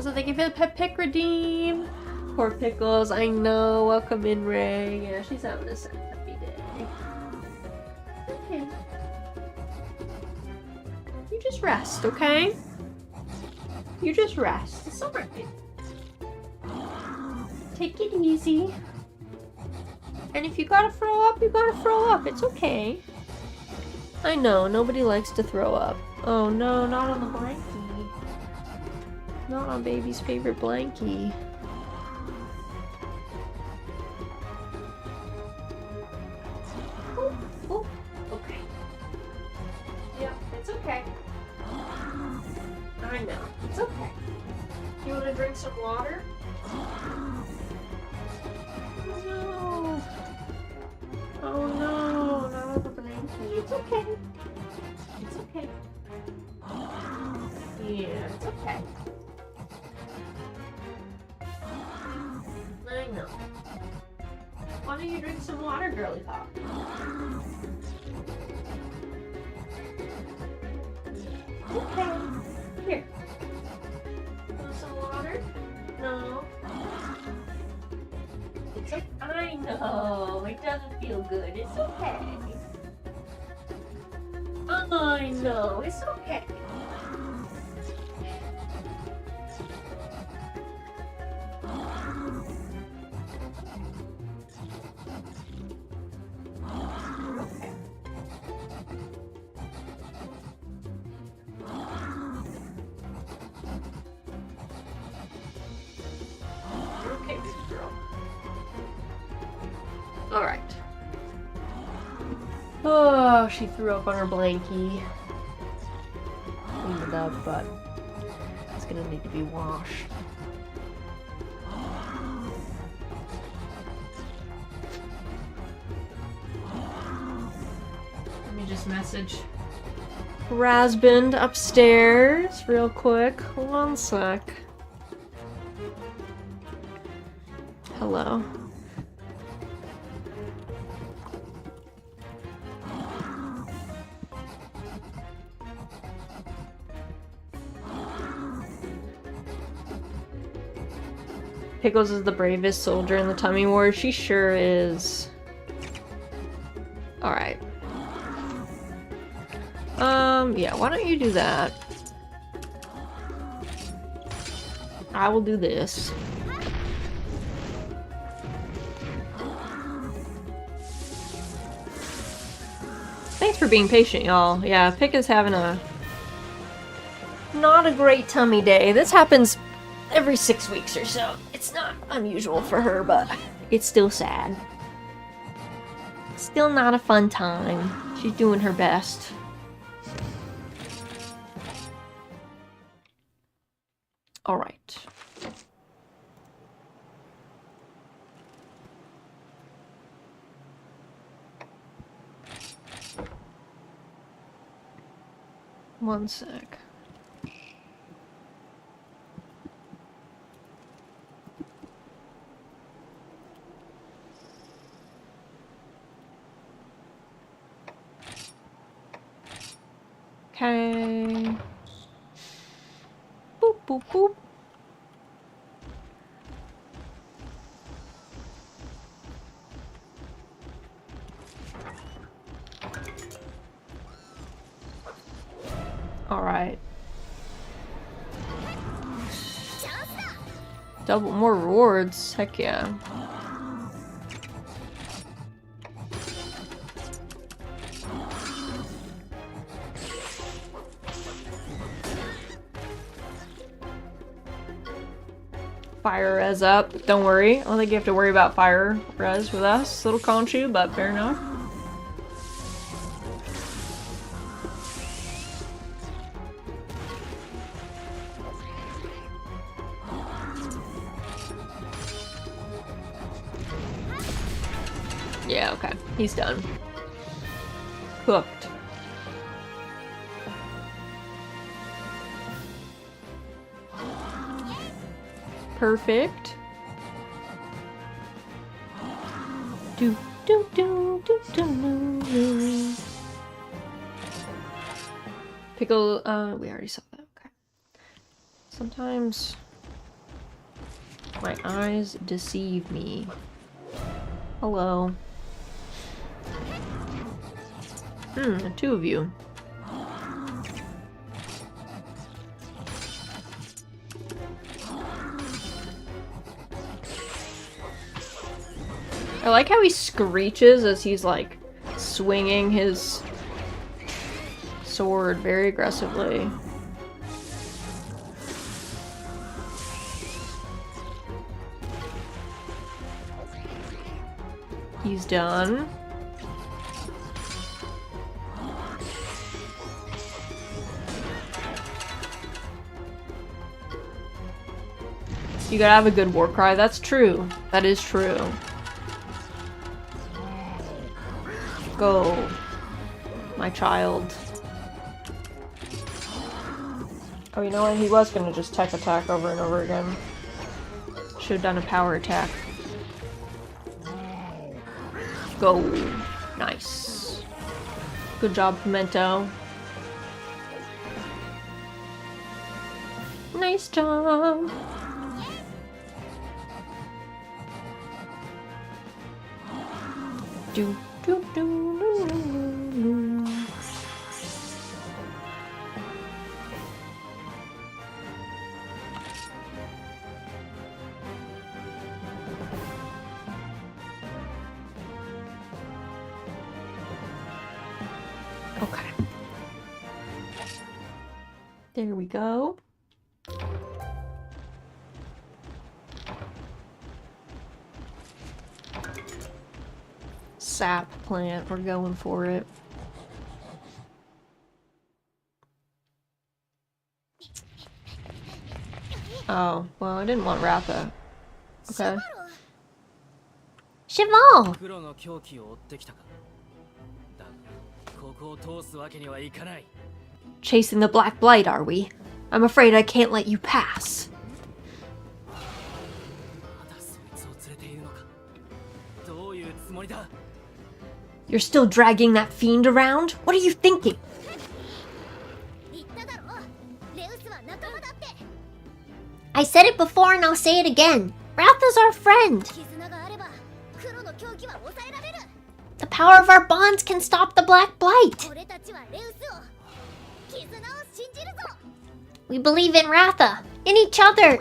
So thank you for the pet pick redeem. Poor Pickles, I know. Welcome in, Ray. Yeah, she's having a sad happy day. Okay. You just rest, okay? You just rest. It's alright. Take it easy. And if you gotta throw up, you gotta throw up. It's okay. I know, nobody likes to throw up. Oh no, not on the blankie. Not on baby's favorite blankie. Oh, oh, okay. Yep, it's okay. I know, it's okay. You wanna drink some water? Oh no. Oh no, not on the blankie. It's okay. It's okay. Yeah, it's okay. I know. Why don't you drink some water, girly pop? Okay. Here. Want some water? No. It's okay. I know. It doesn't feel good. It's okay. I know. It's okay. Okay, baby girl. Alright. Oh, she threw up on her blankie. Cleaned it up, but it's gonna need to be washed. Let me just message Rasband upstairs real quick. One sec. Hello. Pickles is the bravest soldier in the tummy war. She sure is. Alright. Yeah, why don't you do that? I will do this. Thanks for being patient, y'all. Yeah, Pick is having not a great tummy day. This happens every 6 weeks or so. It's not unusual for her, but it's still sad. Still not a fun time. She's doing her best. All right. One sec. Okay. Boop, boop, boop. Alright. Double more rewards. Heck yeah. Fire res up. Don't worry. I don't think you have to worry about fire res with us, little Conchu, but fair enough. Yeah, okay. He's done. Cooked. Perfect. Do do do do do do. Pickle. We already saw that. Okay. Sometimes my eyes deceive me. Hello. Two of you. I like how he screeches as he's like swinging his sword very aggressively. He's done. You gotta have a good war cry. That's true. That is true. Go, my child. Oh, you know what? He was gonna just tech attack over and over again. Should have done a power attack. Go. Nice. Good job, Pimento. Nice job. Do do do do do. Okay. There we go. Sap plant, we're going for it. Oh, well, I didn't want Ratha. Okay. Cheval! Chasing the Black Blight, are we? I'm afraid I can't let you pass. You're still dragging that fiend around? What are you thinking? I said it before and I'll say it again. Ratha's our friend. The power of our bonds can stop the Black Blight. We believe in Ratha, in each other.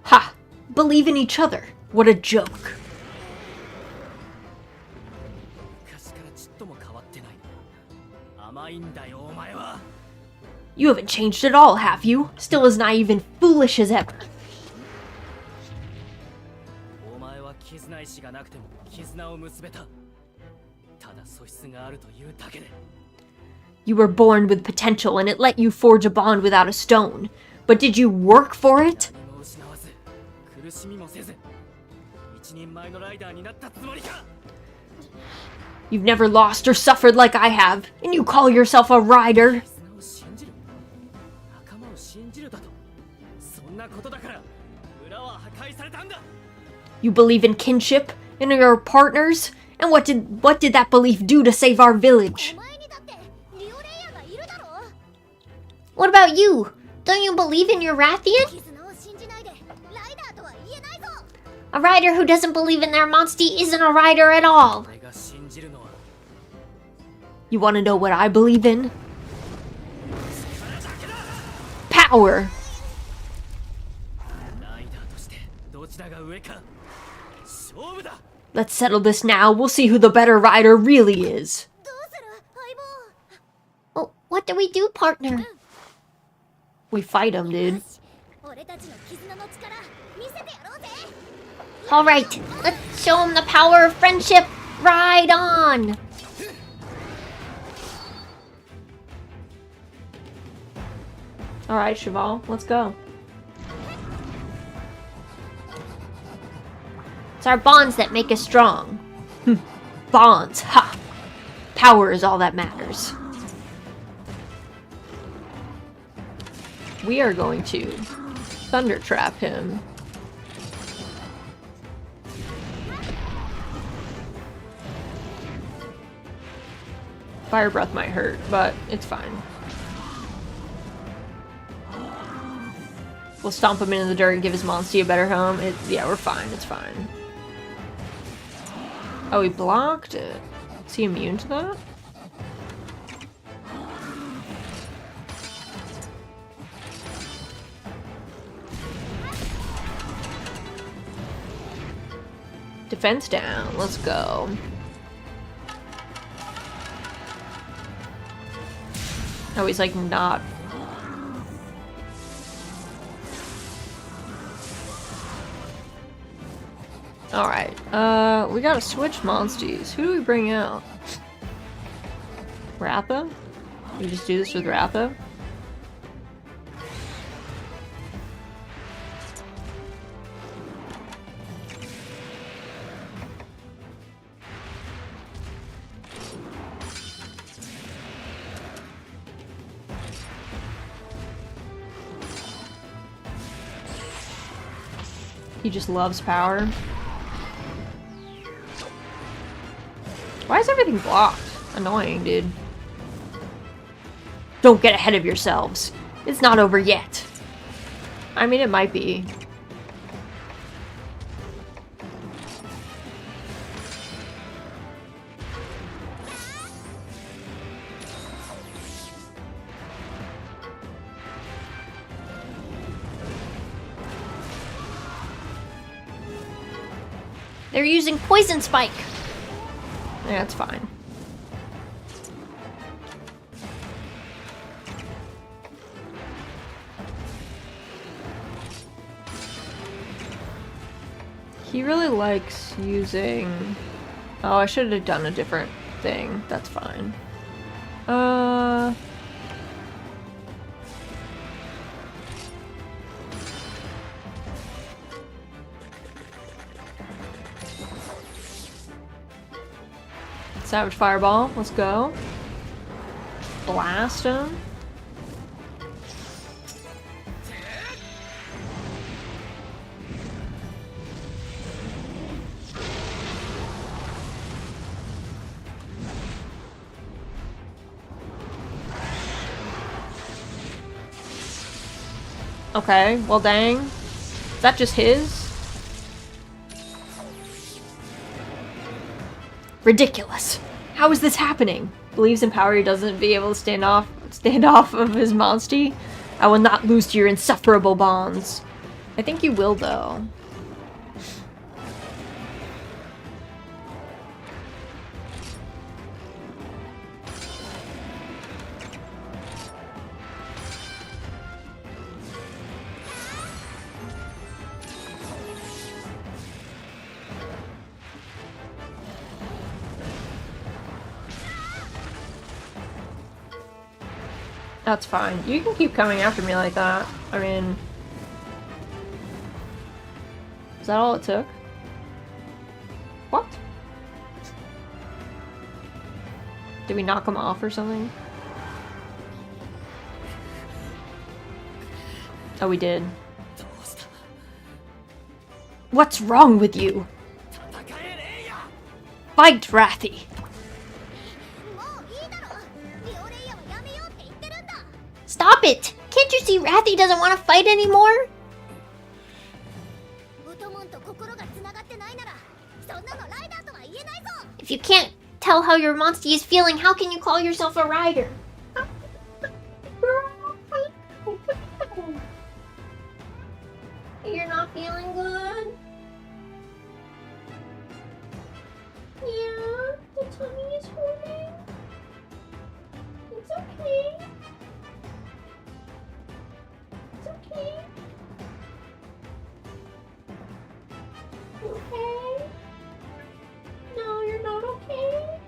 Ha! Believe in each other. What a joke. You haven't changed at all, have you? Still as naive and foolish as ever. You were born with potential and it let you forge a bond without a stone. But did you work for it? You've never lost or suffered like I have, and you call yourself a rider? You believe in kinship, and your partners, And what did that belief do to save our village? お前にだってリオレイヤーがいるだろ。 What about you? Don't you believe in your Rathian? 絆を信じないでライダーとは言えないぞ。 A rider who doesn't believe in their Monstie isn't a rider at all. 俺が信じるのは You wanna know what I believe in? Power! ライダーとしてどちらが上か勝負だ。 Let's settle this now. We'll see who the better rider really is. どうする相棒。 Well, what do we do, partner? We fight him, dude. 俺たちの絆の力見せてやろうぜ。 Alright, let's show him the power of friendship. Ride on! Alright, Cheval, let's go. It's our bonds that make us strong. Bonds, ha! Power is all that matters. We are going to thunder trap him. Fire breath might hurt, but it's fine. We'll stomp him into the dirt and give his Monstie a better home. Yeah, we're fine. It's fine. Oh, he blocked it. Is he immune to that? Defense down. Let's go. Oh, he's like not. Alright, we gotta switch Monsties. Who do we bring out? Ratha? We just do this with Ratha? He just loves power. Why is everything blocked? Annoying, dude. Don't get ahead of yourselves. It's not over yet. I mean, it might be. They're using Poison Spike. Yeah, that's fine. He really likes using... Oh, I should have done a different thing. That's fine. Savage Fireball, let's go. Blast him. Okay, well dang. Is that just his? Ridiculous. How is this happening? Believes in power, he doesn't be able to stand off of his Monstie. I will not lose to your insufferable bonds. I think you will, though. That's fine. You can keep coming after me like that. I mean... Is that all it took? What? Did we knock him off or something? Oh, we did. What's wrong with you? Fight, Rathy! もういいだろ。リオレイヤはやめようって言ってるんだ。 Stop it! Can't you see Rathy doesn't want to fight anymore? ボトモンと心がつながってないなら、そんなのライダーとは言えないぞ。 If you can't tell how your Monstie is feeling, how can you call yourself a rider? You're not feeling good? Yeah, the tummy is hurting. It's okay. It's okay. You okay? No, you're not okay.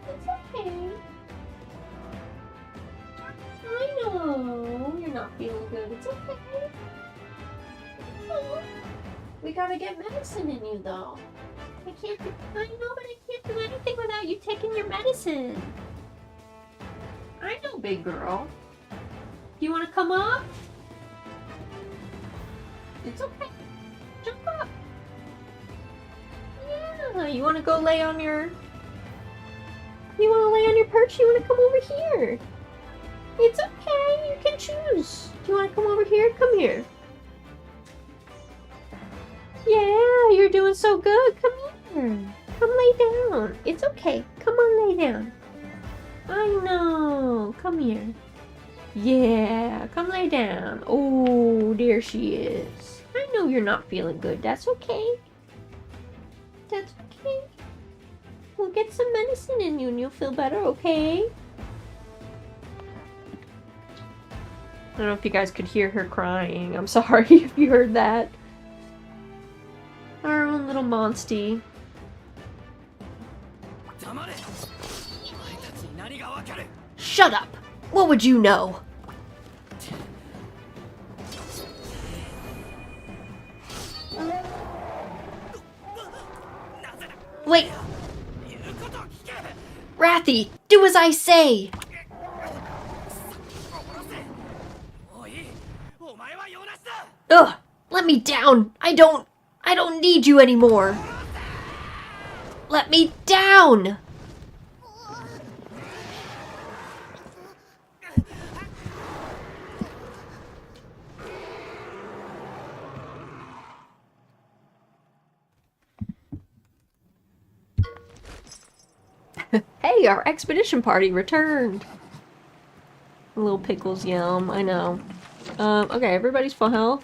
It's okay. I know you're not feeling good. It's okay. Oh, we gotta get medicine in you, though. I can't do, I know, but I can't do anything without you taking your medicine. I know, big girl. You want to come up? It's okay. Jump up. Yeah, you want to go lay on your... You want to lay on your perch? You want to come over here? It's okay. You can choose. Do you want to come over here? Come here. Yeah, you're doing so good. Come here. Come lay down. It's okay. Come on, lay down. I know. Come here. Yeah, come lay down. Oh, there she is. I know you're not feeling good. That's okay. That's okay. We'll get some medicine in you and you'll feel better, okay? I don't know if you guys could hear her crying. I'm sorry if you heard that. Our own little Monstie. 黙れ。お前たちに何がわかる。 Shut up! What would you know? Wait! 言うことを聞け。 Rathy, do as I say! 殺せ。もういい。お前は用なしだ。 Ugh! Let me down! I don't need you anymore! Let me down! Hey, our expedition party returned! Little pickles, yum, I know. Okay, everybody's full health.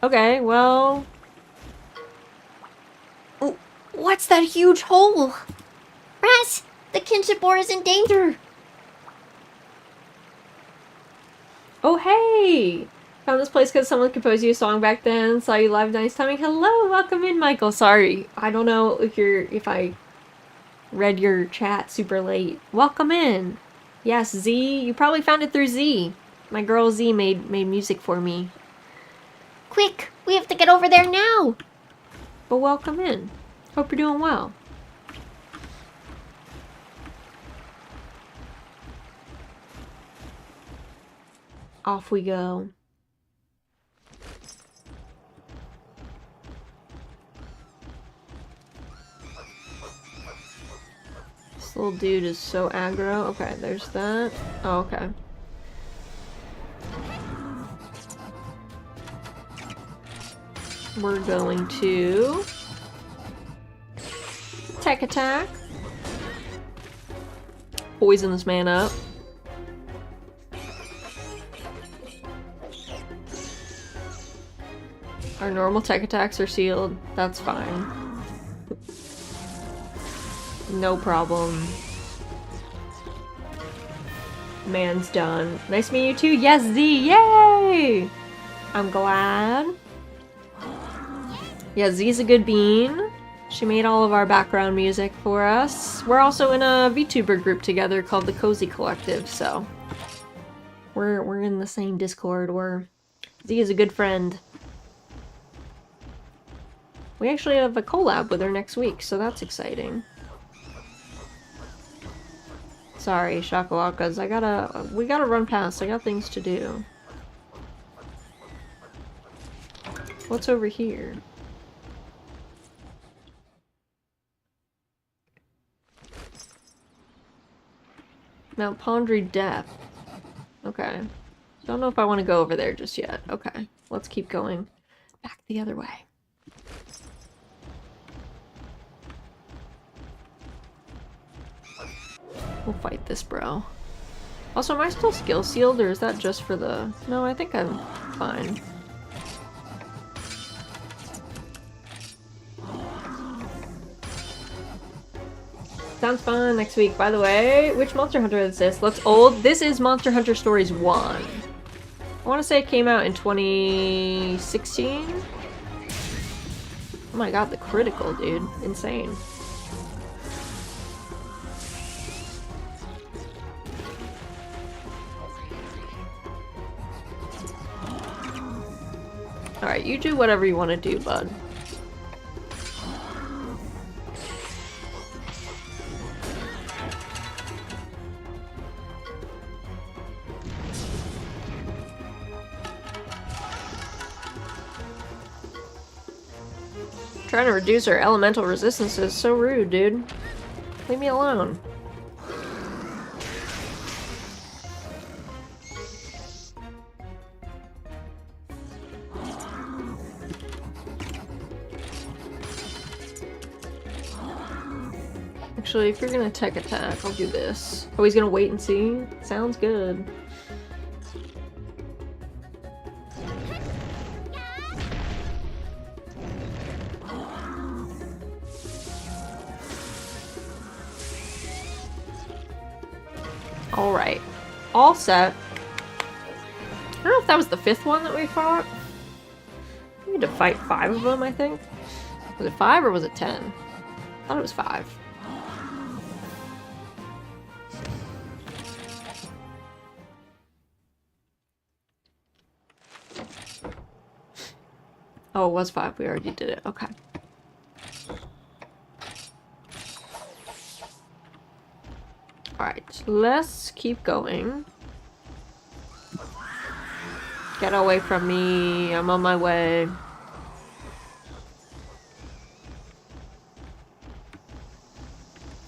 Okay, well... Oh, what's that huge hole? Raz! The kinship boar is in danger! Oh, hey! Found this place because someone composed you a song back then. Saw you live, nice timing. Hello, welcome in, Michael. Sorry, I don't know if I read your chat super late. Welcome in. Yes, Z. You probably found it through Z. My girl Z made music for me. Quick, we have to get over there now. But welcome in. Hope you're doing well. Off we go. This little dude is so aggro. Okay, there's that. Oh, okay. We're going to tech attack. Poison this man up. Our normal tech attacks are sealed. That's fine. No problem. Man's done. Nice to meet you too. Yes, Z. Yay! I'm glad. Yeah, Z's a good bean. She made all of our background music for us. We're also in a VTuber group together called the Cozy Collective, so we're in the same Discord. Z is a good friend. We actually have a collab with her next week, so that's exciting. Sorry, Shakalakas. We gotta run past. I got things to do. What's over here? Mount Pondry Depth. Okay. Don't know if I want to go over there just yet. Okay. Let's keep going back the other way. We'll fight this bro. Also, am I still skill sealed, or is that just for the... No, I think I'm fine. Sounds fun next week. By the way, which Monster Hunter is this? Looks old. This is Monster Hunter Stories 1. I want to say it came out in 2016? Oh my god, the critical, dude. Insane. Alright, you do whatever you want to do, bud. Trying to reduce our elemental resistance is so rude, dude. Leave me alone. Actually, if you're gonna tech attack, I'll do this. Oh, he's gonna wait and see? Sounds good. Alright. All set. I don't know if that was the 5th one that we fought. We had to fight 5 of them, I think. Was it 5 or was it 10? I thought it was 5. Oh, it was 5. We already did it. Okay. Alright, let's keep going. Get away from me. I'm on my way.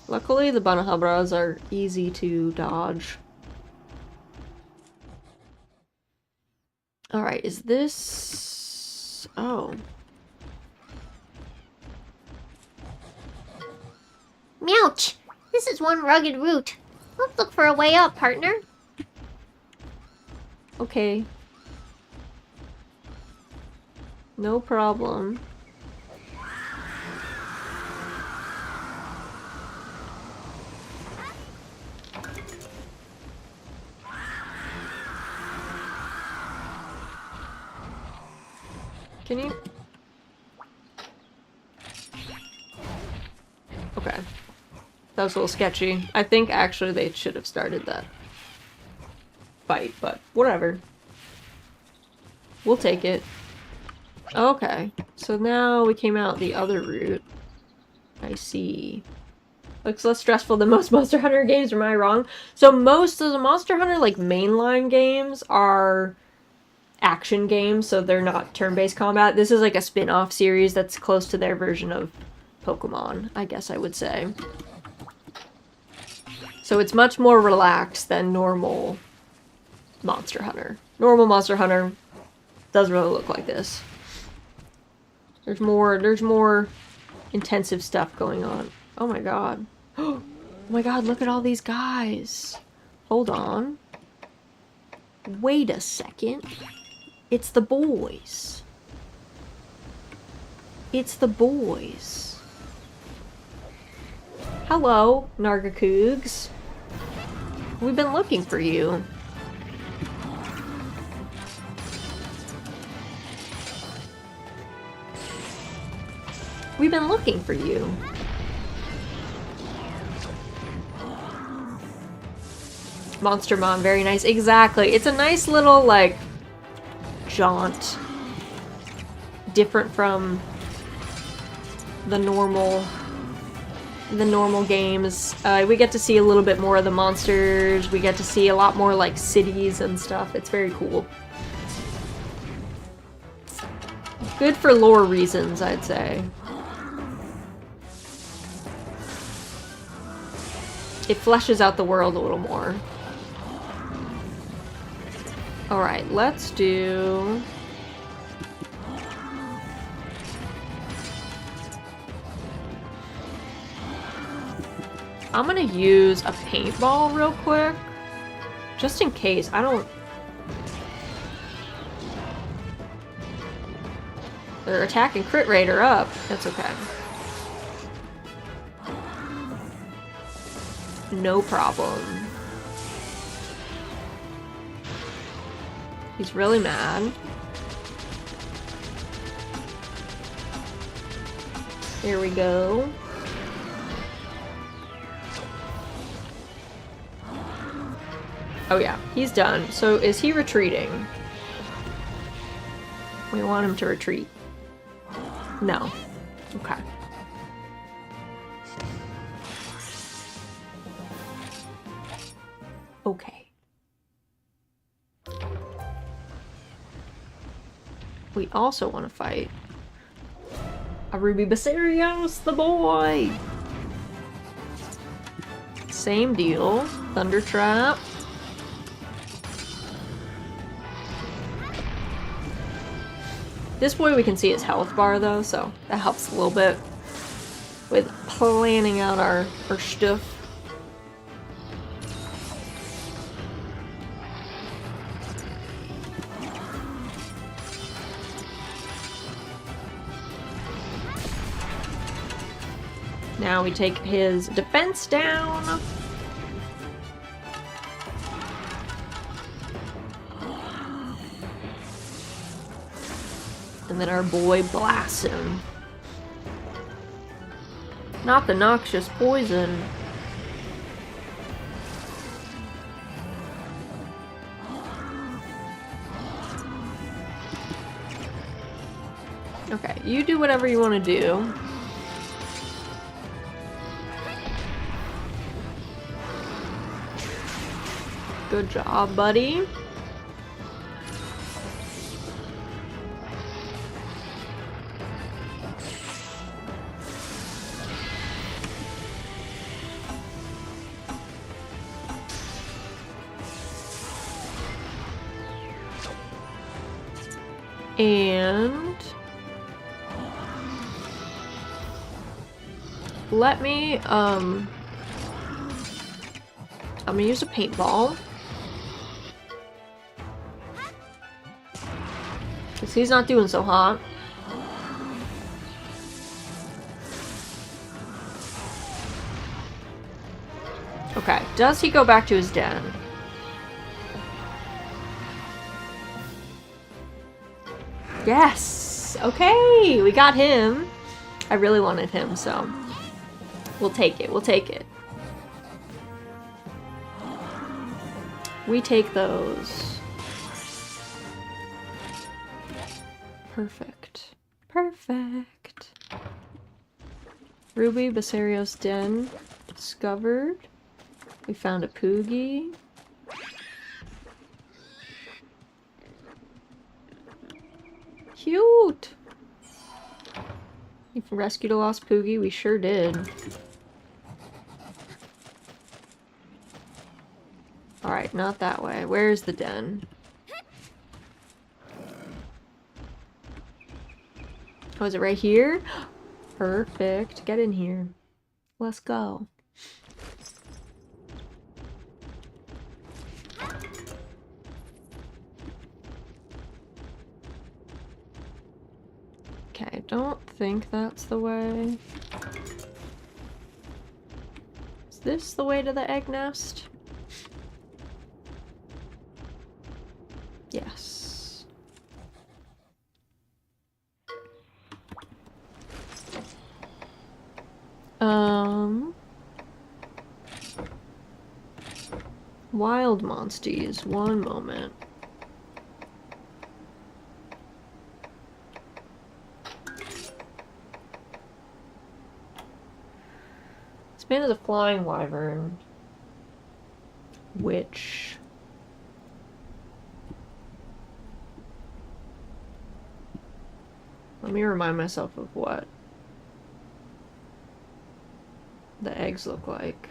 Luckily, the Banahabras are easy to dodge. Alright, is this... Oh. Meowch! This is one rugged route. Let's look for a way up, partner. Okay. No problem. Can you? Okay. That was a little sketchy. I think actually they should have started that fight, but whatever. We'll take it. Okay. So now we came out the other route. I see. Looks less stressful than most Monster Hunter games, or am I wrong? So most of the Monster Hunter, like, mainline games are action games, so they're not turn-based combat. This is like a spin-off series that's close to their version of Pokemon, I guess I would say. So it's much more relaxed than normal Monster Hunter. Normal Monster Hunter doesn't really look like this. There's more intensive stuff going on. Oh my god. Oh my god, look at all these guys. Hold on. Wait a second. It's the boys. It's the boys. Hello, Nargacoogs. We've been looking for you. We've been looking for you. Monster Mom, very nice. Exactly. It's a nice little, like, jaunt. Different from the normal games. We get to see a little bit more of the monsters. We get to see a lot more, like, cities and stuff. It's very cool. Good for lore reasons, I'd say. it fleshes out the world a little more. Alright, let's do... I'm gonna use a paintball real quick. Just in case. I don't... Their attack and crit rate are up. That's okay. No problem. He's really mad. Here we go. Oh yeah, he's done. So is he retreating? We want him to retreat. No. Okay. Okay. We also want to fight a Ruby Basarios, the boy! Same deal. Thunder Trap. This boy we can see his health bar though, so that helps a little bit with planning out our stuff. Now we take his defense down. And then our boy blasts him. Not the noxious poison. Okay, you do whatever you want to do. Good job, buddy. And let me, I'm gonna use a paintball. Because he's not doing so hot. Okay, does he go back to his den? Yes! Okay, we got him. I really wanted him, so we'll take it, we'll take it. We take those. Perfect. Perfect. Ruby Basario's den discovered. We found a Poogie. Cute! You've rescued a lost Poogie? We sure did. Alright, not that way. Where's the den? Oh, is it right here? Perfect. Get in here. Let's go. Okay, I don't think that's the way. Is this the way to the egg nest? Yes. Wild Monsties, one moment. This man is a flying wyvern, which let me remind myself of what the eggs look like.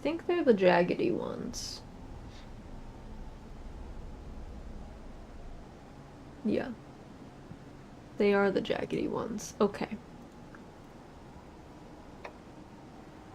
think they're the jaggedy ones. Yeah. They are the jaggedy ones. Okay.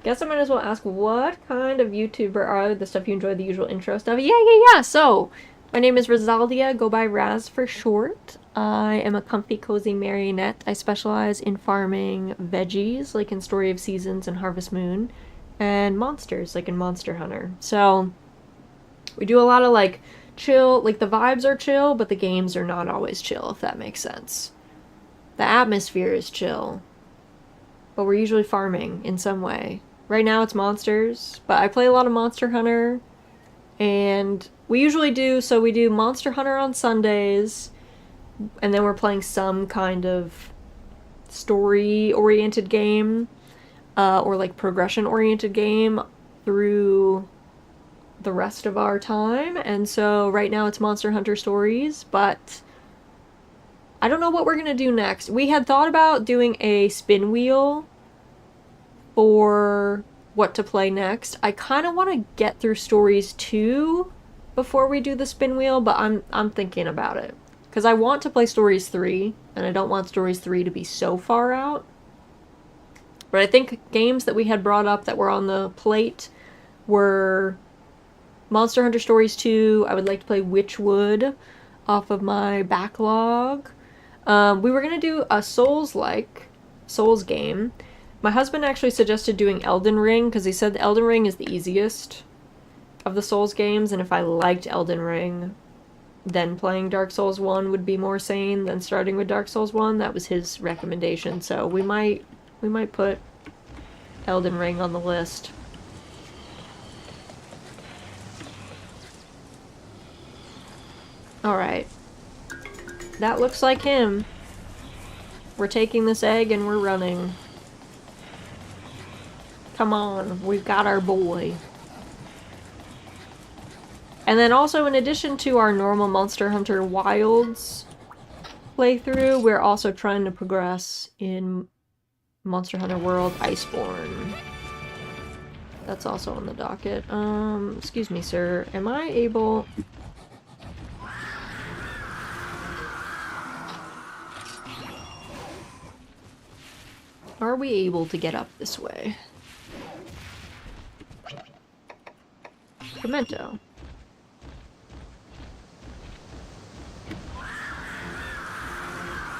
Guess I might as well ask, what kind of YouTuber are the stuff you enjoy, the usual intro stuff? Yeah. So, my name is Rosaldia, go by Raz for short. I am a comfy, cozy marionette. I specialize in farming veggies, like in Story of Seasons and Harvest Moon, and monsters, like in Monster Hunter. So, we do a lot of, like, chill, like, the vibes are chill, but the games are not always chill, if that makes sense. The atmosphere is chill, but we're usually farming in some way. Right now it's monsters, but I play a lot of Monster Hunter, and we usually do, so we do Monster Hunter on Sundays, and then we're playing some kind of story-oriented game, or like progression-oriented game through the rest of our time, and so right now it's Monster Hunter Stories, but I don't know what we're gonna do next. We had thought about doing a spin wheel for what to play next. I kind of want to get through Stories 2 before we do the spin wheel, but I'm thinking about it. Because I want to play Stories 3, and I don't want Stories 3 to be so far out. But I think games that we had brought up that were on the plate were Monster Hunter Stories 2. I would like to play Witchwood off of my backlog. We were going to do a Souls game. My husband actually suggested doing Elden Ring, because he said the Elden Ring is the easiest of the Souls games, and if I liked Elden Ring, then playing Dark Souls 1 would be more sane than starting with Dark Souls 1. That was his recommendation, so we might put Elden Ring on the list. Alright. That looks like him. We're taking this egg and we're running. Come on, we've got our boy. And then also, in addition to our normal Monster Hunter Wilds playthrough, we're also trying to progress in Monster Hunter World Iceborne. That's also on the docket. Excuse me, sir. Am I able... Are we able to get up this way? Pimento.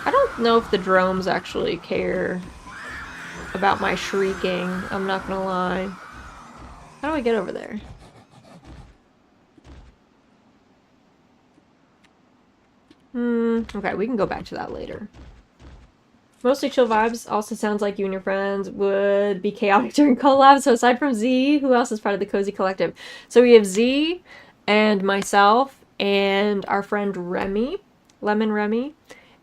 I don't know if the drones actually care about my shrieking, I'm not gonna lie. How do I get over there? Okay, we can go back to that later. Mostly chill vibes. Also sounds like you and your friends would be chaotic during collabs. So aside from Z, who else is part of the Cozy Collective? So we have Z and myself and our friend Remy, Lemon Remy.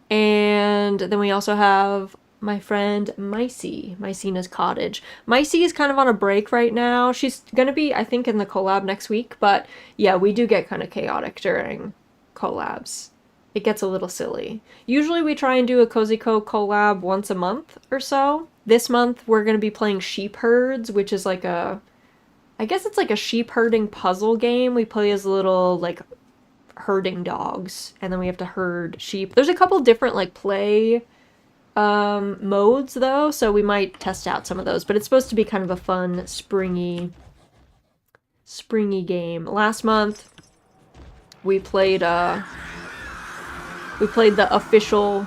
And then we also have my friend Micey, Mycena's Cottage. Micey is kind of on a break right now. She's gonna be, I think, in the collab next week. But yeah, we do get kind of chaotic during collabs. It gets a little silly. Usually we try and do a Cozy Co collab once a month or so. This month we're going to be playing Sheep Herds, which is like a... I guess it's like a sheep herding puzzle game. We play as little, like, herding dogs, and then we have to herd sheep. There's a couple different, like, play modes, though, so we might test out some of those. But it's supposed to be kind of a fun, springy game. Last month we played the official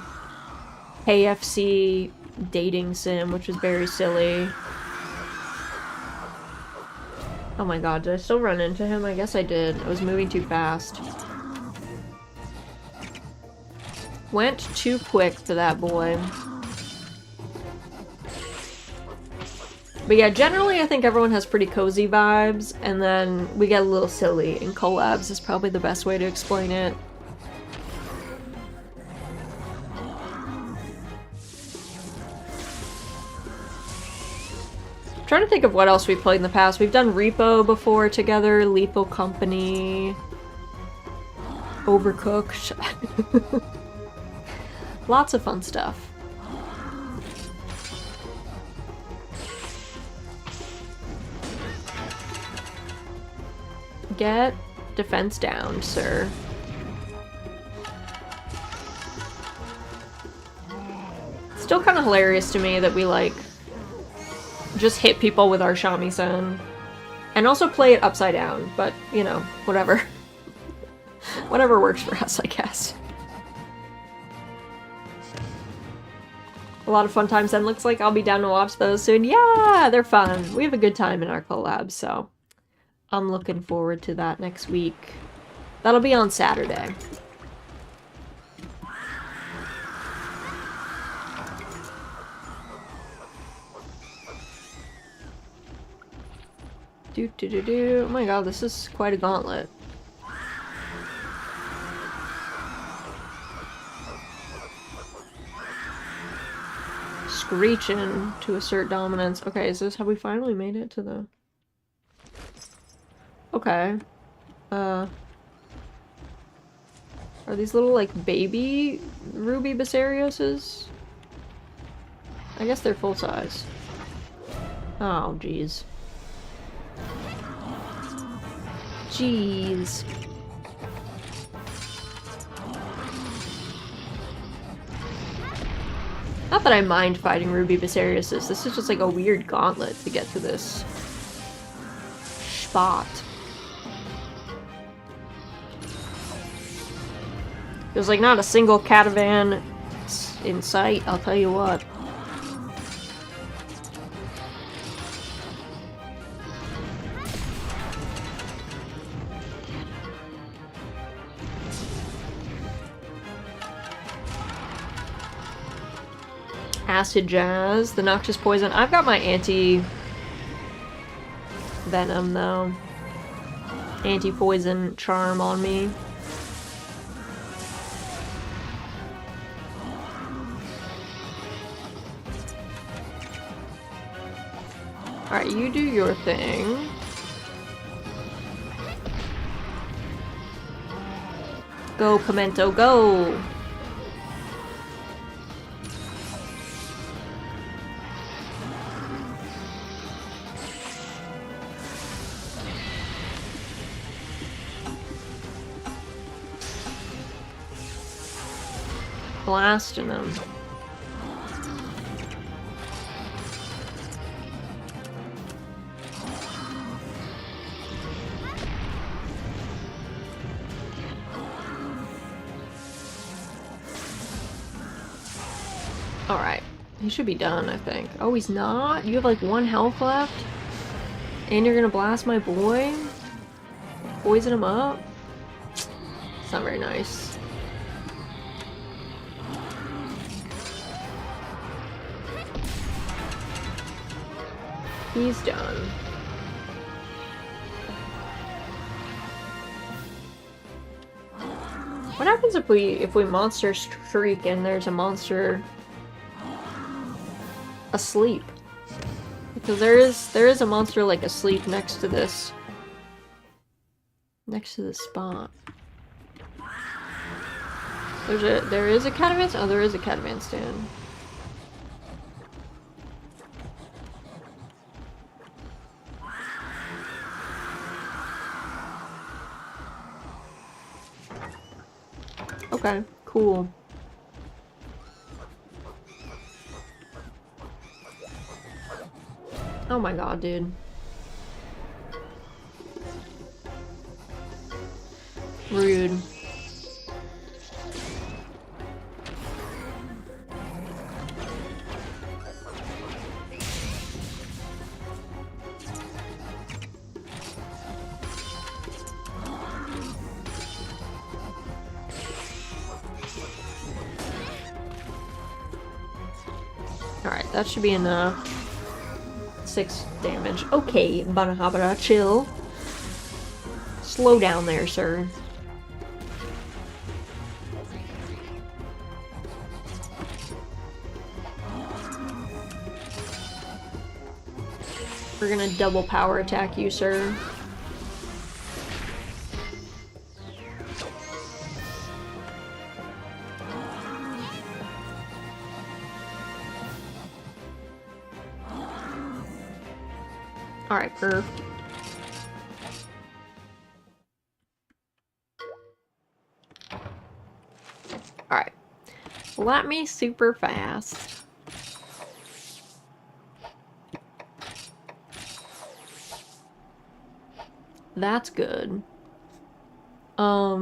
KFC dating sim, which was very silly. Oh my god, did I still run into him? I guess I did. I was moving too fast. Went too quick for that boy. But yeah, generally I think everyone has pretty cozy vibes, and then we get a little silly in collabs is probably the best way to explain it. Trying to think of what else we played in the past. We've done Repo before together, Lipo Company, Overcooked. Lots of fun stuff. Get defense down, sir. Still kind of hilarious to me that we, like, just hit people with our shamisen. And also play it upside down, but, you know, whatever. Whatever works for us, I guess. A lot of fun times, and looks like I'll be down to watch those soon. Yeah, they're fun. We have a good time in our collab, so I'm looking forward to that next week. That'll be on Saturday. Oh my god, this is quite a gauntlet. Screeching to assert dominance. Okay, is this how we finally made it to the... Okay. Are these little, like, baby Ruby Basarioses? I guess they're full size. Oh, jeez. Jeez. Not that I mind fighting Ruby Basarioses, this is just like a weird gauntlet to get to this spot. There's like not a single catavan in sight, I'll tell you what. Acid Jazz, the Noxious Poison. I've got my anti-venom though. Anti-poison charm on me. Alright, you do your thing. Go, Pimento, go! Blasting them. Alright. He should be done, I think. Oh, he's not? You have like 1 health left? And you're gonna blast my boy? Poison him up? It's not very nice. He's done. What happens if we monster shriek and there's a monster asleep? Because there is a monster like asleep next to this spot. There is a catavan? Oh, there is a catavan stand. Okay, cool. Oh my god, dude. Rude. Alright, that should be enough. 6 damage. Okay, Banahabara, chill. Slow down there, sir. We're gonna double power attack you, sir. Alright, perf. Slap me super fast. That's good. Let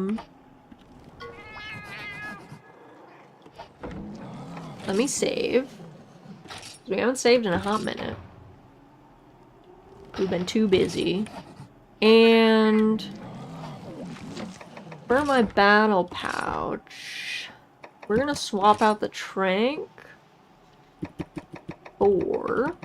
me save. We haven't saved in a hot minute. We've been too busy. And for my battle pouch, we're gonna swap out the trank for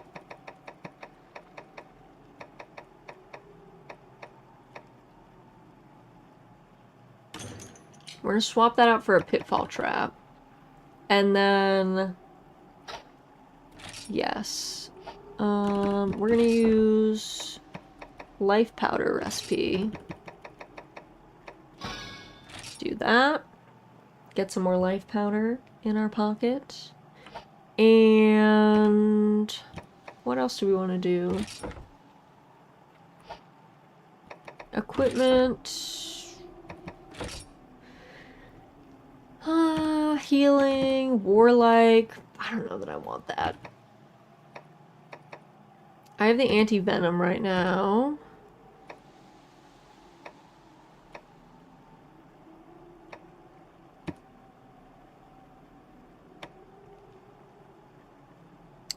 we're gonna swap that out for a pitfall trap. And then yes. We're gonna use life powder recipe. Do that. Get some more life powder in our pocket. And what else do we want to do? Equipment. Healing, warlike. I don't know that I want that. I have the anti-venom right now.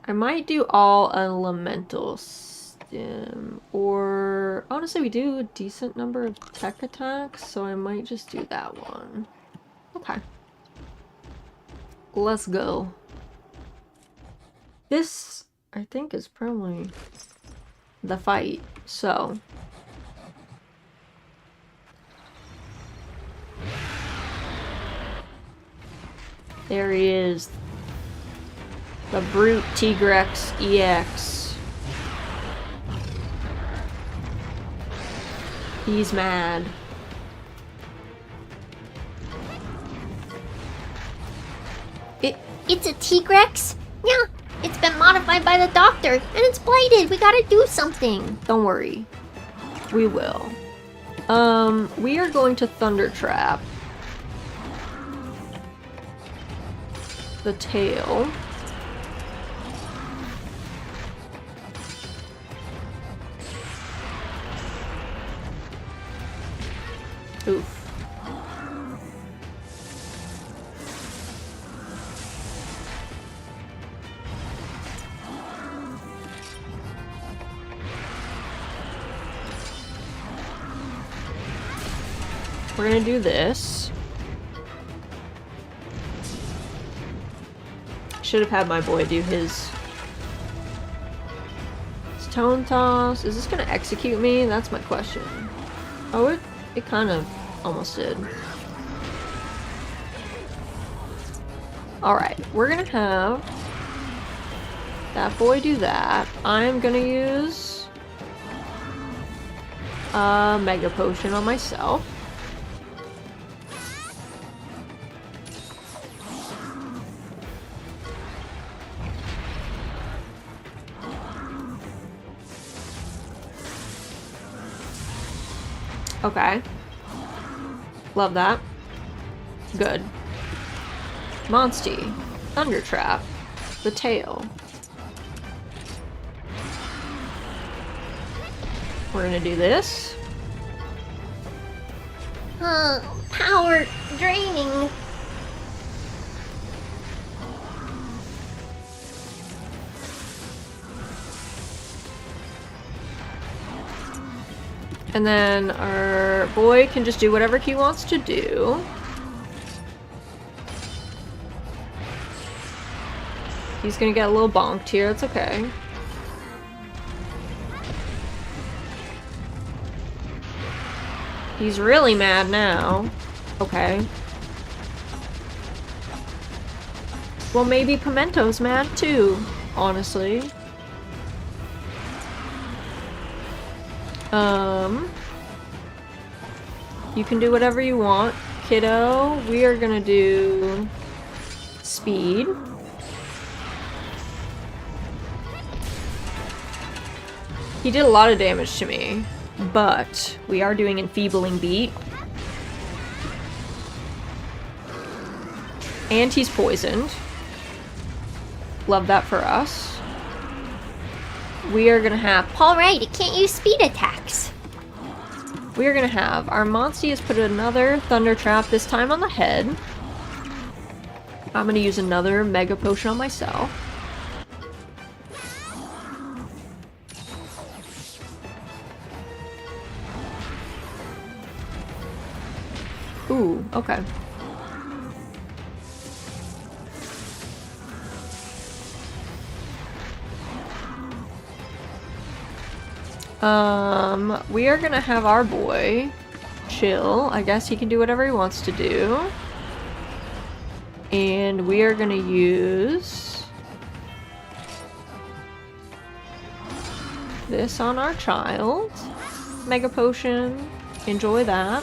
I might do all elemental stim, or honestly we do a decent number of tech attacks, so I might just do that one. Okay. Let's go. This, I think, is probably the fight, so. There he is. The brute Tigrex EX. He's mad. It's a Tigrex? Yeah, it's been modified by the doctor, and it's blighted. We gotta do something. Don't worry. We will. We are going to Thunder Trap the tail. Oof. We're gonna do this. Should have had my boy do his tone toss. Is this gonna execute me? That's my question. Oh, it kind of almost did. Alright, we're gonna have that boy do that. I'm gonna use a Mega Potion on myself. Okay. Love that. Good. Monsty. Thunder Trap. The tail. We're gonna do this. Power draining. And then our boy can just do whatever he wants to do. He's gonna get a little bonked here, it's okay. He's really mad now. Okay. Well, maybe Pimento's mad too, honestly. You can do whatever you want, kiddo. We are gonna do speed. He did a lot of damage to me, but we are doing enfeebling beat. And he's poisoned. Love that for us. We are gonna have... Alright, it can't use speed attacks. We are gonna have... Our Monstie has put another Thunder Trap, this time on the head. I'm gonna use another Mega Potion on myself. Ooh, okay. We are gonna have our boy chill. I guess he can do whatever he wants to do. And we are gonna use this on our child. Mega Potion. Enjoy that.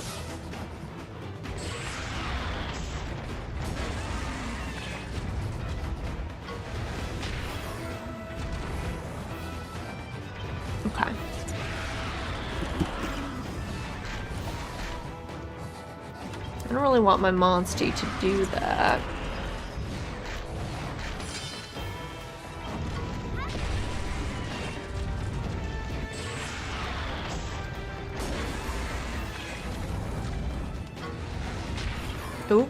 Okay. I don't really want my Monstie to do that. Ooh.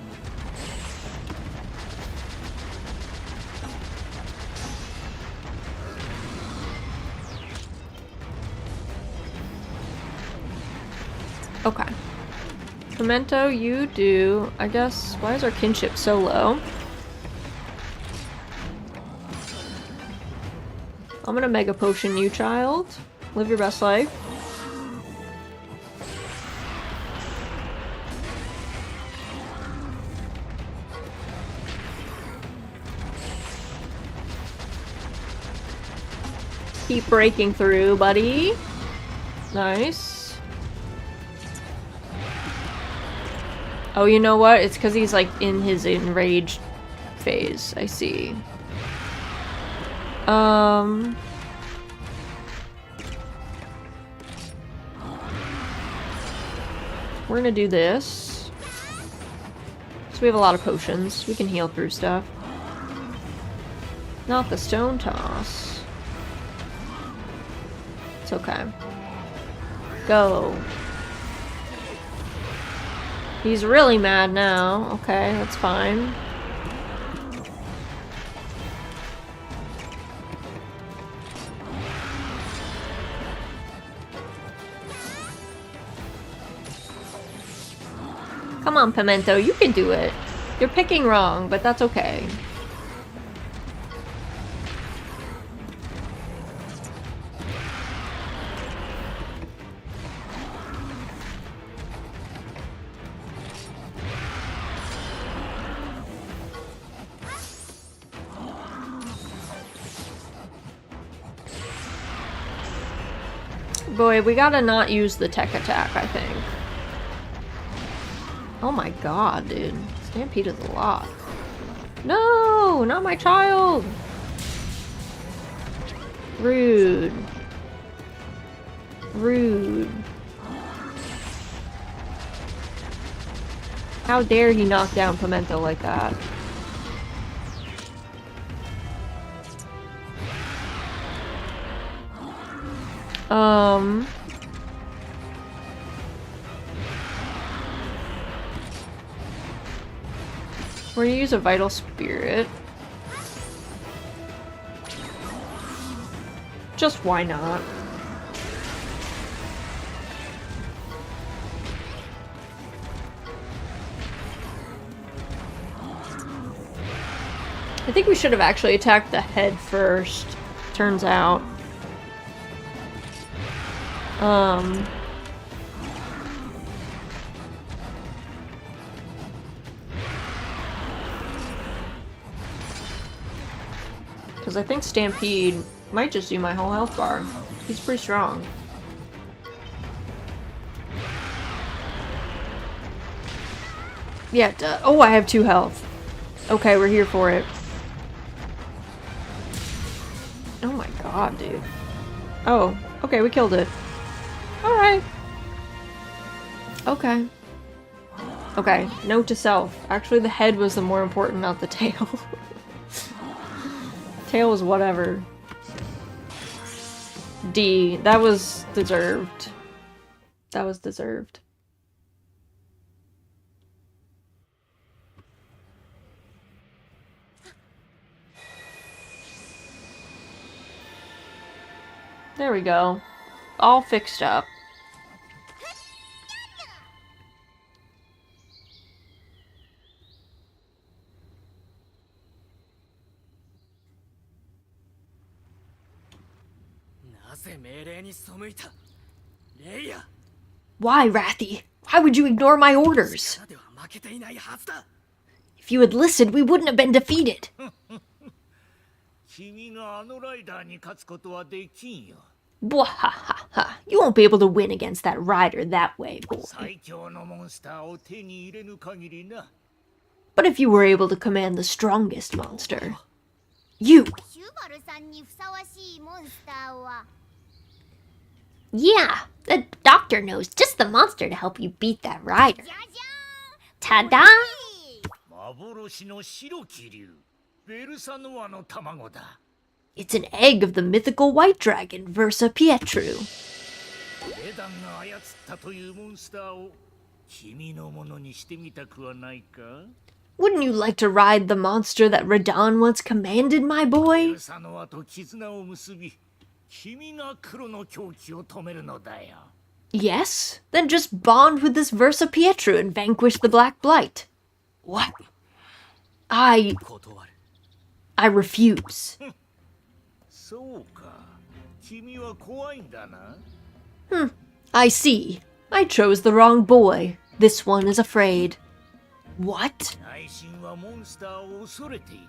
Okay. Pimento, you do... I guess... Why is our kinship so low? I'm gonna Mega Potion you, child. Live your best life. Keep breaking through, buddy. Nice. Oh, you know what? It's because he's like in his enraged phase. I see. We're gonna do this. So we have a lot of potions. We can heal through stuff. Not the stone toss. It's okay. Go. He's really mad now. Okay, that's fine. Come on, Pimento, you can do it. You're picking wrong, but that's okay. Boy, we gotta not use the tech attack, I think. Oh my god, dude. Stampede is a lot. No! Not my child! Rude. Rude. How dare he knock down Pimento like that? We're gonna use a Vital Spirit. Just why not? I think we should have actually attacked the head first, turns out. Because I think Stampede might just do my whole health bar. He's pretty strong. Yeah, oh, I have 2 health. Okay, we're here for it. Oh my god, dude. Oh, okay, we killed it. Alright. Okay. Okay, note to self. Actually, the head was the more important, not the tail. Tail was whatever. D. That was deserved. That was deserved. There we go. All fixed up. Why, Rathy? Why would you ignore my orders? If you had listened, we wouldn't have been defeated. 君があのライダーに勝つことはできんよ。 Bwahaha. You won't be able to win against that rider that way, boy. 最強のモンスターを手に入れぬ限りな。 But if you were able to command the strongest monster, you. シュバルさんにふさわしいモンスターは Yeah, the doctor knows just the monster to help you beat that rider. じゃじゃ Ta-da! 幻の白気流、ベルサノアの卵だ。 It's an egg of the mythical white dragon, Versa Pietru. エダンが操ったというモンスターを君のものにしてみたくはないか？ Wouldn't you like to ride the monster that Radon once commanded, my ベ boy? ルサノアと絆を結び、君が黒の狂気を止めるのだよ。 Yes? Then just bond with this Versa Pietru and vanquish the Black Blight. What? I refuse. そうか、君は怖いんだな。 I see. I chose the wrong boy. This one is afraid. What? 内心はモンスターを恐れている。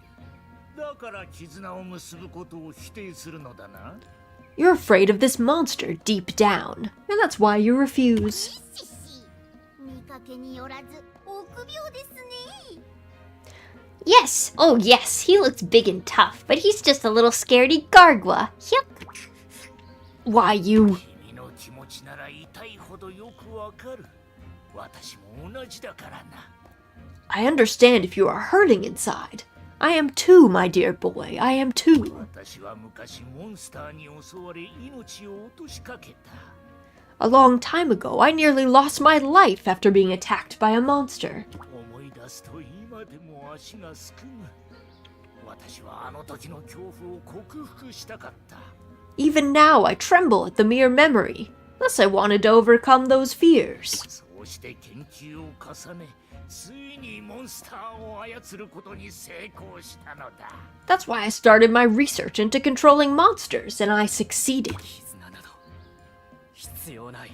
だから絆を結ぶことを否定するのだな。 You're afraid of this monster deep down, and that's why you refuse. しし見かけによらず臆病ですね Yes, oh yes, he looks big and tough, but he's just a little scaredy gargwa. Yup. Why, you... 君の気持ちなら痛いほどよくわかる。私も同じだからな。 I understand if you are hurting inside. I am too, my dear boy, I am too. 私は昔モンスターに襲われ命を落としかけた。 A long time ago, I nearly lost my life after being attacked by a monster. 思い出すと今でも足がすくむ。私はあの時の恐怖を克服したかった。 Even now, I tremble at the mere memory. Thus, I wanted to overcome those fears. そうして研究を重ね、ついにモンスターを操ることに成功したのだ。 That's why I started my research into controlling monsters, and I succeeded. 絆など必要ない。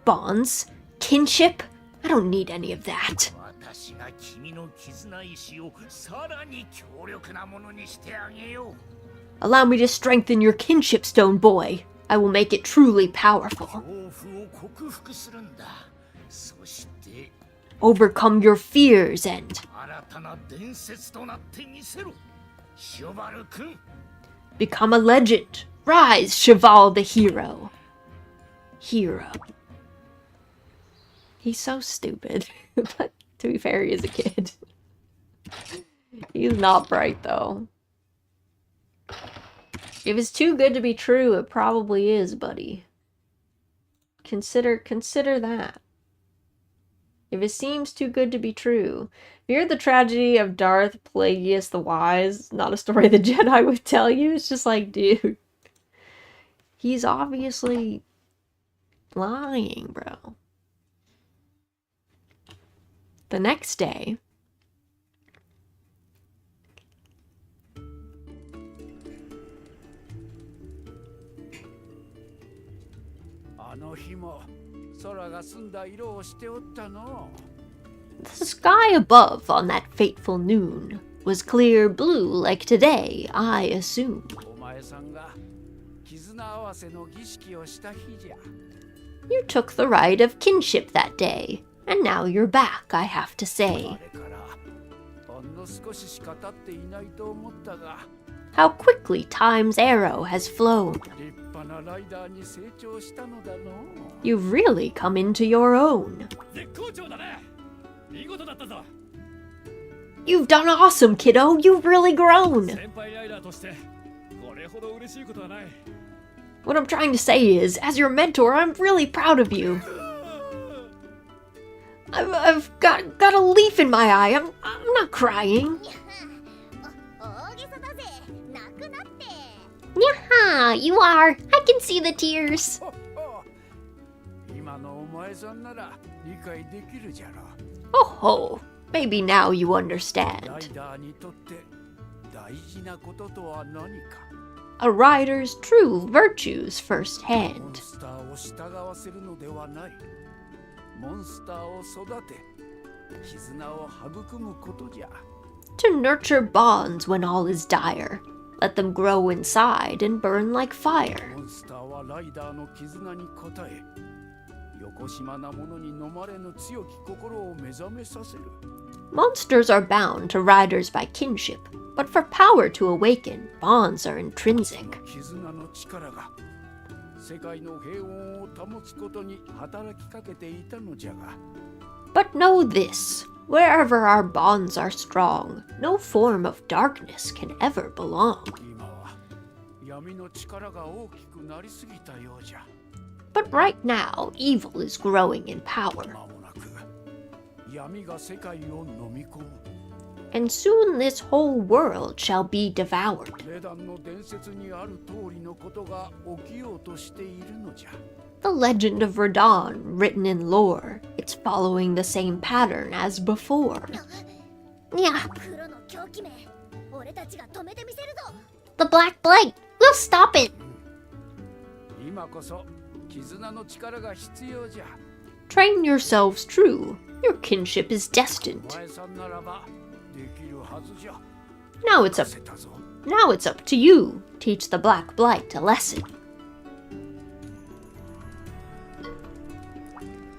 Bonds? Kinship? I don't need any of that. 私が君の絆意志をさらに強力なものにしてあげよう。 Allow me to strengthen your kinship stone, boy. I will make it truly powerful. 恐怖を克服するんだ。そして Overcome your fears and 新たな伝説となってみせろ。シュバル君。 become a legend. Rise, Cheval the hero. Hero. He's so stupid. But to be fair, he is a kid. He's not bright, though. If it's too good to be true, it probably is, buddy. Consider that. If it seems too good to be true. Fear the tragedy of Darth Plagueis the Wise, not a story the Jedi would tell you. It's just like, dude. He's obviously lying, bro. The next day, the sky above on that fateful noon was clear blue like today, I assume. You took the rite of kinship that day, and now you're back, I have to say. How quickly time's arrow has flown. You've really come into your own. 絶好調だね。見事だったぞ。 You've done awesome, kiddo. You've really grown. 先輩ライダーとしてこれほど嬉しいことはない。 What I'm trying to say is, as your mentor, I'm really proud of you. I've got a leaf in my eye. I'm not crying. 大げさだぜ。泣くなって。 Yeah, you are. I can see the tears. 今のお前さんなら理解できるじゃろ。 Oh ho. Maybe now you ラ understand. イダーにとって大事なこととは何か。 A rider's true virtues モン firsthand. スターを従わせるのではない。モンスターを育て、絆を育むことじゃ。 To nurture bonds when all is dire. Let them grow inside and burn like fire. モンスターはライダーの絆に応え、よこしまなものに飲まれぬ強き心を目覚めさせる。 Monsters are bound to riders by kinship, but for power to awaken, bonds are intrinsic. 絆の力が世界の平穏を保つことに働きかけていたのじゃが。 But know this, wherever our bonds are strong, no form of darkness can ever belong. 今は闇の力が大きくなりすぎたようじゃ。 But right now, evil is growing in power, 間もなく闇が世界を飲み込む。 and soon this whole world shall be devoured. レダンの伝説にある通りのことが起きようとしているのじゃ。 The legend of Radon, written in lore, it's following the same pattern as before. Yeah, 黒の狂気め。俺たちが止めてみせるぞ。 the Black Blight, we'll stop it! 今こそ絆の力が必要じゃ。 Train yourselves true, your kinship is お destined. 前さんならばできるはずじゃ。 Now it's up せたぞ。 Now it's up to you. Teach the Black Blight a lesson.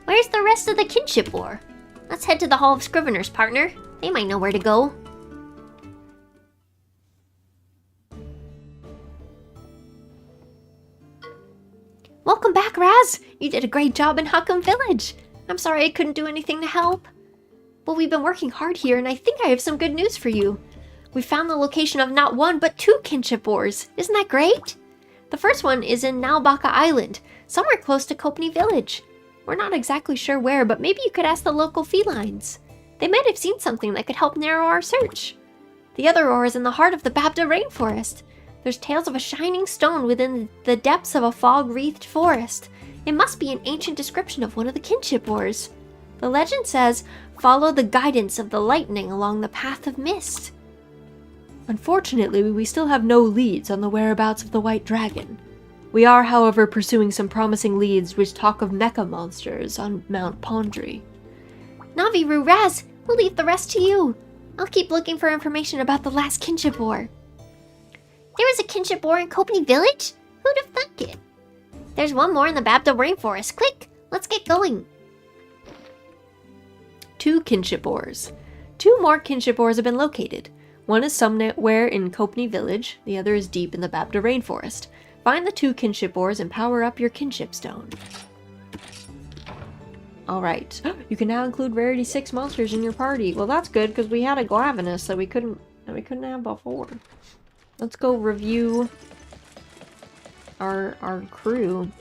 Where's the rest of the kinship war? Let's head to the Hall of Scriveners, partner. They might know where to go. Welcome back, Raz. You did a great job in Huckham Village. I'm sorry I couldn't do anything to help. Well, we've been working hard here, and I think I have some good news for you. We found the location of not one, but 2 kinship wars. Isn't that great? The first one is in Naubaka Island, somewhere close to Kopni Village. We're not exactly sure where, but maybe you could ask the local felines. They might have seen something that could help narrow our search. The other war is in the heart of the Babda rainforest. There's tales of a shining stone within the depths of a fog-wreathed forest. It must be an ancient description of one of the kinship wars. The legend says, follow the guidance of the lightning along the path of mist. Unfortunately, we still have no leads on the whereabouts of the White Dragon. We are, however, pursuing some promising leads which talk of mecha monsters on Mount Pondry. Navi, Raz, we'll leave the rest to you. I'll keep looking for information about the last kinship war. There was a kinship war in Kopni Village? Who'd have thunk it? There's one more in the Babda rainforest. Quick, let's get going. 2 kinship wars. 2 more kinship wars have been located. One is somewhere in Kopni Village, the other is deep in the Babda rainforest. Find the 2 kinship wars and power up your kinship stone. Alright, you can now include Rarity 6 monsters in your party. Well, that's good, because we had a Glavenus that we couldn't have before. Let's go review our crew.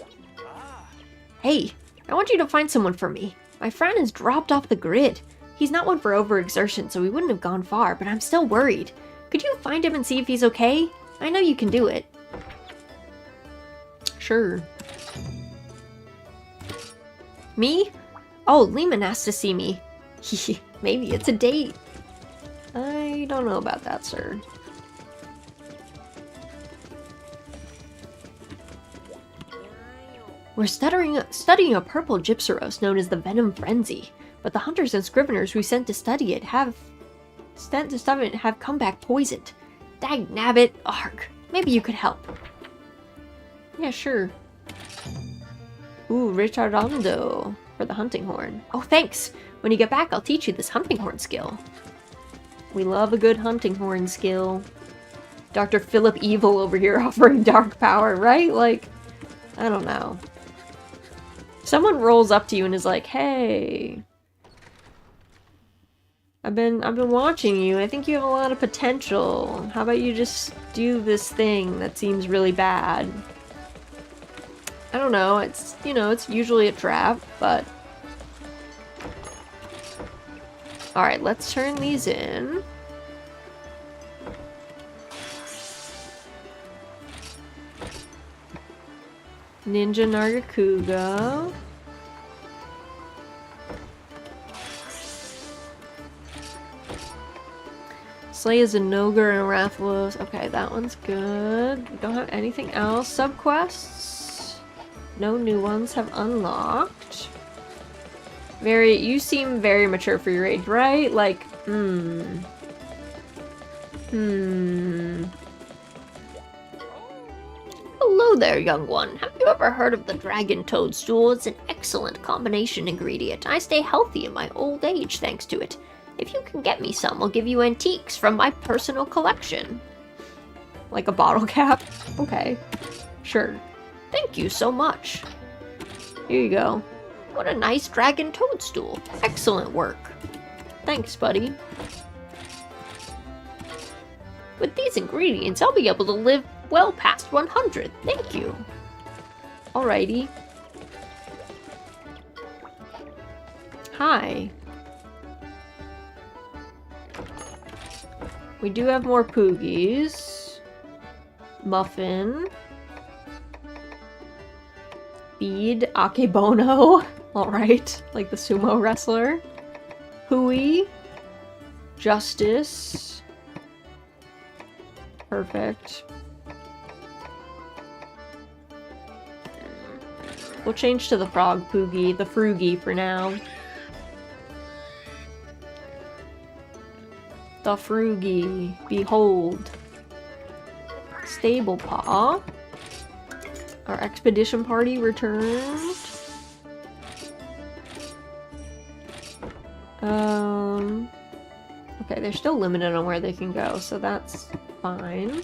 Hey, I want you to find someone for me. My friend has dropped off the grid. He's not one for overexertion, so he wouldn't have gone far, but I'm still worried. Could you find him and see if he's okay? I know you can do it. Sure. Me? Oh, Lehman asked to see me. Maybe it's a date. I don't know about that, sir. We're studying a purple gypseros known as the Venom Frenzy, but the hunters and scriveners we sent to study it have come back poisoned. Dagnabbit, arg. Maybe you could help. Yeah, sure. Ooh, Richardondo for the hunting horn. Oh, thanks. When you get back, I'll teach you this hunting horn skill. We love a good hunting horn skill. Dr. Philip Evil over here offering dark power, right? Like, I don't know. Someone rolls up to you and is like, hey, I've been watching you. I think you have a lot of potential. How about you just do this thing that seems really bad? I don't know. It's, you know, it's usually a trap, but... Alright, let's turn these in. Ninja Nargacuga. Slay is a Nogur and a Rathalos. Okay, that one's good. We don't have anything else. Subquests? No new ones have unlocked. You seem very mature for your age, right? Like, Hello there, young one. Have you ever heard of the dragon toadstool? It's an excellent combination ingredient. I stay healthy in my old age thanks to it. If you can get me some, I'll give you antiques from my personal collection. like a bottle cap? Okay. Sure. Thank you so much. Here you go. What a nice dragon toadstool. Excellent work. Thanks, buddy. With these ingredients, I'll be able to live well past 100. Thank you. Alrighty. Hi. We do have more Poogies. Muffin. Bead. Akebono. Alright. Like the sumo wrestler. Hui. Justice. Perfect. We'll change to the frog Poogie, the Froogie for now. The Froogie. Behold. Stable Paw. Our expedition party returned. Okay, they're still limited on where they can go, so that's fine.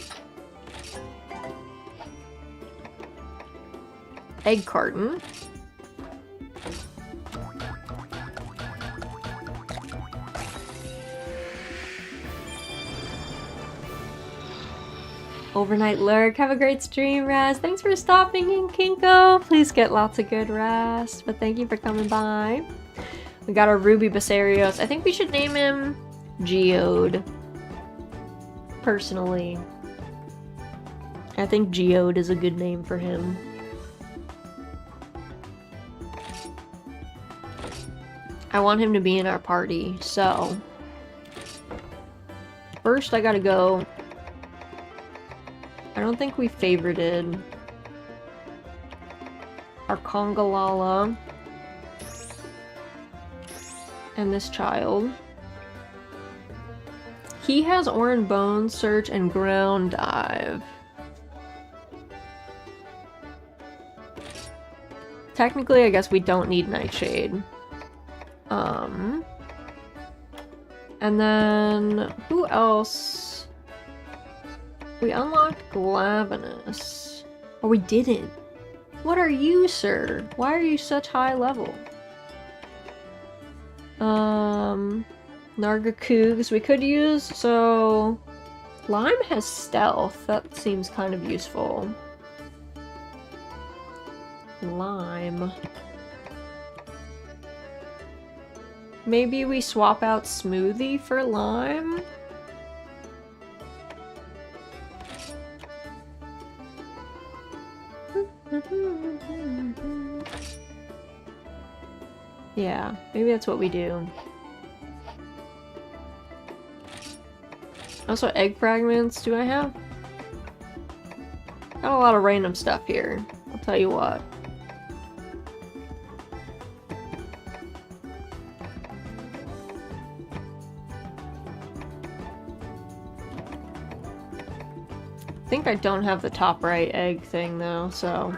Egg carton. Overnight lurk. Have a great stream, Raz. Thanks for stopping in, Kinko. Please get lots of good rest. But thank you for coming by. We got our Ruby Basarios. I think we should name him Geode. Personally. I think Geode is a good name for him. I want him to be in our party, so... First, I gotta go... I don't think we favorited our Kongalala and this child. He has Oran Bone Search and Ground Dive. Technically, I guess we don't need Nightshade. And then who else? We unlocked Glavenus. Or we didn't. What are you, sir? Why are you such high level? Nargacugs we could use, so... Lime has stealth. That seems kind of useful. Lime. Maybe we swap out Smoothie for Lime? Yeah, maybe that's what we do. Also, egg fragments, do I have? Got a lot of random stuff here, I'll tell you what. I think I don't have the top right egg thing though, so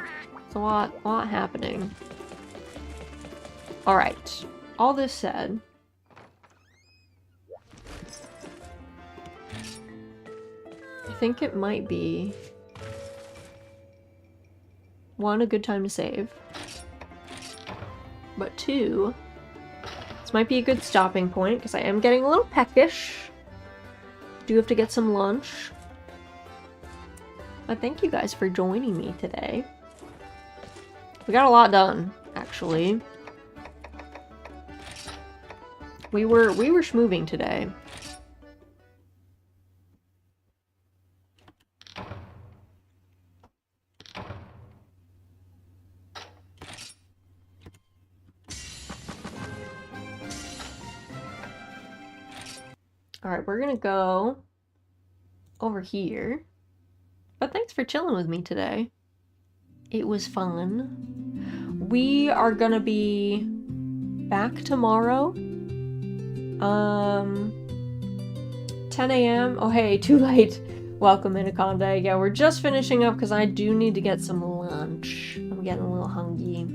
it's a lot happening. Alright, all this said, I think it might be one, a good time to save, but two, it's might be a good stopping point because I am getting a little peckish. Do have to get some lunch. But thank you guys for joining me today. We got a lot done, actually. We were schmoving today. Alright, we're gonna go over here. But thanks for chilling with me today. It was fun. We are gonna be back tomorrow. 10 a.m. Oh hey, too late. Welcome, Anaconda. Yeah, we're just finishing up because I do need to get some lunch. I'm getting a little hungry.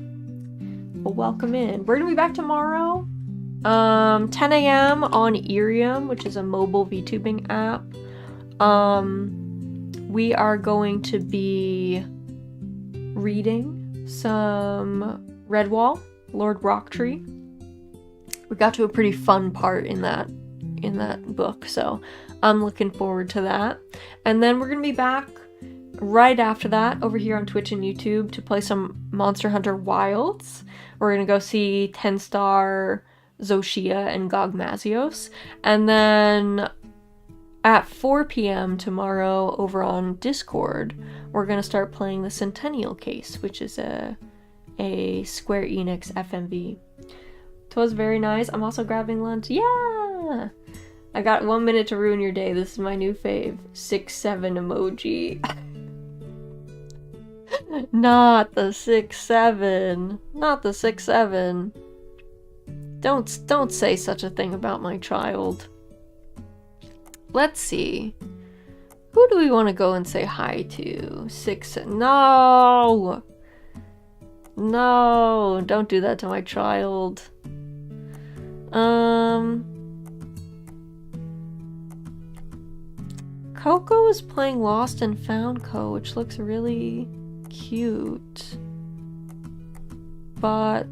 But welcome in. We're gonna be back tomorrow. 10 a.m. on Irium, which is a mobile VTubing app. We are going to be reading some Redwall, Lord Rocktree. We got to a pretty fun part in that book, so I'm looking forward to that. And then we're gonna be back right after that over here on Twitch and YouTube to play some Monster Hunter Wilds. We're gonna go see 10-star Zoshia and Gogmazios, and then at 4 p.m. tomorrow over on Discord, we're gonna start playing the Centennial Case, which is a Square Enix FMV. It was very nice. I'm also grabbing lunch. Yeah! I got 1 minute to ruin your day. This is my new fave. 6-7 emoji. Not the 6-7. Not the 6-7. Don't say such a thing about my child. Let's see. Who do we want to go and say hi to? No! No! Don't do that to my child. Coco is playing Lost and Found Co, which looks really cute. But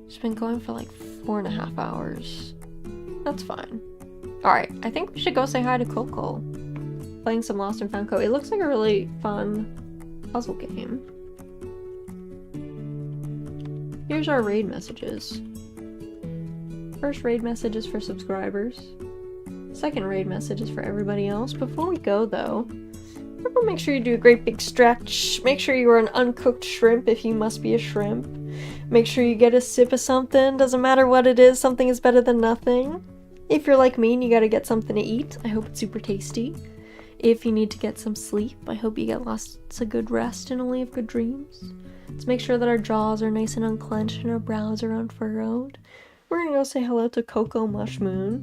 it's been going for like 4.5 hours. That's fine. Alright, I think we should go say hi to Coco. Playing some Lost and Found Co. It looks like a really fun puzzle game. Here's our raid messages. First raid message is for subscribers. Second raid message is for everybody else. Before we go though, everyone make sure you do a great big stretch. Make sure you are an uncooked shrimp if you must be a shrimp. Make sure you get a sip of something. Doesn't matter what it is, something is better than nothing. If you're like me and you gotta get something to eat, I hope it's super tasty. If you need to get some sleep, I hope you get lots of good rest and only have good dreams. Let's make sure that our jaws are nice and unclenched and our brows are unfurrowed. We're gonna go say hello to Coco Mushmoon,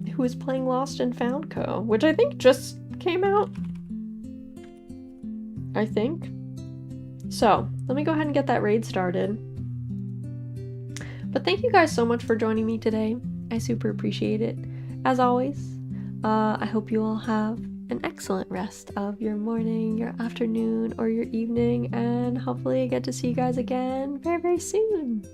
who is playing Lost and Found Co, which I think just came out. I think. So, let me go ahead and get that raid started. But thank you guys so much for joining me today. I super appreciate it. As always, I hope you all have an excellent rest of your morning, your afternoon, or your evening, and hopefully I get to see you guys again very, very soon.